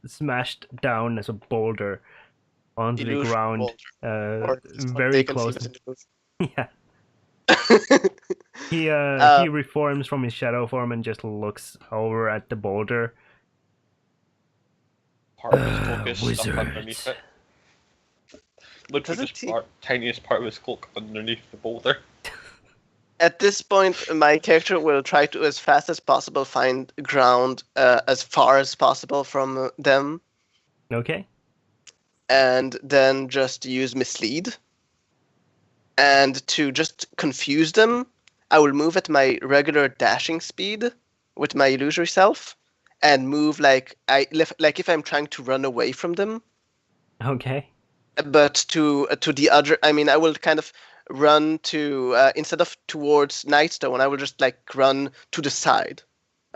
S3: smashed down as a boulder onto the
S5: Illusion
S3: ground,
S5: boulder, or it's what
S3: very
S5: they can see
S3: close.
S5: as an illusion.
S3: Yeah. He reforms from his shadow form and just looks over at the boulder.
S4: Part of his cloak is stuck
S3: Wizards.
S4: underneath it. Literally
S5: Doesn't
S4: just
S5: he-
S4: tiniest part of his cloak underneath the boulder.
S5: At this point, my character will try to, as fast as possible, find ground as far as possible from them,
S3: Okay.
S5: and then just use mislead. And to just confuse them, I will move at my regular dashing speed with my illusory self, and move like if I'm trying to run away from them.
S3: Okay.
S5: But to the other, I mean, I will kind of run to instead of towards Nightstone, I will just like run to the side.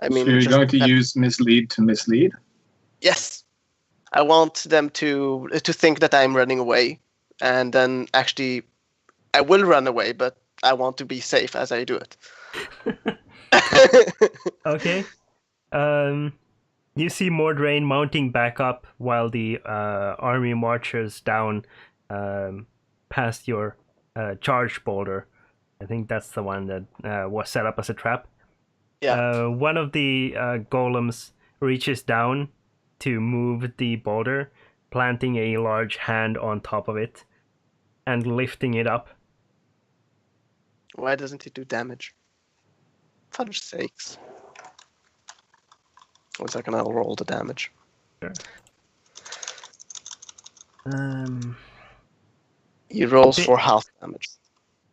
S5: I mean,
S1: so you're
S5: just
S1: going to use mislead to mislead?
S5: yes, I want them to think that I'm running away, and then actually, I will run away, but I want to be safe as I do it.
S3: Okay. You see Mordrain mounting back up while the army marches down past your charge boulder. I think that's the one that was set up as a trap.
S5: Yeah.
S3: One of the golems reaches down to move the boulder, planting a large hand on top of it and lifting it up.
S5: Why doesn't it do damage? Father's sakes. 1 second, I'll roll the damage.
S3: Sure.
S5: He rolls for half damage.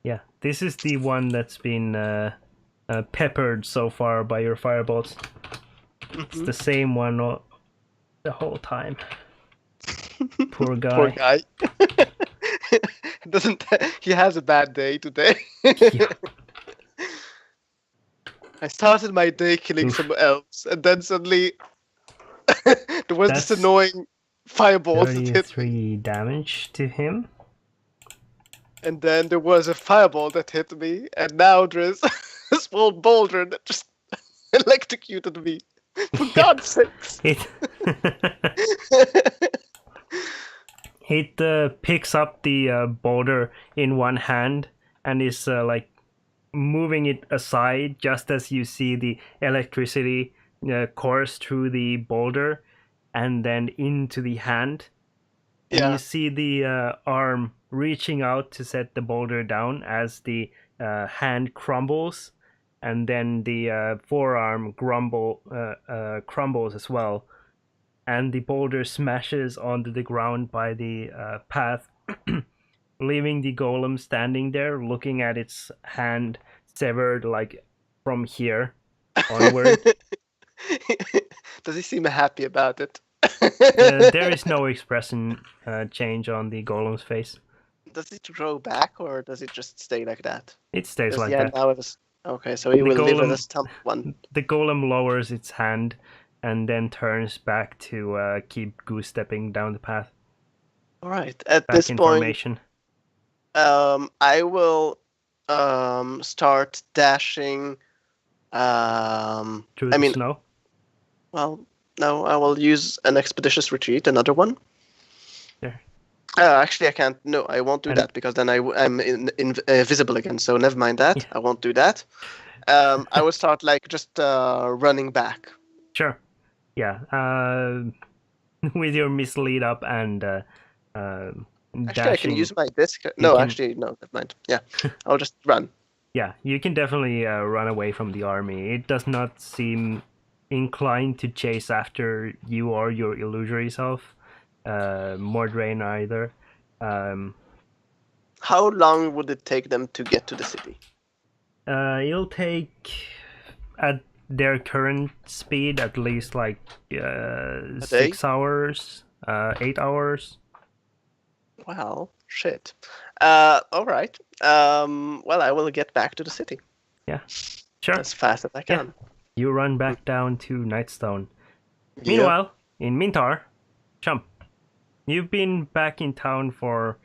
S3: Yeah, this is the one that's been peppered so far by your firebolts. It's the same one the whole time. Poor guy.
S5: Poor guy. Doesn't he has a bad day today?
S3: Yeah.
S5: I started my day killing some elves, and then suddenly there was this
S3: That's
S5: annoying fireball that hit me.
S3: 33 damage to him.
S5: And then there was a fireball that hit me, and now there's a small boulder that just electrocuted me. For God's sakes!
S3: It picks up the boulder in one hand and is like moving it aside just as you see the electricity course through the boulder and then into the hand. And
S5: Yeah.
S3: you see the arm reaching out to set the boulder down as the hand crumbles, and then the forearm crumbles as well. And the boulder smashes onto the ground by the path, leaving the golem standing there, looking at its hand severed, like from here onward.
S5: Does he seem happy about it?
S3: There is no expression change on the golem's face.
S5: Does it grow back, or does it just stay like that?
S3: It stays
S5: Does
S3: like
S5: the hand
S3: that.
S5: now have okay, so he
S3: The
S5: will live
S3: golem-
S5: as a stump one.
S3: The golem lowers its hand and then turns back to keep goose-stepping down the path.
S5: All right. At
S3: Back
S5: this
S3: in
S5: point,
S3: formation.
S5: I will start dashing.
S3: Through
S5: I
S3: the
S5: mean,
S3: snow.
S5: well, no, I will use an expeditious retreat, another one.
S3: There.
S5: Actually, I can't. No, I won't do
S3: And-
S5: that because then I'm invisible again. So never mind that.
S3: Yeah.
S5: I won't do that. I will start like just running back.
S3: Sure. Yeah. With your mislead up and
S5: Actually,
S3: dashing.
S5: I can use my disc. No,
S3: can-
S5: actually, no, never mind. Yeah, I'll just run.
S3: Yeah, you can definitely run away from the army. It does not seem inclined to chase after you or your illusory self. Mordrain either.
S5: How long would it take them to get to the city?
S3: It'll take at their current speed at least like
S5: day?
S3: 6 hours, 8 hours.
S5: Well, shit. All right. Well, I will get back to the city
S3: Sure.
S5: as fast as I
S3: Yeah.
S5: can.
S3: You run back down to Nightstone.
S5: Yep.
S3: Meanwhile, in Mintar, Chump, you've been back in town for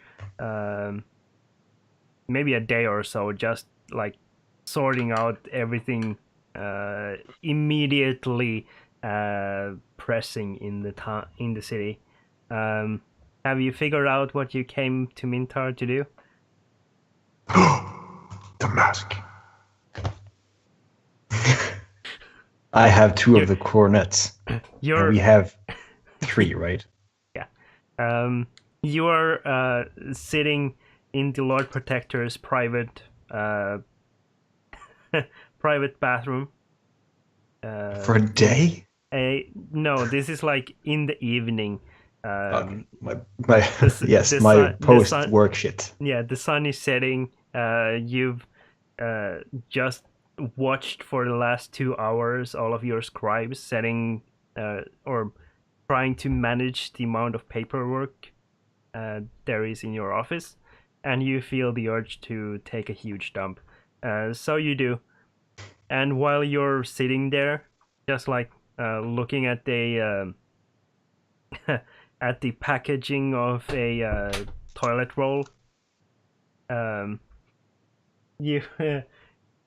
S3: maybe a day or so, just like sorting out everything immediately pressing in the city. Have you figured out what you came to Mintar to do?
S7: The mask.
S2: I have two of the cornets. And
S3: You're
S2: we have 3, right?
S3: you are sitting in the Lord Protector's private private bathroom.
S2: For a day?
S3: No, this is like in the evening.
S2: Okay. My
S3: the
S2: my
S3: sun- the
S2: post
S3: sun-
S2: work shit.
S3: Yeah, the sun is setting. You've just watched for the last 2 hours all of your scribes setting or trying to manage the amount of paperwork there is in your office, and you feel the urge to take a huge dump. So you do. And while you're sitting there, just like looking at the at the packaging of a toilet roll, you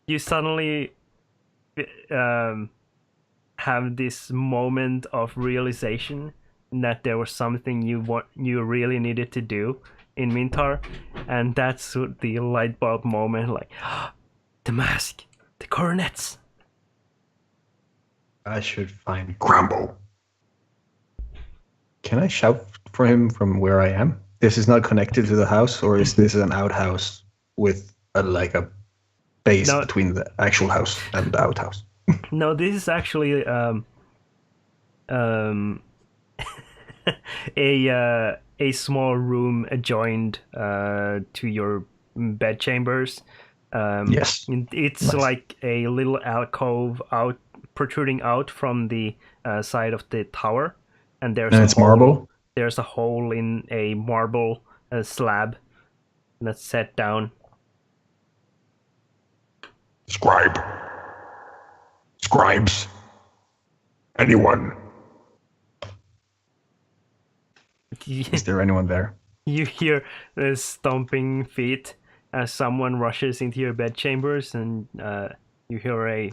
S3: you suddenly have this moment of realization that there was something you really needed to do in Mintar, and that's the light bulb moment. Like, the mask, the coronets.
S2: I should find.
S7: Grambo.
S2: Can I shout for him from where I am? This is not connected to the house, or is this an outhouse with a base
S3: No.
S2: between the actual house and the outhouse?
S3: No, this is actually a small room adjoined to your bed chambers.
S2: Yes.
S3: It's
S2: Nice.
S3: like a little alcove protruding out from the side of the tower, and there's
S2: And
S3: a
S2: it's
S3: hole,
S2: marble.
S3: There's a hole in a marble slab that's set down.
S7: Scribe. Scribes. Anyone.
S2: Is there anyone there?
S3: You hear the stomping feet as someone rushes into your bedchambers, and you hear a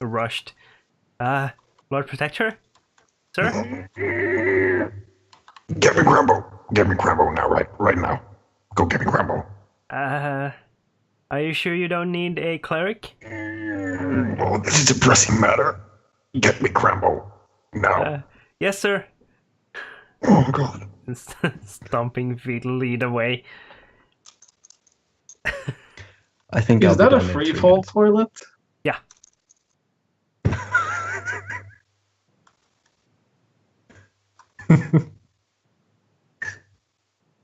S3: rushed, Lord Protector? Sir?
S7: Get me Grambo. Get me Grambo now, right now. Go get me Grambo.
S3: Are you sure you don't need a cleric?
S7: Oh, this is a pressing matter. Get me Grambo. Now.
S3: Yes, sir.
S7: Oh, God.
S3: Stomping feet lead away.
S2: I think
S1: Is
S2: I'll be
S1: that a
S2: done in
S1: free
S2: 3
S1: fall
S2: minutes.
S1: toilet?
S3: Yeah.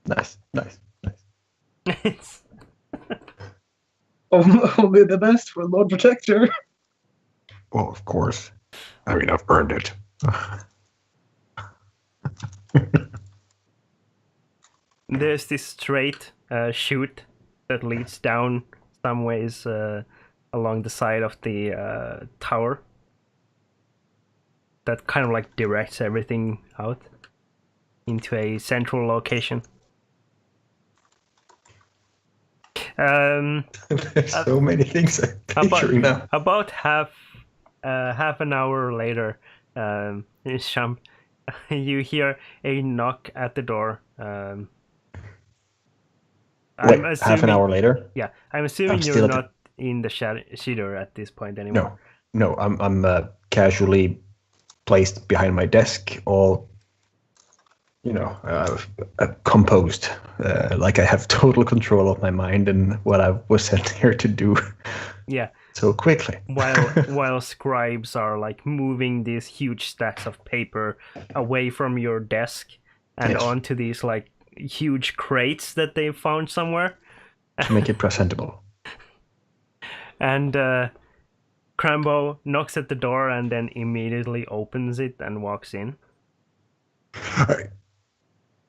S2: Nice.
S3: It's
S1: Only the best for Lord Protector.
S7: Well, of course. I mean, I've earned it.
S3: There's this straight chute that leads down some ways along the side of the tower that kind of like directs everything out into a central location.
S2: There's so many things I'm picturing now.
S3: About half an hour later, Sham, you hear a knock at the door.
S2: Wait, half an hour later?
S3: Yeah, I'm assuming
S2: I'm
S3: you're
S2: still
S3: not in the shader at this point anymore.
S2: No, I'm casually placed behind my desk, all composed, like I have total control of my mind and what I was sent here to do.
S3: Yeah.
S2: So quickly.
S3: While scribes are like moving these huge stacks of paper away from your desk and
S2: Yes.
S3: onto these like huge crates that they found somewhere.
S2: To make it presentable.
S3: And Crambo knocks at the door and then immediately opens it and walks in.
S7: Hey.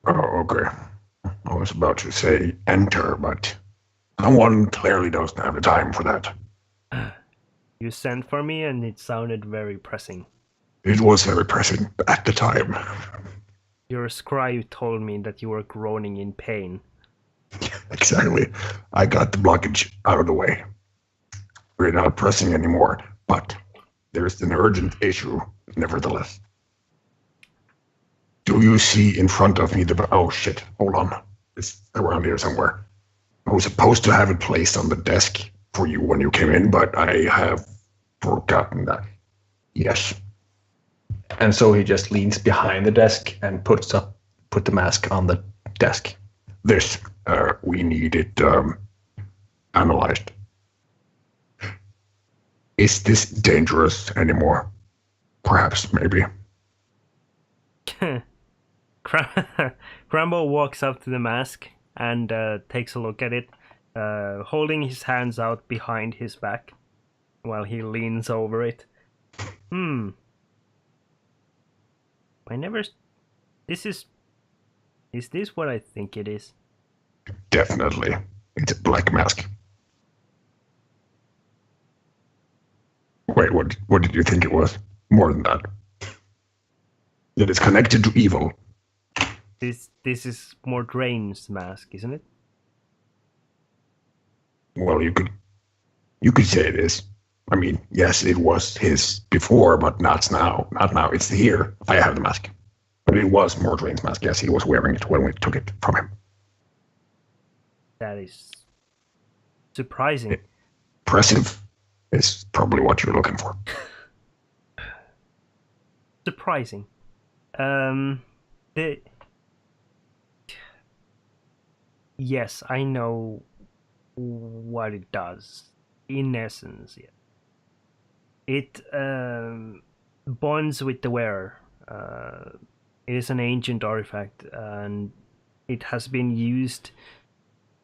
S7: Oh, okay. I was about to say enter, but someone clearly doesn't have the time for that.
S3: You sent for me and it sounded very pressing.
S7: It was very pressing at the time.
S3: Your scribe told me that you were groaning in pain.
S7: Exactly. I got the blockage out of the way. We're not pressing anymore, but there's an urgent issue, nevertheless. Do you see in front of me the... Oh, shit. Hold on. It's around here somewhere. I was supposed to have it placed on the desk for you when you came in, but I have forgotten that. Yes.
S2: And so he just leans behind the desk and put the mask on the desk.
S7: This, we need it analyzed. Is this dangerous anymore? Perhaps, maybe.
S3: Crambo walks up to the mask and takes a look at it, holding his hands out behind his back while he leans over it. Is this what I think it is?
S7: Definitely. It's a black mask. Wait, what did you think it was? More than that. That it's connected to evil.
S3: This is Mordrain's mask, isn't it?
S7: Well, you could say it is. I mean, yes, it was his before, but not now. Not now. It's here. I have the mask. But it was Mordrain's mask. Yes, he was wearing it when we took it from him.
S3: That is surprising.
S7: Impressive is probably what you're looking for.
S3: Surprising. Yes, I know what it does. In essence, yeah. It bonds with the wearer. It is an ancient artifact, and it has been used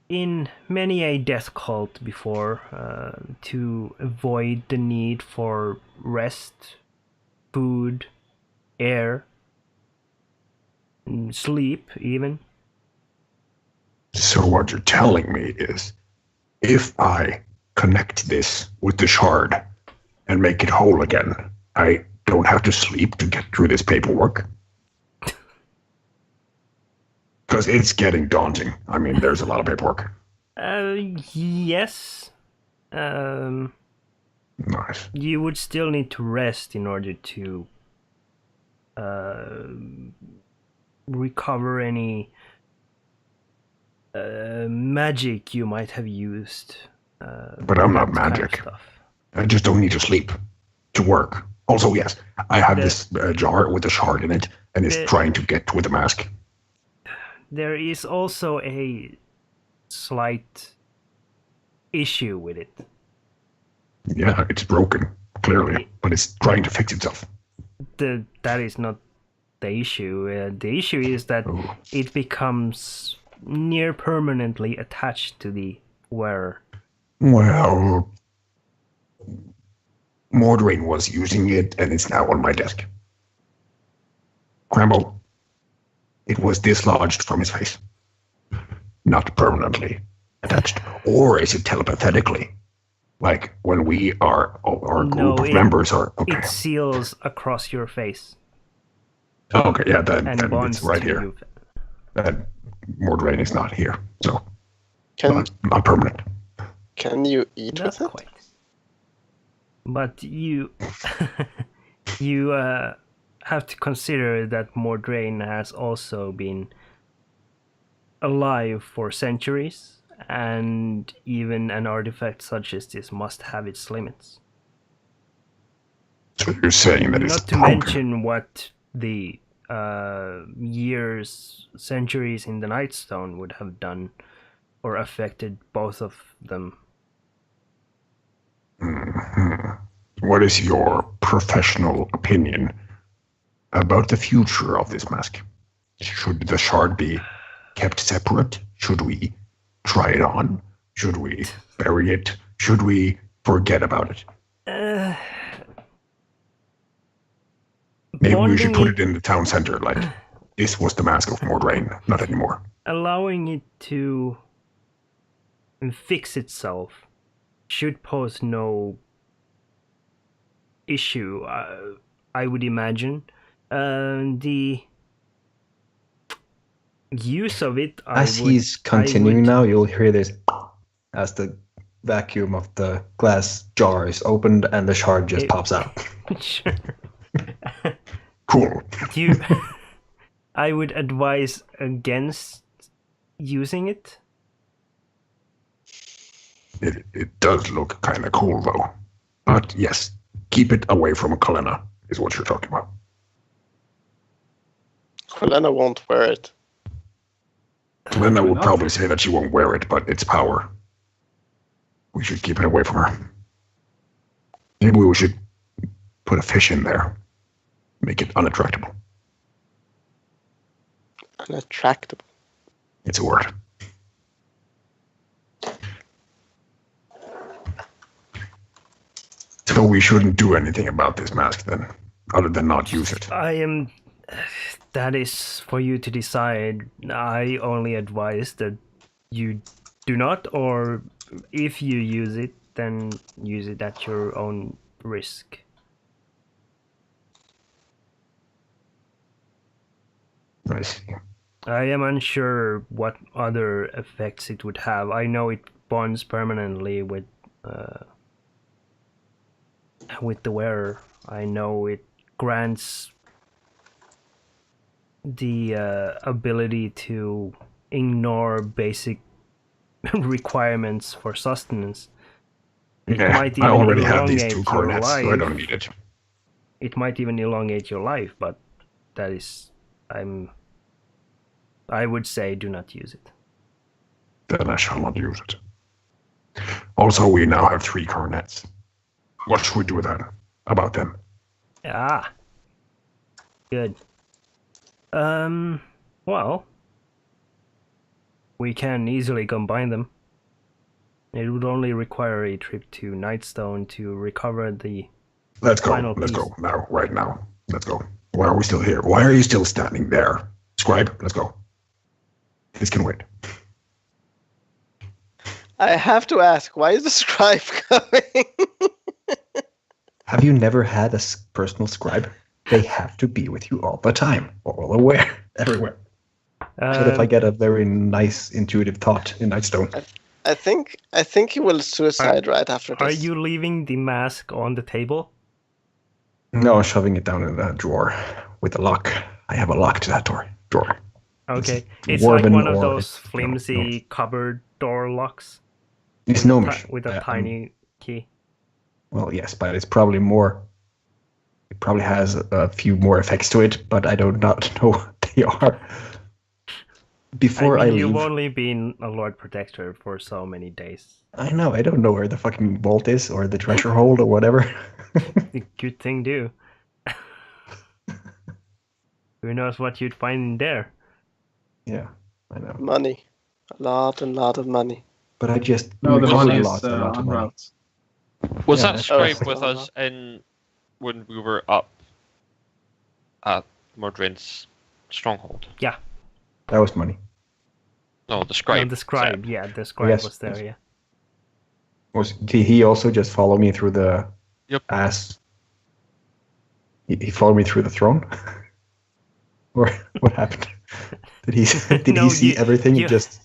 S3: in many a death cult before to avoid the need for rest, food, air, and sleep even.
S7: So what you're telling me is, if I connect this with the shard and make it whole again, I don't have to sleep to get through this paperwork? Because it's getting daunting. I mean, there's a lot of paperwork.
S3: Yes.
S7: Nice.
S3: You would still need to rest in order to recover any magic you might have used.
S7: But I'm not magic.
S3: Kind of
S7: I just don't need to sleep to work. Also, yes, I have this jar with a shard in it, and it's trying to get with the mask.
S3: There is also a slight issue with it.
S7: Yeah, it's broken, clearly, but it's trying to fix itself.
S3: That is not the issue. The issue is that it becomes near permanently attached to the wearer.
S7: Well, Mordrain was using it, and it's now on my desk. Crambo, it was dislodged from his face. Not permanently attached. Or is it telepathetically? Like when we are, our group of members are... Okay.
S3: It seals across your face.
S7: Okay, yeah, then
S3: bonds
S7: it's right here.
S3: You.
S7: That Mordrain is not here, so not permanent.
S5: Can you eat
S3: Not
S5: with it?
S3: quite. But you have to consider that Mordrain has also been alive for centuries, and even an artifact such as this must have its limits.
S7: So you're saying that it's
S3: not to
S7: broken.
S3: mention what the years, centuries in the Nightstone would have done or affected both of them.
S7: Mm-hmm. What is your professional opinion about the future of this mask? Should the shard be kept separate? Should we try it on? Should we bury it? Should we forget about it? Maybe we should put it in the town center, like this was the mask of Mordrain, not anymore.
S3: allowing it to fix itself should pose no issue, I would imagine. The use of it,
S2: He's continuing now, you'll hear this as the vacuum of the glass jar is opened and the shard just pops out.
S3: Sure.
S7: Cool.
S3: I would advise against using it.
S7: It does look kind of cool, though. But yes, keep it away from Kalena, is what you're talking about.
S5: Helena won't wear it.
S7: Kalena would probably say that she won't wear it, but it's power. We should keep it away from her. Maybe we should put a fish in there. Make it unattractable.
S5: Unattractable.
S7: It's a word. So we shouldn't do anything about this mask then, other than not use it.
S3: That is for you to decide. I only advise that you do not, or if you use it, then use it at your own risk.
S7: I see.
S3: I am unsure what other effects it would have. I know it bonds permanently with the wearer. I know it grants the ability to ignore basic requirements for sustenance. It might
S7: I
S3: even
S7: already have these
S3: elongate
S7: two
S3: your
S7: cornets, so I
S3: life.
S7: don't need it.
S3: It might even elongate your life, but that is, I would say do not use it.
S7: Then I shall not use it. Also, we now have 3 cornets. What should we do with that? About them?
S3: Ah, good. Well, we can easily combine them. It would only require a trip to Nightstone to recover the
S7: Let's go.
S3: final
S7: Let's
S3: piece.
S7: go now. Right now. Let's go. Why are we still here? Why are you still standing there? Scribe, let's go. This can wait.
S5: I have to ask, why is the scribe coming?
S2: Have you never had a personal scribe? They have to be with you all the time, all aware, everywhere. So if I get a very nice intuitive thought in Nightstone.
S5: I think he will suicide right after this.
S3: Are you leaving the mask on the table?
S2: No, shoving it down in that drawer with a lock. I have a lock to that drawer.
S3: Okay,
S2: It's
S3: it's like
S2: dwarven
S3: one of
S2: or
S3: those
S2: it's-
S3: flimsy cupboard door locks
S2: It's gnomish.
S3: with a tiny key.
S2: Well, yes, but it's probably more. It probably has a few more effects to it, but I do not know what they are. Before I
S3: You've
S2: leave,
S3: only been a Lord Protector for so many days.
S2: I know I don't know where the fucking vault is or the treasure hold or whatever.
S3: Good thing, do. Who knows what you'd find in there?
S2: Yeah, I know.
S5: Money. A lot of money.
S2: But I just
S1: No, the
S2: recall
S1: money
S2: a
S1: is
S2: lot of
S1: en
S2: money.
S1: route.
S4: Was
S2: Yeah,
S4: that
S2: that's
S4: scribe
S5: right.
S4: with us in when we were up at Mordrin's stronghold?
S2: That was money.
S4: No, the scribe.
S3: No, the scribe, yeah, the scribe
S2: Yes,
S3: was there,
S2: yes.
S3: yeah.
S2: Did he also just follow me through the
S4: Yep.
S2: ass? He followed me through the throne? Or what happened? Did he
S3: No,
S2: see everything?
S3: you-
S2: He just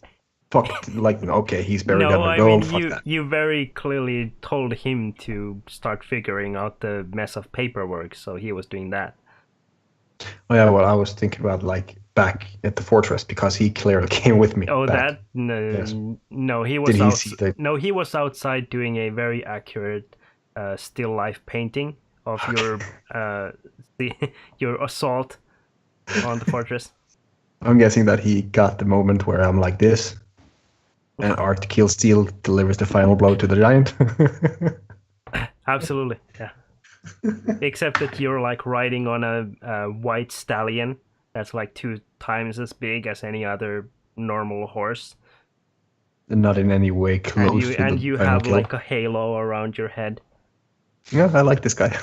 S2: fucked like okay, he's buried
S3: No, I
S2: under gold.
S3: mean
S2: Fuck that.
S3: you very clearly told him to start figuring out the mess of paperwork, so he was doing that.
S2: Oh yeah, well I was thinking about like back at the fortress because he clearly came with me.
S3: Oh,
S2: back.
S3: that no,
S2: Yes.
S3: no, he was
S2: Did he see the-
S3: no, he was outside doing a very accurate still life painting of your your assault on the fortress.
S2: I'm guessing that he got the moment where I'm like this, and Art Kill Steel delivers the final blow to the giant.
S3: Absolutely, yeah. Except that you're like riding on a white stallion that's like 2 times as big as any other normal horse,
S2: Not in any way close to
S3: and
S2: the
S3: you
S2: final
S3: have
S2: kill.
S3: like a halo around your head.
S2: Yeah, I like this guy.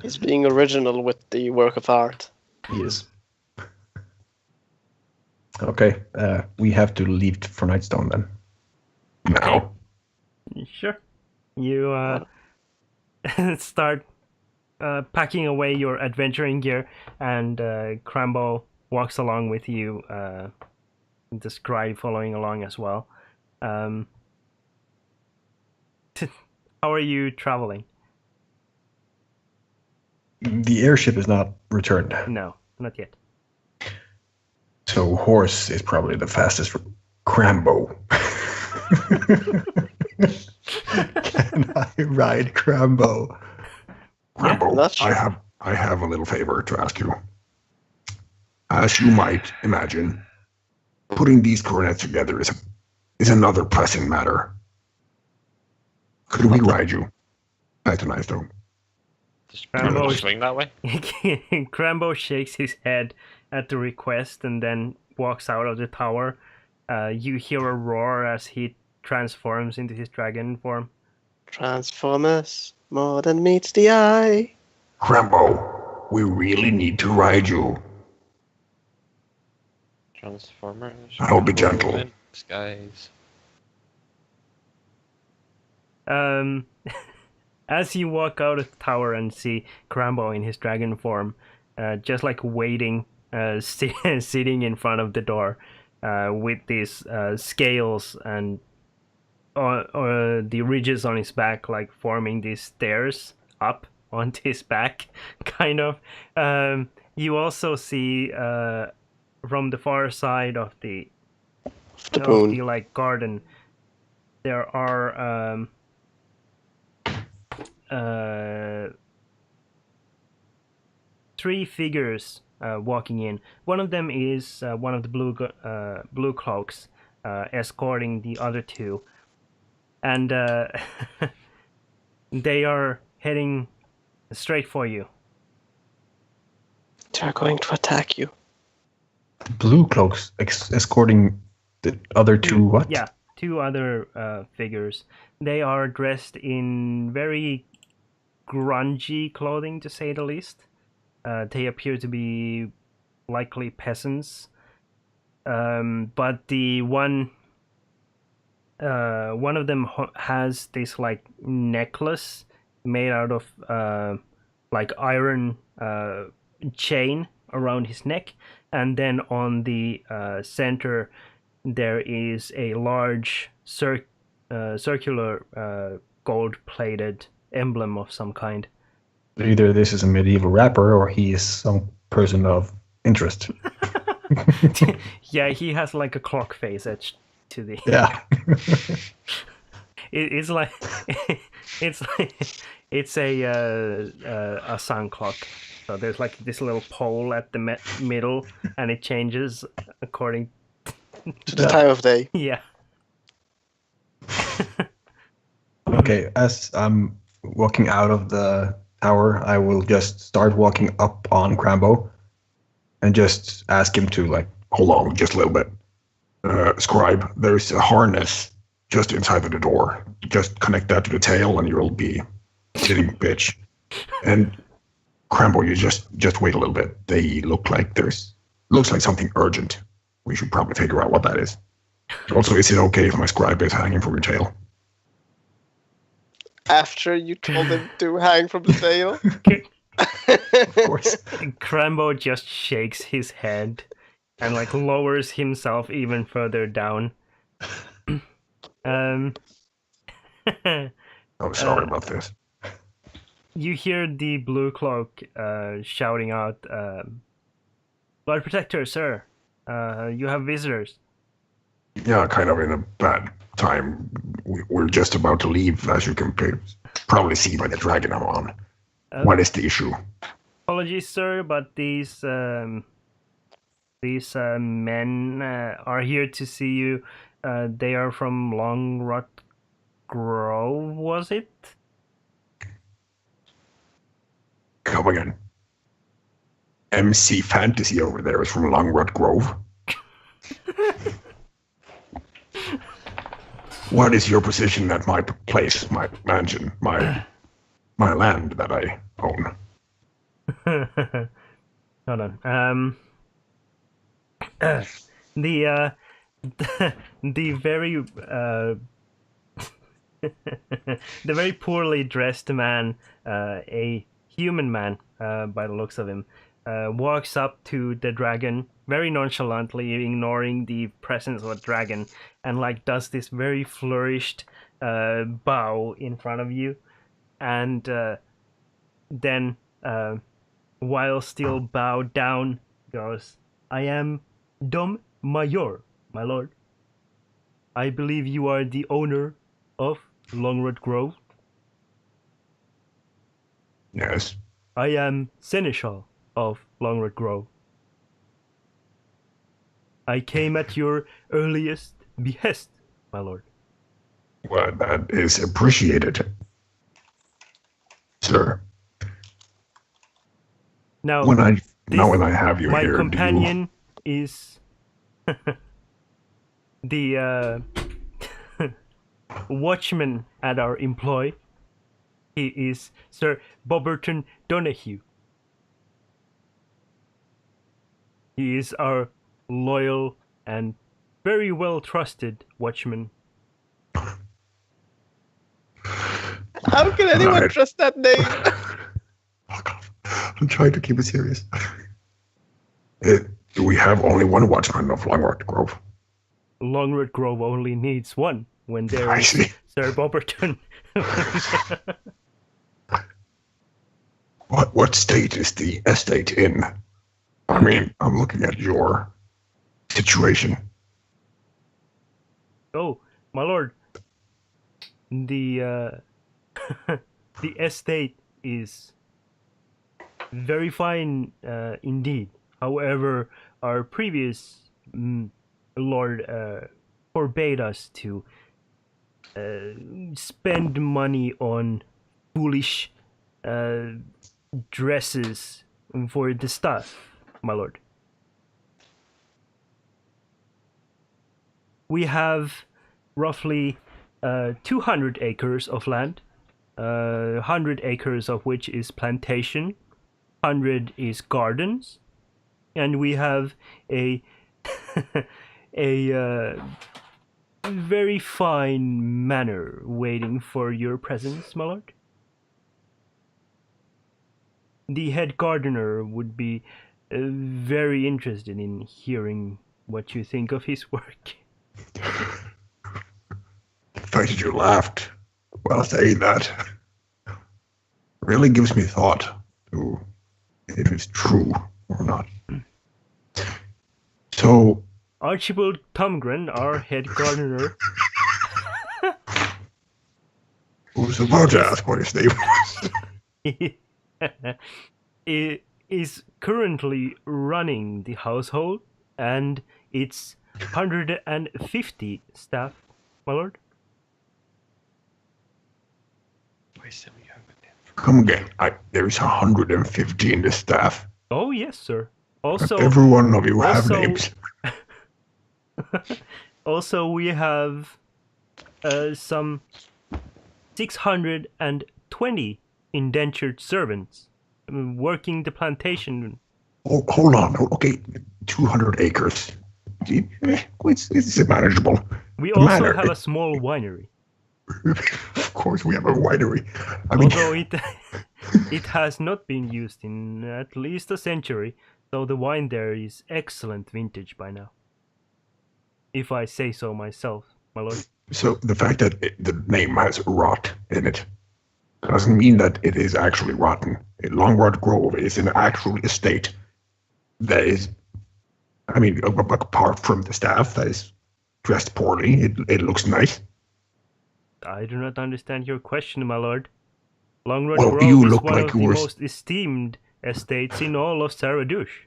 S5: He's being original with the work of art.
S2: He is. Okay, we have to leave for Nightstone then.
S7: Now,
S3: Sure. You start packing away your adventuring gear, and Crambo walks along with you, the scribe following along as well. How are you traveling?
S2: The airship is not returned,
S3: No, not yet.
S2: so horse is probably the fastest. Crambo. Can I ride Crambo?
S7: Rambo,
S5: Not sure.
S7: I have a little favor to ask you. As you might imagine, putting these coordinates together is another pressing matter. Could we ride you back to Nightstone?
S4: Just
S3: Rambo
S4: Rambo
S3: is-
S4: swing that way.
S3: Crambo shakes his head at the request and then walks out of the tower. You hear a roar as he transforms into his dragon form.
S5: Transformers, more than meets the eye.
S7: Rambo, we really need to ride you.
S4: Transformers.
S7: I'll be gentle.
S4: in Skies.
S3: As you walk out of the tower and see Crambo in his dragon form, just like waiting, sitting in front of the door, with these scales and the ridges on his back, like forming these stairs up onto his back, kind of. You also see from the far side of the
S5: moon.
S3: like garden, there are three figures walking in. One of them is one of the blue cloaks escorting the other two, and they are heading straight for you.
S5: They're going to attack you.
S2: Blue cloaks escorting the other two. What?
S3: Yeah, two other figures. They are dressed in very grungy clothing, to say the least. They appear to be likely peasants. But the one of them has this like necklace made out of like iron chain around his neck, and then on the center there is a large circular gold-plated emblem of some kind.
S2: Either this is a medieval rapper or he is some person of interest.
S3: Yeah, he has like a clock face etched to the.
S2: Yeah.
S3: It's like it's a sun clock. So there's like this little pole at the middle, and it changes according
S5: To the time of day.
S3: Yeah.
S2: Okay, as I'm walking out of the tower, I will just start walking up on Crambo and just ask him to, like,
S7: Hold on just a little bit. Scribe, there's a harness just inside of the door. Just connect that to the tail and you'll be sitting bitch. And Crambo, you just wait a little bit. They look like looks like something urgent. We should probably figure out what that is. Also, is it okay if my scribe is hanging from your tail?
S5: After you told him to hang from the tail.
S2: of course.
S3: Crambo just shakes his head and like lowers himself even further down.
S7: I'm sorry about this.
S3: You hear the blue cloak shouting out, Lord Protector, sir, you have visitors.
S7: Yeah, kind of in a bad time. We're just about to leave, as you can probably see by the dragon I'm on. What is the issue?
S3: Apologies, sir, but these men are here to see you. They are from Long Rot Grove, was it?
S7: Come again. MC Fantasy over there is from Long Rut Grove. What is your position at my place, my mansion, my land that I own?
S3: Hold on. the the very the very poorly dressed man, a human man by the looks of him, walks up to the dragon very nonchalantly, ignoring the presence of a dragon, and like does this very flourished bow in front of you, and then while still bowed down goes, "I am Dom Mayor, my lord. I believe you are the owner of Longroad Grove.
S7: Yes.
S3: I am Seneschal of Longroad Grove. I came at your earliest behest, my lord."
S7: Well, that is appreciated, sir.
S3: Now,
S7: When I
S3: this-
S7: have you
S3: my
S7: here,
S3: companion is the watchman at our employ. He is Sir Bobberton Donahue. He is our loyal and very well trusted watchman.
S5: How can anyone
S7: Right.
S5: trust that name?
S7: Fuck off. I'm trying to keep it serious. We have only one watchman of Longwood Grove.
S3: Longroad Grove only needs one when there
S7: I
S3: is
S7: see.
S3: Sir Bobberton.
S7: What state is the estate in? I mean, I'm looking at your situation.
S3: Oh, my lord. The the estate is very fine indeed. However, our previous lord forbade us to spend money on foolish dresses for the staff, my lord. We have roughly 200 acres of land, 100 acres of which is plantation, 100 is gardens, and we have a a very fine manor waiting for your presence, my lord. The head gardener would be very interested in hearing what you think of his work.
S7: The fact that you laughed while saying that really gives me thought to if it's true or not. So,
S3: Archibald Tumgren, our head gardener,
S7: I was about to ask what his name was.
S3: is currently running the household, and it's 150 staff, my lord.
S7: Come again. There's 150 in the staff.
S3: Oh yes, sir. Also,
S7: Every one of you have
S3: also-
S7: names.
S3: also we have some 620 indentured servants working the plantation.
S7: Oh, hold on. Okay, 200 acres. It's manageable.
S3: We
S7: The
S3: also
S7: manor,
S3: have a small winery,
S7: Of course, we have a winery. I mean,
S3: although it has not been used in at least a century, so the wine there is excellent vintage by now. If I say so myself, my lord.
S7: so the fact that the name has rot in it doesn't mean that it is actually rotten. Longroad Grove is an actual estate that is, I mean, apart from the staff that is dressed poorly, it looks nice.
S3: I do not understand your question, my lord. Longroad
S7: Well,
S3: Grove
S7: you
S3: is
S7: look
S3: one
S7: like
S3: of
S7: you
S3: the
S7: were-
S3: most esteemed estates in all of Saradush.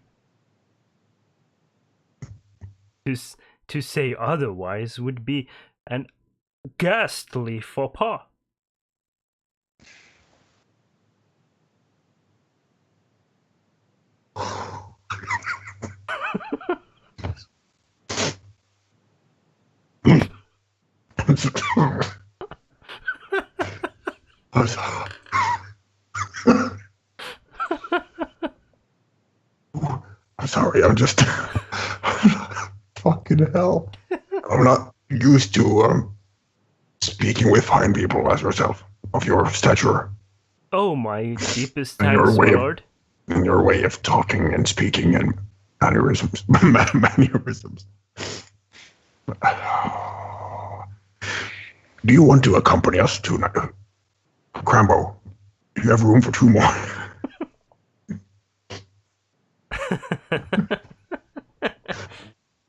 S3: To say otherwise would be an ghastly faux pas.
S7: I'm sorry, I'm just
S2: Fucking hell.
S7: I'm not used to speaking with fine people as yourself, of your stature,
S3: Oh, my deepest
S7: and your
S3: thanks, my
S7: way of
S3: lord.
S7: and your way of talking and speaking and mannerisms. Mannerisms. Do you want to accompany us to Crambo? Do you have room for 2 more?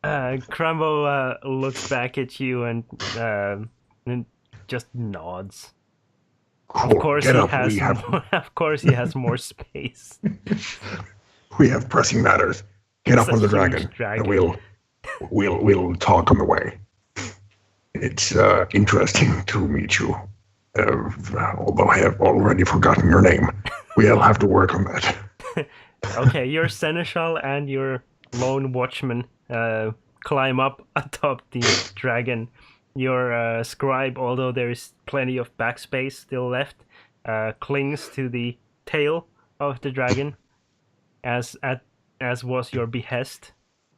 S3: Crumbo looks back at you and just nods.
S7: Cool.
S3: Of course,
S7: Get
S3: he
S7: up.
S3: has.
S7: We have
S3: More, of course, he has more space.
S7: pressing matters. Get
S3: It's
S7: up
S3: a
S7: on the
S3: huge
S7: dragon, and we'll talk on the way. It's interesting to meet you. Although I have already forgotten your name, we'll have to work on that.
S3: Okay, your seneschal and your lone watchman climb up atop the dragon. Your scribe, although there is plenty of backspace still left, clings to the tail of the dragon, as was your behest,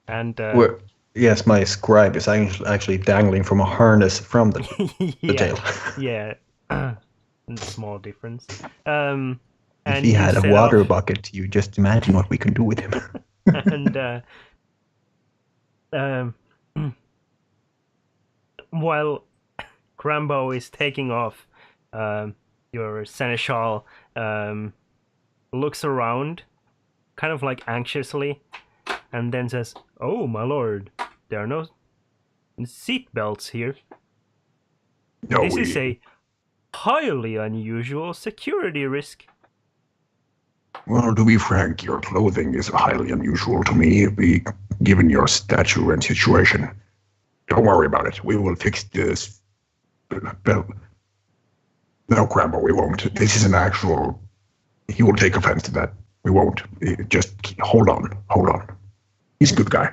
S3: and
S2: Yes, my scribe is actually dangling from a harness from the tail.
S3: yeah, small difference.
S2: If
S3: And
S2: he
S3: you
S2: had a
S3: set
S2: water
S3: off,
S2: bucket, you just imagine what we can do with him.
S3: and while Crambo is taking off, your seneschal looks around, kind of like anxiously, and then says, "Oh, my lord, there are no seat belts here.
S7: No,
S3: This is a highly unusual security risk."
S7: Well, to be frank, your clothing is highly unusual to me, given your stature and situation. Don't worry about it. We will fix this belt. No, Crambo, we won't. This is an actual... He will take offense to that. We won't. Just hold on. Hold on. He's a good guy.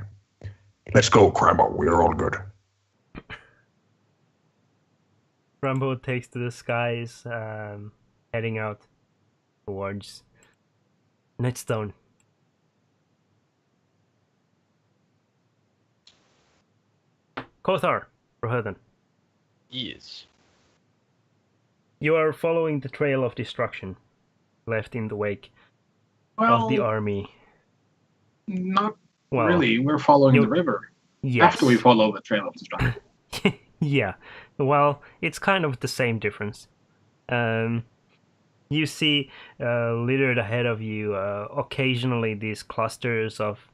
S7: Let's go, Crambo. We are all good.
S3: Crambo takes to the skies, heading out towards Nightstone. Kothar, Rohirden,
S4: Yes.
S3: you are following the trail of destruction left in the wake of the
S1: Well,
S3: army.
S1: not
S3: Well,
S1: really. We're following the river.
S3: yes.
S1: After we follow the trail of destruction.
S3: Yeah, well, it's kind of the same difference. You see littered ahead of you occasionally these clusters of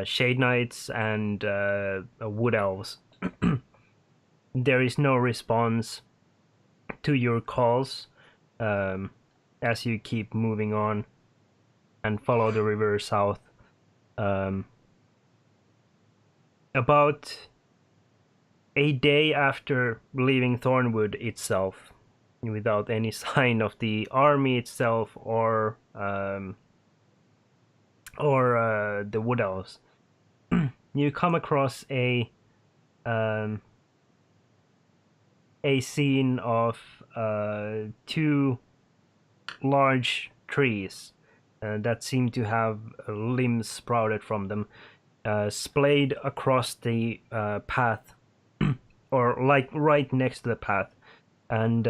S3: shade knights and wood elves. There is no response to your calls as you keep moving on and follow the river south. About a day after leaving Thornwood itself, without any sign of the army itself or the wood elves, you come across a scene of 2 large trees that seem to have limbs sprouted from them, splayed across the path, or like right next to the path, and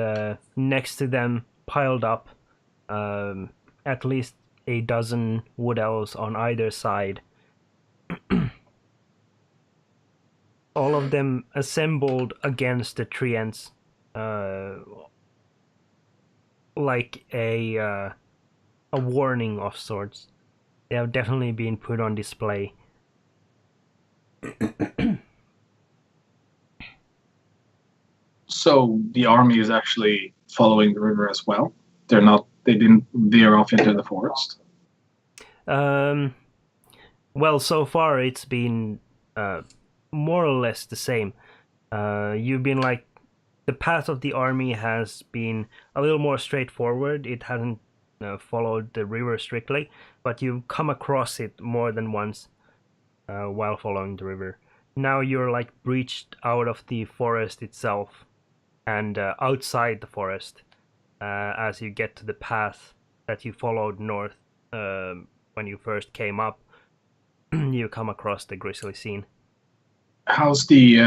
S3: next to them, piled up, at least a dozen wood elves on either side. All of them assembled against the treants, like a warning of sorts. They have definitely been put on display.
S1: So the army is actually following the river as well. They didn't veer off into the forest.
S3: Well, so far it's been more or less the same. You've been like, the path of the army has been a little more straightforward. It hasn't followed the river strictly, but you've come across it more than once while following the river. Now you're like breached out of the forest itself and outside the forest as you get to the path that you followed north when you first came up. You come across the grisly scene.
S1: How's the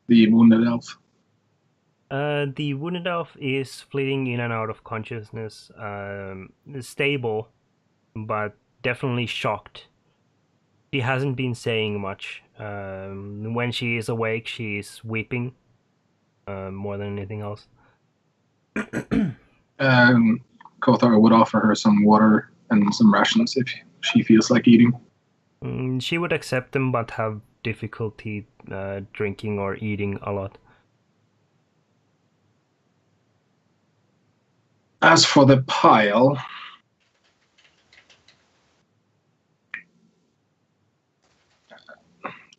S1: wounded elf?
S3: The wounded elf is fleeting in and out of consciousness, stable, but definitely shocked. She hasn't been saying much. When she is awake, she's weeping more than anything else.
S1: Kothar would offer her some water and some rations if she feels like eating.
S3: She would accept them, but have difficulty drinking or eating a lot.
S1: As for the pile,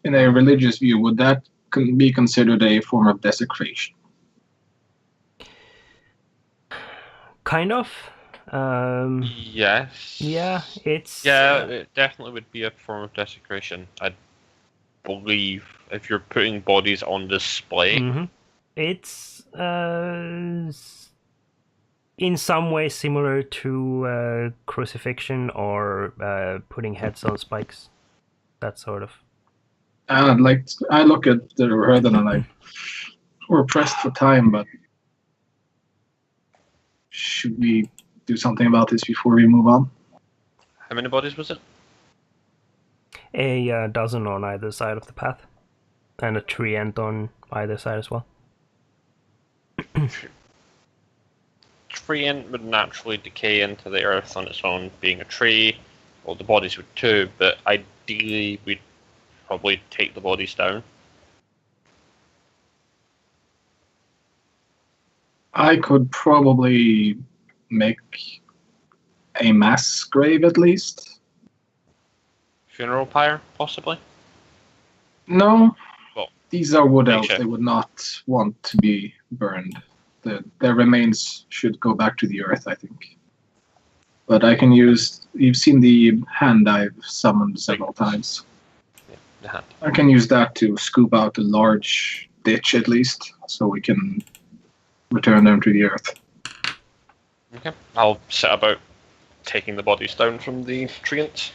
S1: in a religious view, would that be considered a form of desecration?
S3: Kind of.
S4: Yes.
S3: Yeah, it's...
S4: Yeah, it definitely would be a form of desecration. I believe if you're putting bodies on display.
S3: Mm-hmm. It's in some way similar to crucifixion or putting heads on spikes. That sort of.
S1: I look at the Reherden and we're pressed for time, but should we do something about this before we move on?
S4: How many bodies was it?
S3: A dozen on either side of the path, and a tree ant on either side as well.
S4: Tree ant would naturally decay into the earth on its own, being a tree. Well, the bodies would too, but ideally we'd probably take the bodies down.
S1: I could probably make a mass grave at least.
S4: Funeral pyre, possibly?
S1: No,
S4: Well,
S1: these are wood elves.
S4: nature.
S1: They would not want to be burned. Their remains should go back to the earth, I think. But I can use... You've seen the hand I've summoned several times.
S4: Yeah, the hand.
S1: I can use that to scoop out a large ditch at least, so we can return them to the earth.
S4: Okay. I'll set about taking the bodies down from the tree ants.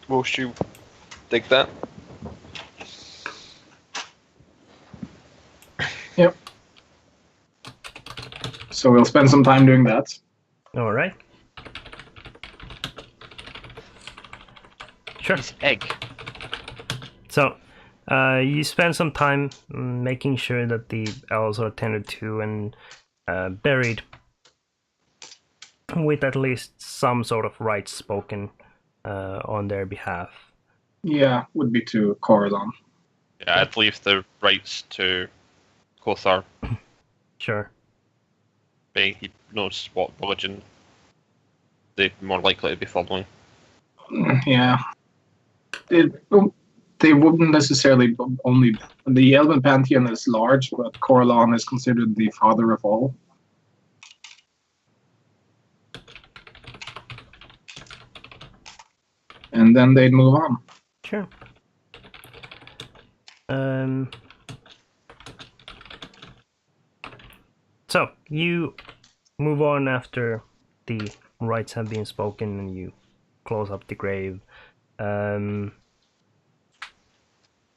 S4: Whilst you dig that.
S1: Yep. So we'll spend some time doing that.
S3: All right. Sure.
S4: This egg.
S3: So, you spend some time making sure that the elves are tended to and buried with at least some sort of rites spoken on their behalf.
S1: Yeah, would be to Coralon.
S4: Yeah, I'd leave the rights to Kothar.
S3: Sure.
S4: He knows what religion they're more likely to be following.
S1: Yeah. They wouldn't necessarily only... The Elven Pantheon is large, but Coralon is considered the father of all. And then they'd move on.
S3: Sure. So, you move on after the rites have been spoken and you close up the grave.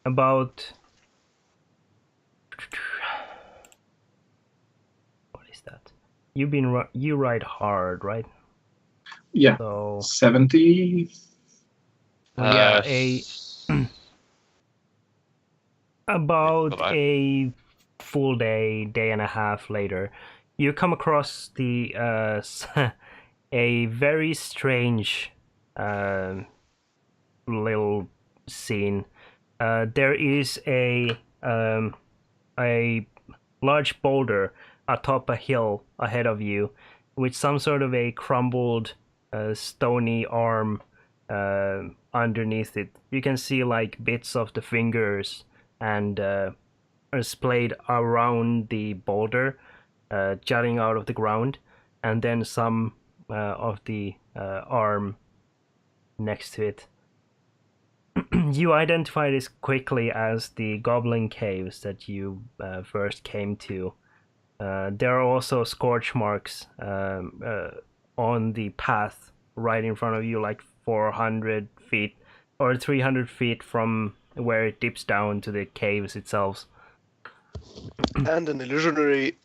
S3: About... What is that? You ride hard, right?
S1: Yeah.
S3: So
S1: 70?
S3: yeah,
S4: S-
S3: about
S4: Goodbye.
S3: a full day and a half later, you come across the a very strange little scene. There is a large boulder atop a hill ahead of you, with some sort of a crumbled stony arm underneath it. You can see like bits of the fingers and are splayed around the boulder, jutting out of the ground, and then some of the arm next to it. You identify this quickly as the goblin caves that you first came to. There are also scorch marks on the path right in front of you, like 400 feet or 300 feet from where it dips down to the caves itself.
S5: And an illusionary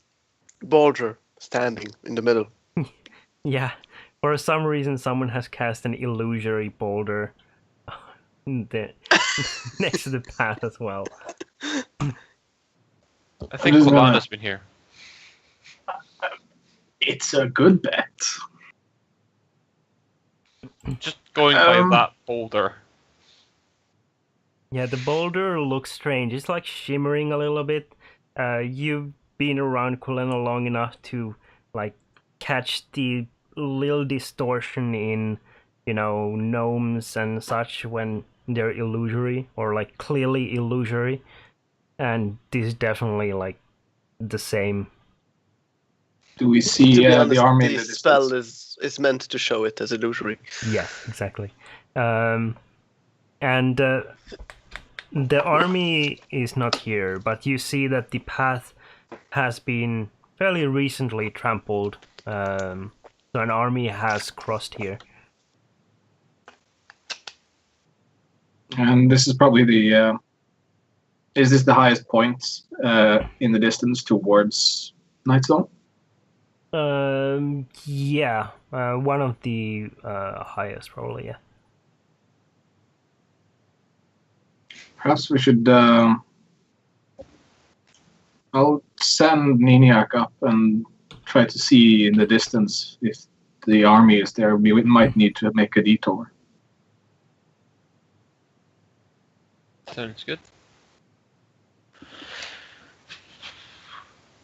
S5: boulder standing in the middle.
S3: Yeah, for some reason someone has cast an illusory boulder next to the path as well.
S4: I think
S1: Who's gonna-
S4: Kolana's been here.
S1: It's a good bet.
S4: Just going by
S1: Um,
S4: that boulder.
S3: Yeah, the boulder looks strange. It's like shimmering a little bit. You've been around Kulena long enough to like catch the little distortion in, gnomes and such when they're illusory or like clearly illusory, and this is definitely like the same.
S1: Do we
S5: To
S1: see
S5: be honest,
S1: the army in
S5: the
S1: the distance?
S5: spell is meant to show it as illusory.
S3: Yeah, exactly. And the army is not here, but you see that the path has been fairly recently trampled. So an army has crossed here.
S1: And this is probably the. Is this the highest point in the distance towards Nightstone?
S3: Yeah, one of the highest probably. Yeah.
S1: Perhaps we should. I'll send Niniak up and try to see in the distance if the army is there. We might need to make a detour.
S4: Sounds good.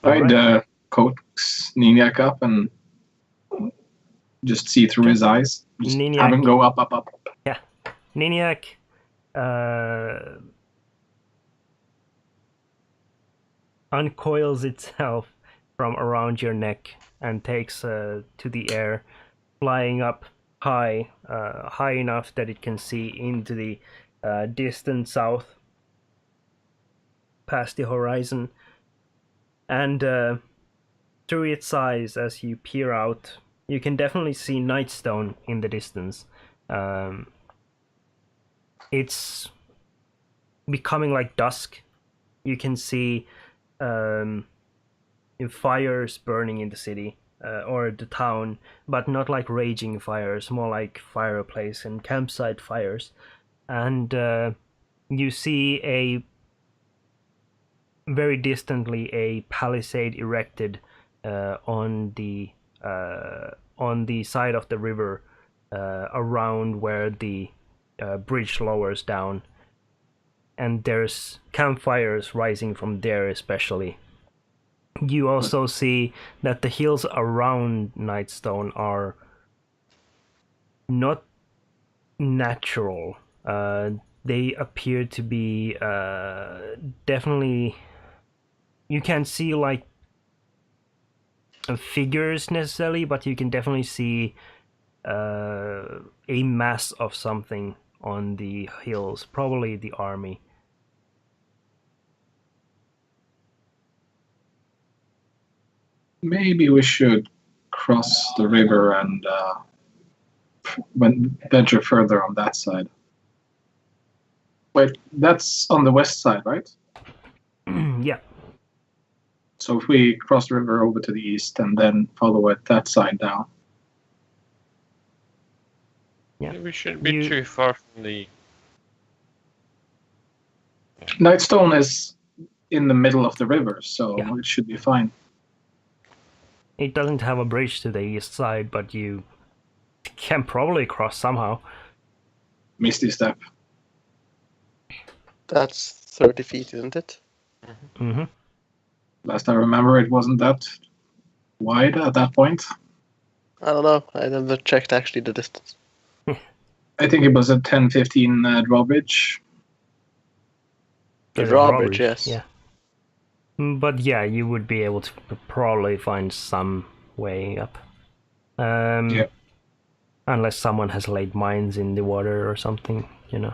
S1: I'd coax Niniak up and just see through his eyes. Just
S3: Niniak.
S1: have him go up.
S3: Niniak uncoils itself from around your neck and takes to the air, flying up high enough that it can see into the distant south, past the horizon. And through its eyes, as you peer out, you can definitely see Nightstone in the distance. It's becoming like dusk. You can see fires burning in the city or the town, but not like raging fires, more like fireplace and campsite fires. And you see very distantly a palisade erected on the side of the river around where the bridge lowers down, and there's campfires rising from there especially. You also see that the hills around Nightstone are not natural. They appear to be definitely. You can't see like figures necessarily, but you can definitely see a mass of something on the hills, probably the army.
S1: Maybe we should cross the river and venture further on that side. Wait, that's on the west side, right?
S3: Yeah.
S1: So if we cross the river over to the east and then follow it that side down.
S3: Yeah.
S4: We shouldn't be too far from the.
S1: Nightstone is in the middle of the river, so
S3: Yeah.
S1: it should be fine.
S3: It doesn't have a bridge to the east side, but you can probably cross somehow.
S1: Misty step.
S5: That's 30 feet, isn't it?
S3: Mm-hmm.
S1: Last I remember, it wasn't that wide at that point.
S5: I don't know. I never checked actually the distance.
S1: I think it was a 10-15 drawbridge.
S5: The drawbridge, yes.
S3: Yeah. But yeah, you would be able to probably find some way up.
S1: Yeah.
S3: Unless someone has laid mines in the water or something,
S1: You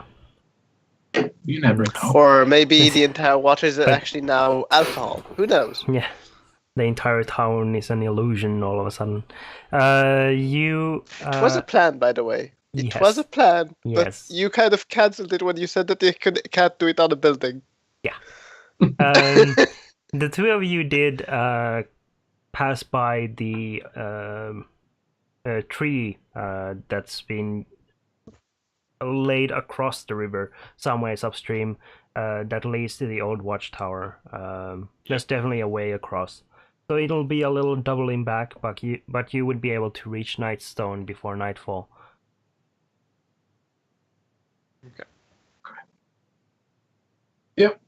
S1: never know.
S5: Or maybe the entire water is actually now alcohol. Who knows?
S3: Yeah. The entire town is an illusion all of a sudden.
S5: It was a plan, by the way. It
S3: Yes.
S5: was a plan, but
S3: Yes.
S5: you kind of cancelled it when you said that they can't do it on a building.
S3: The two of you did pass by the tree that's been laid across the river some ways upstream that leads to the old watchtower. There's definitely a way across. So it'll be a little doubling back, but you would be able to reach Nightstone before nightfall.
S1: Yep.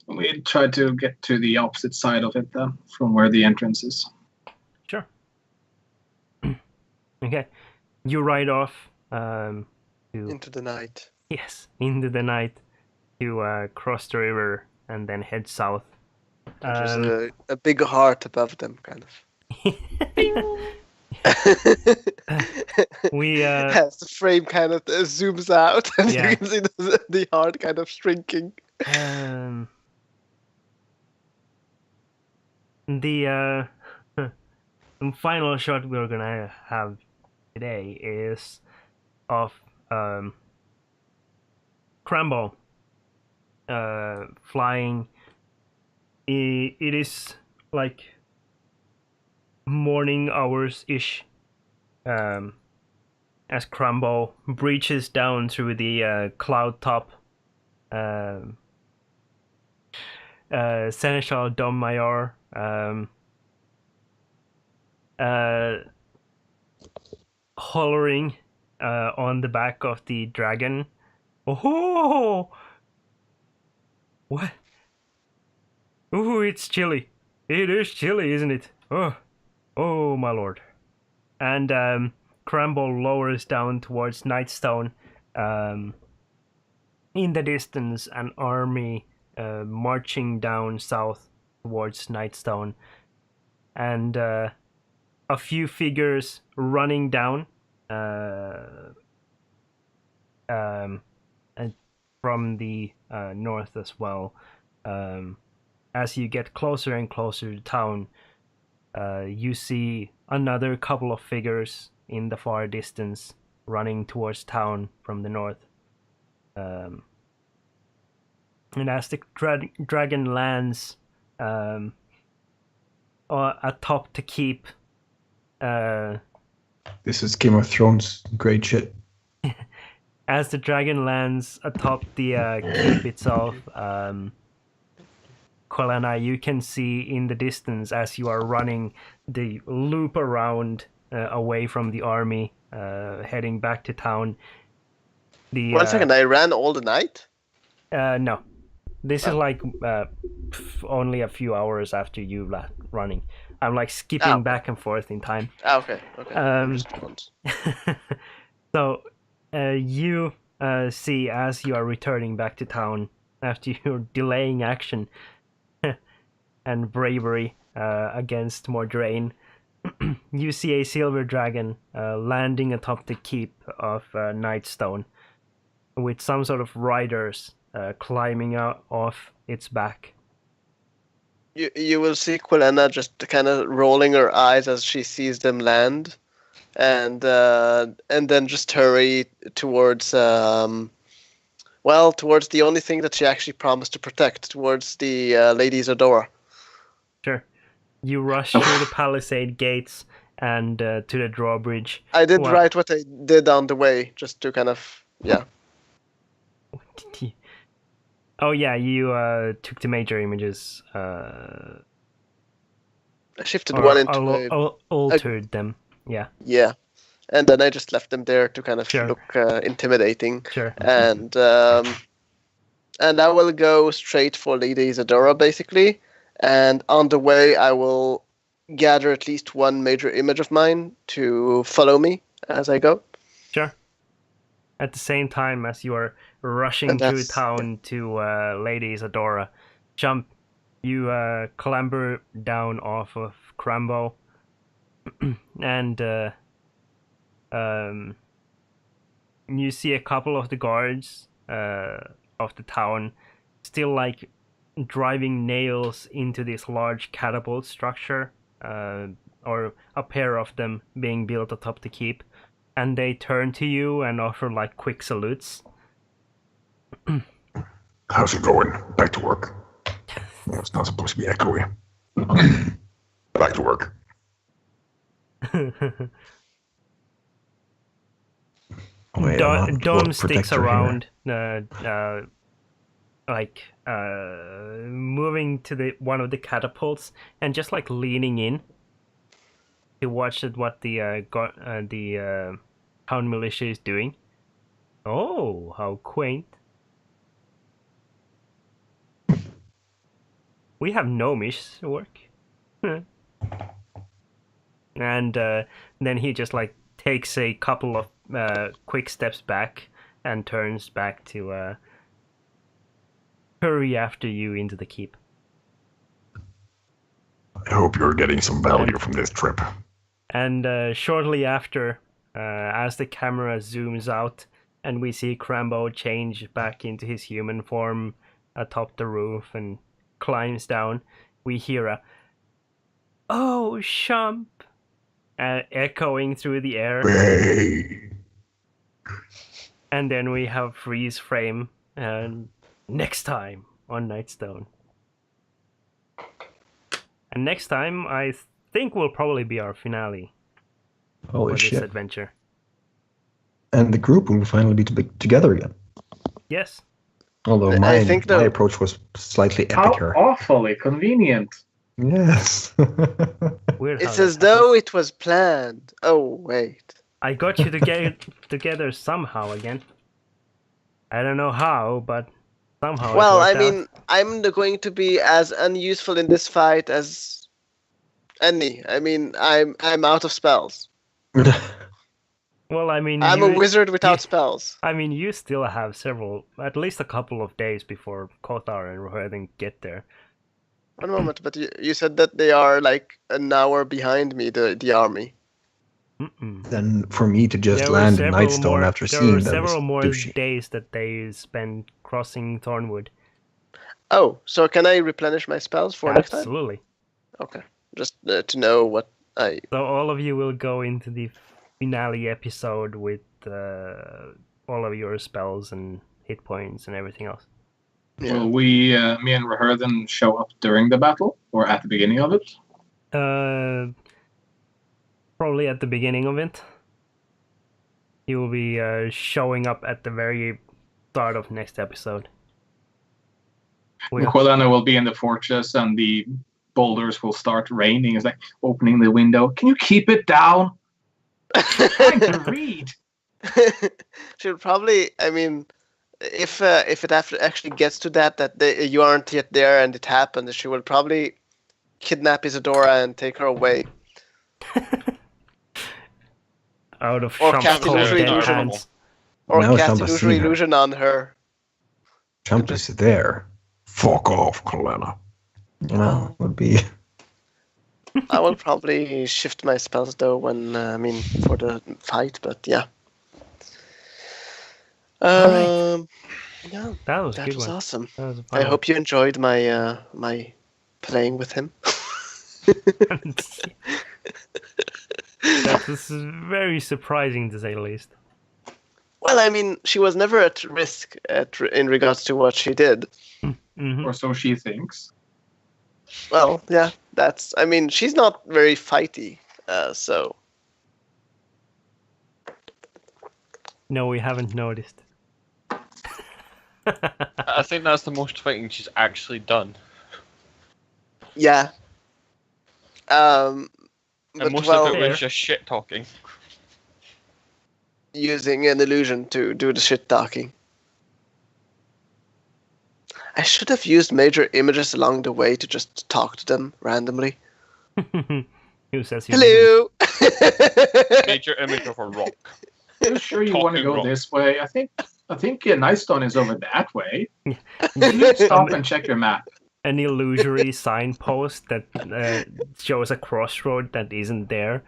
S1: We try to get to the opposite side of it then, from where the entrance is.
S3: Sure. Okay. You ride off to
S5: Into the night.
S3: yes, into the night to cross the river and then head south.
S5: There's a big heart above them, kind of.
S3: We
S5: As the frame kind of zooms out, and
S3: Yeah.
S5: you can see the heart kind of shrinking.
S3: The final shot we're gonna have today is of Crambo flying. It is like morning hours ish. As Crambo breaches down through the cloud top. Seneschal Dom Mayor hollering on the back of the dragon. Oh, what? Ooh, it's chilly. It is chilly, isn't it? Oh, my lord. And Crambo lowers down towards Nightstone. In the distance, an army marching down south towards Nightstone, and a few figures running down and from the north as well. As you get closer and closer to town, you see another couple of figures in the far distance running towards town from the north. And as the dragon lands atop the keep,
S2: This is Game of Thrones. Great shit.
S3: as the dragon lands atop the keep itself, Kolana, you can see in the distance as you are running the loop around away from the army, heading back to town.
S5: One second, I ran all the night?
S3: No. This is like only a few hours after you left running. I'm like skipping back and forth in time.
S5: Okay. Just once.
S3: So you see as you are returning back to town after your delaying action and bravery against Mordrain, you see a silver dragon landing atop the keep of Nightstone with some sort of riders climbing out off its back.
S5: You will see Quilena just kind of rolling her eyes as she sees them land, and then just hurry towards towards the only thing that she actually promised to protect, towards the Lady Zadora.
S3: Sure. You rush through the palisade gates and to the drawbridge.
S5: I did write what I did on the way, just to kind of
S3: Oh yeah, you took the major images.
S5: I shifted one into
S3: altered them. Yeah.
S5: Yeah, and then I just left them there to kind of look intimidating.
S3: Sure.
S5: And I will go straight for Lady Isadora, basically. And on the way, I will gather at least one major image of mine to follow me as I go.
S3: Sure. At the same time as you are rushing through town to Lady Isadora, you clamber down off of Crambo, and you see a couple of the guards of the town still like driving nails into this large catapult structure, or a pair of them being built atop the keep. and they turn to you and offer like quick salutes.
S7: How's it going? Back to work. Well, it's not supposed to be echoey. Back to work.
S2: Wait, I'm not
S3: Dom
S2: blood
S3: sticks
S2: protector here.
S3: around, moving to one of the catapults and just like leaning in to watch what the town militia is doing. Oh, how quaint! We have gnomish work. And then he just like takes a couple of quick steps back and turns back to hurry after you into the keep.
S7: I hope you're getting some value from this trip.
S3: And shortly after, as the camera zooms out and we see Crambo change back into his human form atop the roof and climbs down, we hear a "Oh, Shump!" Echoing through the air.
S7: Hey.
S3: And then we have freeze frame and next time on Nightstone. And next time, I think will probably be our finale
S2: Holy
S3: for
S2: shit.
S3: this adventure.
S2: And the group will finally be together again.
S3: Yes.
S2: Although
S5: I
S2: my
S5: think
S2: my
S5: the-
S2: approach was slightly
S1: How
S2: epicer.
S1: awfully convenient.
S2: Yes.
S3: Weird. how
S5: It's
S3: that
S5: as though
S3: happens.
S5: it was planned. Oh, wait.
S3: I got you to get together somehow again. I don't know how, but somehow.
S5: Well,
S3: it
S5: I
S3: worked out.
S5: mean, I'm going to be as unuseful in this fight as any. I mean, I'm out of spells.
S3: Well, I mean,
S5: I'm a wizard without
S3: you-
S5: spells.
S3: I mean, you still have at least a couple of days before Kothar and Rohirrim get there.
S5: One moment, but you said that they are like an hour behind me, the army.
S3: Mm-mm.
S2: Then for me to just
S3: There were
S2: land in
S3: several
S2: Nightstone
S3: more-
S2: after
S3: there
S2: seeing
S3: were
S2: them is
S3: several more
S2: douchey.
S3: days that they spent crossing Thornwood.
S5: Oh, so can I replenish my spells for next time?
S3: Absolutely.
S5: Okay, just to know what I.
S3: So all of you will go into the finale episode with all of your spells and hit points and everything else.
S5: Yeah.
S1: Will me and Rohirrim show up during the battle or at the beginning of it?
S3: Probably at the beginning of it. He will be showing up at the very start of next episode.
S1: Quilana will be in the fortress and the boulders will start raining. It's like opening the window. Can you keep it down? Trying to read.
S5: She'll probably. I mean, if it actually gets to that you aren't yet there and it happened, she will probably kidnap Isadora and take her away.
S3: Out of
S5: Or
S3: Shump's
S5: cast
S3: cold
S4: illusory
S3: dead
S4: illusion.
S3: hands.
S5: Or
S2: Now
S5: cast
S2: Shamba
S5: illusory
S2: seen her.
S5: illusion on her.
S2: Jump is there.
S7: Fuck off, Kalena.
S2: You know, would be.
S5: I will probably shift my spells though when for the fight, but yeah.
S3: Alright.
S5: Yeah,
S3: That was a
S5: that
S3: good
S5: was
S3: one.
S5: awesome.
S3: That was a
S5: I
S3: fun
S5: hope you enjoyed my my playing with him.
S3: one. That was very surprising to say the least.
S5: Well, I mean, she was never at risk in regards to what she did.
S3: Mhm.
S1: Or so she thinks.
S5: Well, yeah, that's. I mean, she's not very fighty, so.
S3: No, we haven't noticed.
S4: I think that's the most fighting she's actually done.
S5: Yeah.
S4: And
S5: But
S4: most
S5: well,
S4: of it
S3: Fair.
S4: was just shit talking.
S5: using an illusion to do the shit talking. I should have used major images along the way to just talk to them randomly.
S3: Who says you didn't?
S5: Hello.
S4: Major image of a rock.
S1: Are you sure you want to
S4: Talking
S1: go
S4: rock.
S1: this way? I think Nightstone is over that way. You stop and check your map.
S3: An illusory signpost that shows a crossroad that isn't there.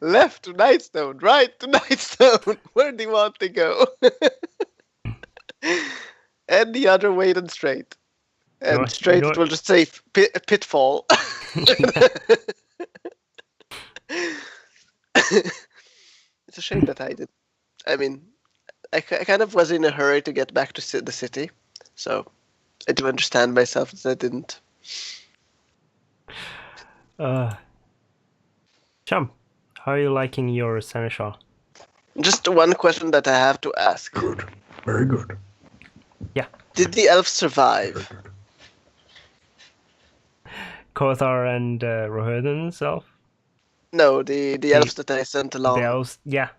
S5: Left to Nightstone, right to Nightstone. Where do you want to go? Any other way than straight. And
S3: know-
S5: straight
S3: you know-
S5: it will just say pitfall. It's a shame that I did. I mean, I kind of was in a hurry to get back to the city, so I do understand myself that I didn't.
S3: Chum, how are you liking your seneschal?
S5: Just one question that I have to ask.
S7: Good. Very good.
S5: Did the elves
S7: Very
S5: survive?
S7: good.
S3: Kothar and Rohirrim himself?
S5: No, the elves that I sent along.
S3: The elves, yeah.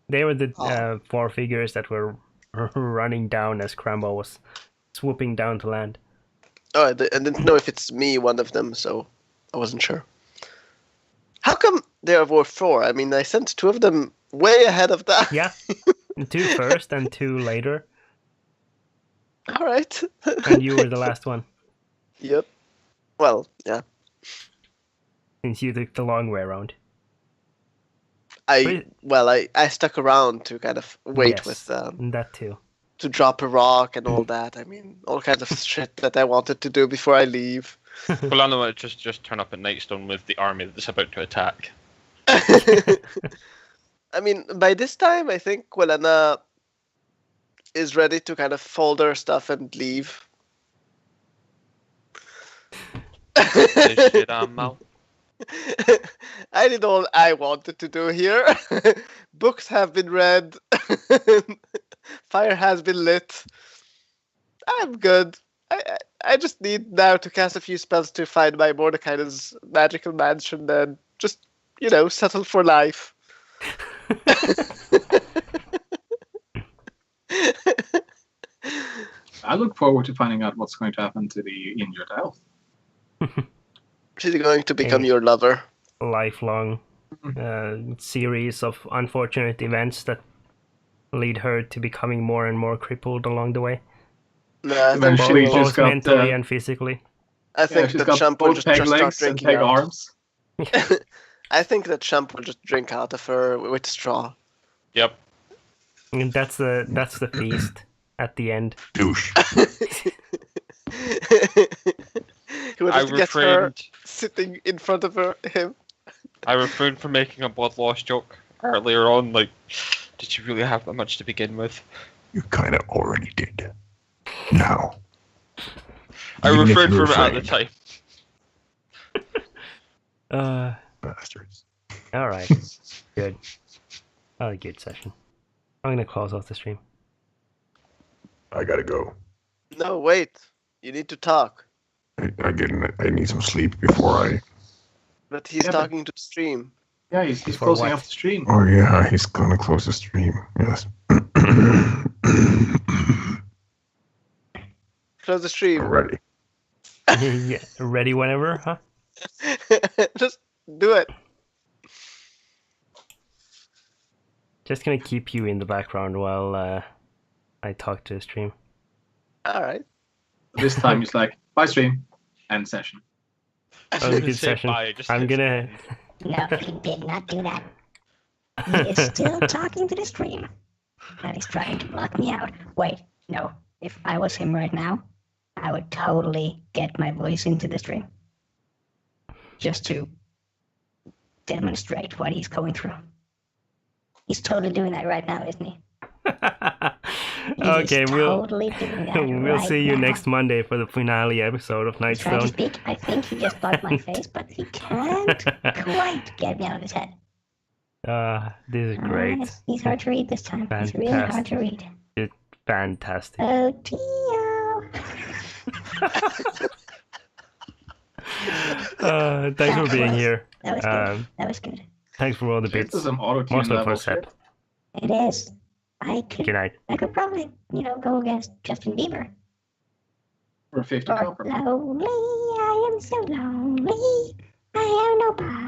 S3: They were the
S5: Oh.
S3: four figures that were running down as Crambo was swooping down to land.
S5: Oh, I didn't know if it's me, one of them, so I wasn't sure. How come there were 4? I mean, I sent 2 of them way ahead of that.
S3: Yeah, 2 first and 2 later,
S5: All right.
S3: and you were the last one,
S5: Yep. Well, yeah.
S3: since you took the long way around.
S5: I stuck around to kind of wait
S3: Yes,
S5: with
S3: that too.
S5: to drop a rock and all that. I mean, all kinds of shit that I wanted to do before I leave.
S4: Well, I know just turn up at Nightstone with the army that's about to attack.
S5: I mean, by this time, I think Quelena is ready to kind of fold her stuff and leave.
S4: This shit on Mal.
S5: I did all I wanted to do here. Books have been read. Fire has been lit. I'm good. I just need now to cast a few spells to find my Mordecai's magical mansion and just, settle for life.
S1: I look forward to finding out what's going to happen to the injured elf.
S5: She's going to become
S3: Hey.
S5: your lover.
S3: Lifelong series of unfortunate events that lead her to becoming more and more crippled along the way,
S5: No, I think
S1: Eventually
S5: she will-
S1: just
S3: both
S1: got,
S3: mentally and physically.
S5: I think
S1: she's
S5: that
S1: got
S5: Chump will
S1: both
S5: just
S1: peg
S5: start
S1: legs and
S5: drinking
S1: peg
S5: out.
S1: arms.
S5: I think that Chump will just drink out of her with straw.
S4: Yep.
S3: And that's the feast at the end.
S7: Douche.
S5: He will
S4: I
S5: just get her
S4: refrained.
S5: sitting in front of him.
S4: I refrained from making a blood loss joke earlier on. Like, did you really have that much to begin with?
S7: You kind of already did. Now.
S4: I
S7: Even if
S4: refrained
S7: you
S4: from it at the
S7: refrained.
S4: time.
S7: Bastards.
S3: All right, good. A good session. I'm gonna close off the stream.
S7: I gotta go.
S5: No, wait. You need to talk.
S7: I need some sleep before I.
S5: But he's
S1: Yeah, but-
S5: talking to the stream.
S1: Yeah, he's
S3: For
S1: closing
S3: what?
S1: off the stream.
S7: Oh yeah, he's gonna close the stream. Yes.
S5: Close the stream.
S7: Already.
S3: Yeah, ready whenever, huh?
S5: Just do it.
S3: Just gonna keep you in the background while I talk to the stream.
S5: All right.
S1: This time he's like, bye stream, end session.
S3: That was a good
S4: Say
S3: session.
S4: bye, just
S3: I'm
S4: hit
S3: gonna.
S6: No, he did not do that. He is still talking to the stream. And he's trying to block me out. Wait, no. If I was him right now, I would totally get my voice into the stream. Just to demonstrate what he's going through. He's totally doing that right now, isn't he?
S3: Okay,
S6: He's
S3: we'll
S6: totally doing that
S3: we'll
S6: right
S3: see you
S6: now.
S3: next Monday for the finale episode of
S6: He's trying to
S3: Nightstone.
S6: speak. I think he just blocked my face, but he can't quite get me out of his head.
S3: This is great.
S6: He's hard to read this time. He's really hard to read.
S3: Fantastic.
S6: Oh, Tio.
S3: Thanks for being here.
S6: That was good. That was good.
S3: Thanks for all the
S1: This
S3: bits.
S1: is some auto-tune
S3: Mostly
S1: level
S3: for Sep.
S1: shit.
S6: It is.
S3: Good night.
S6: I could probably, go against Justin Bieber.
S1: For 50
S6: Or
S1: copper.
S6: lonely, I am so lonely. I have nobody.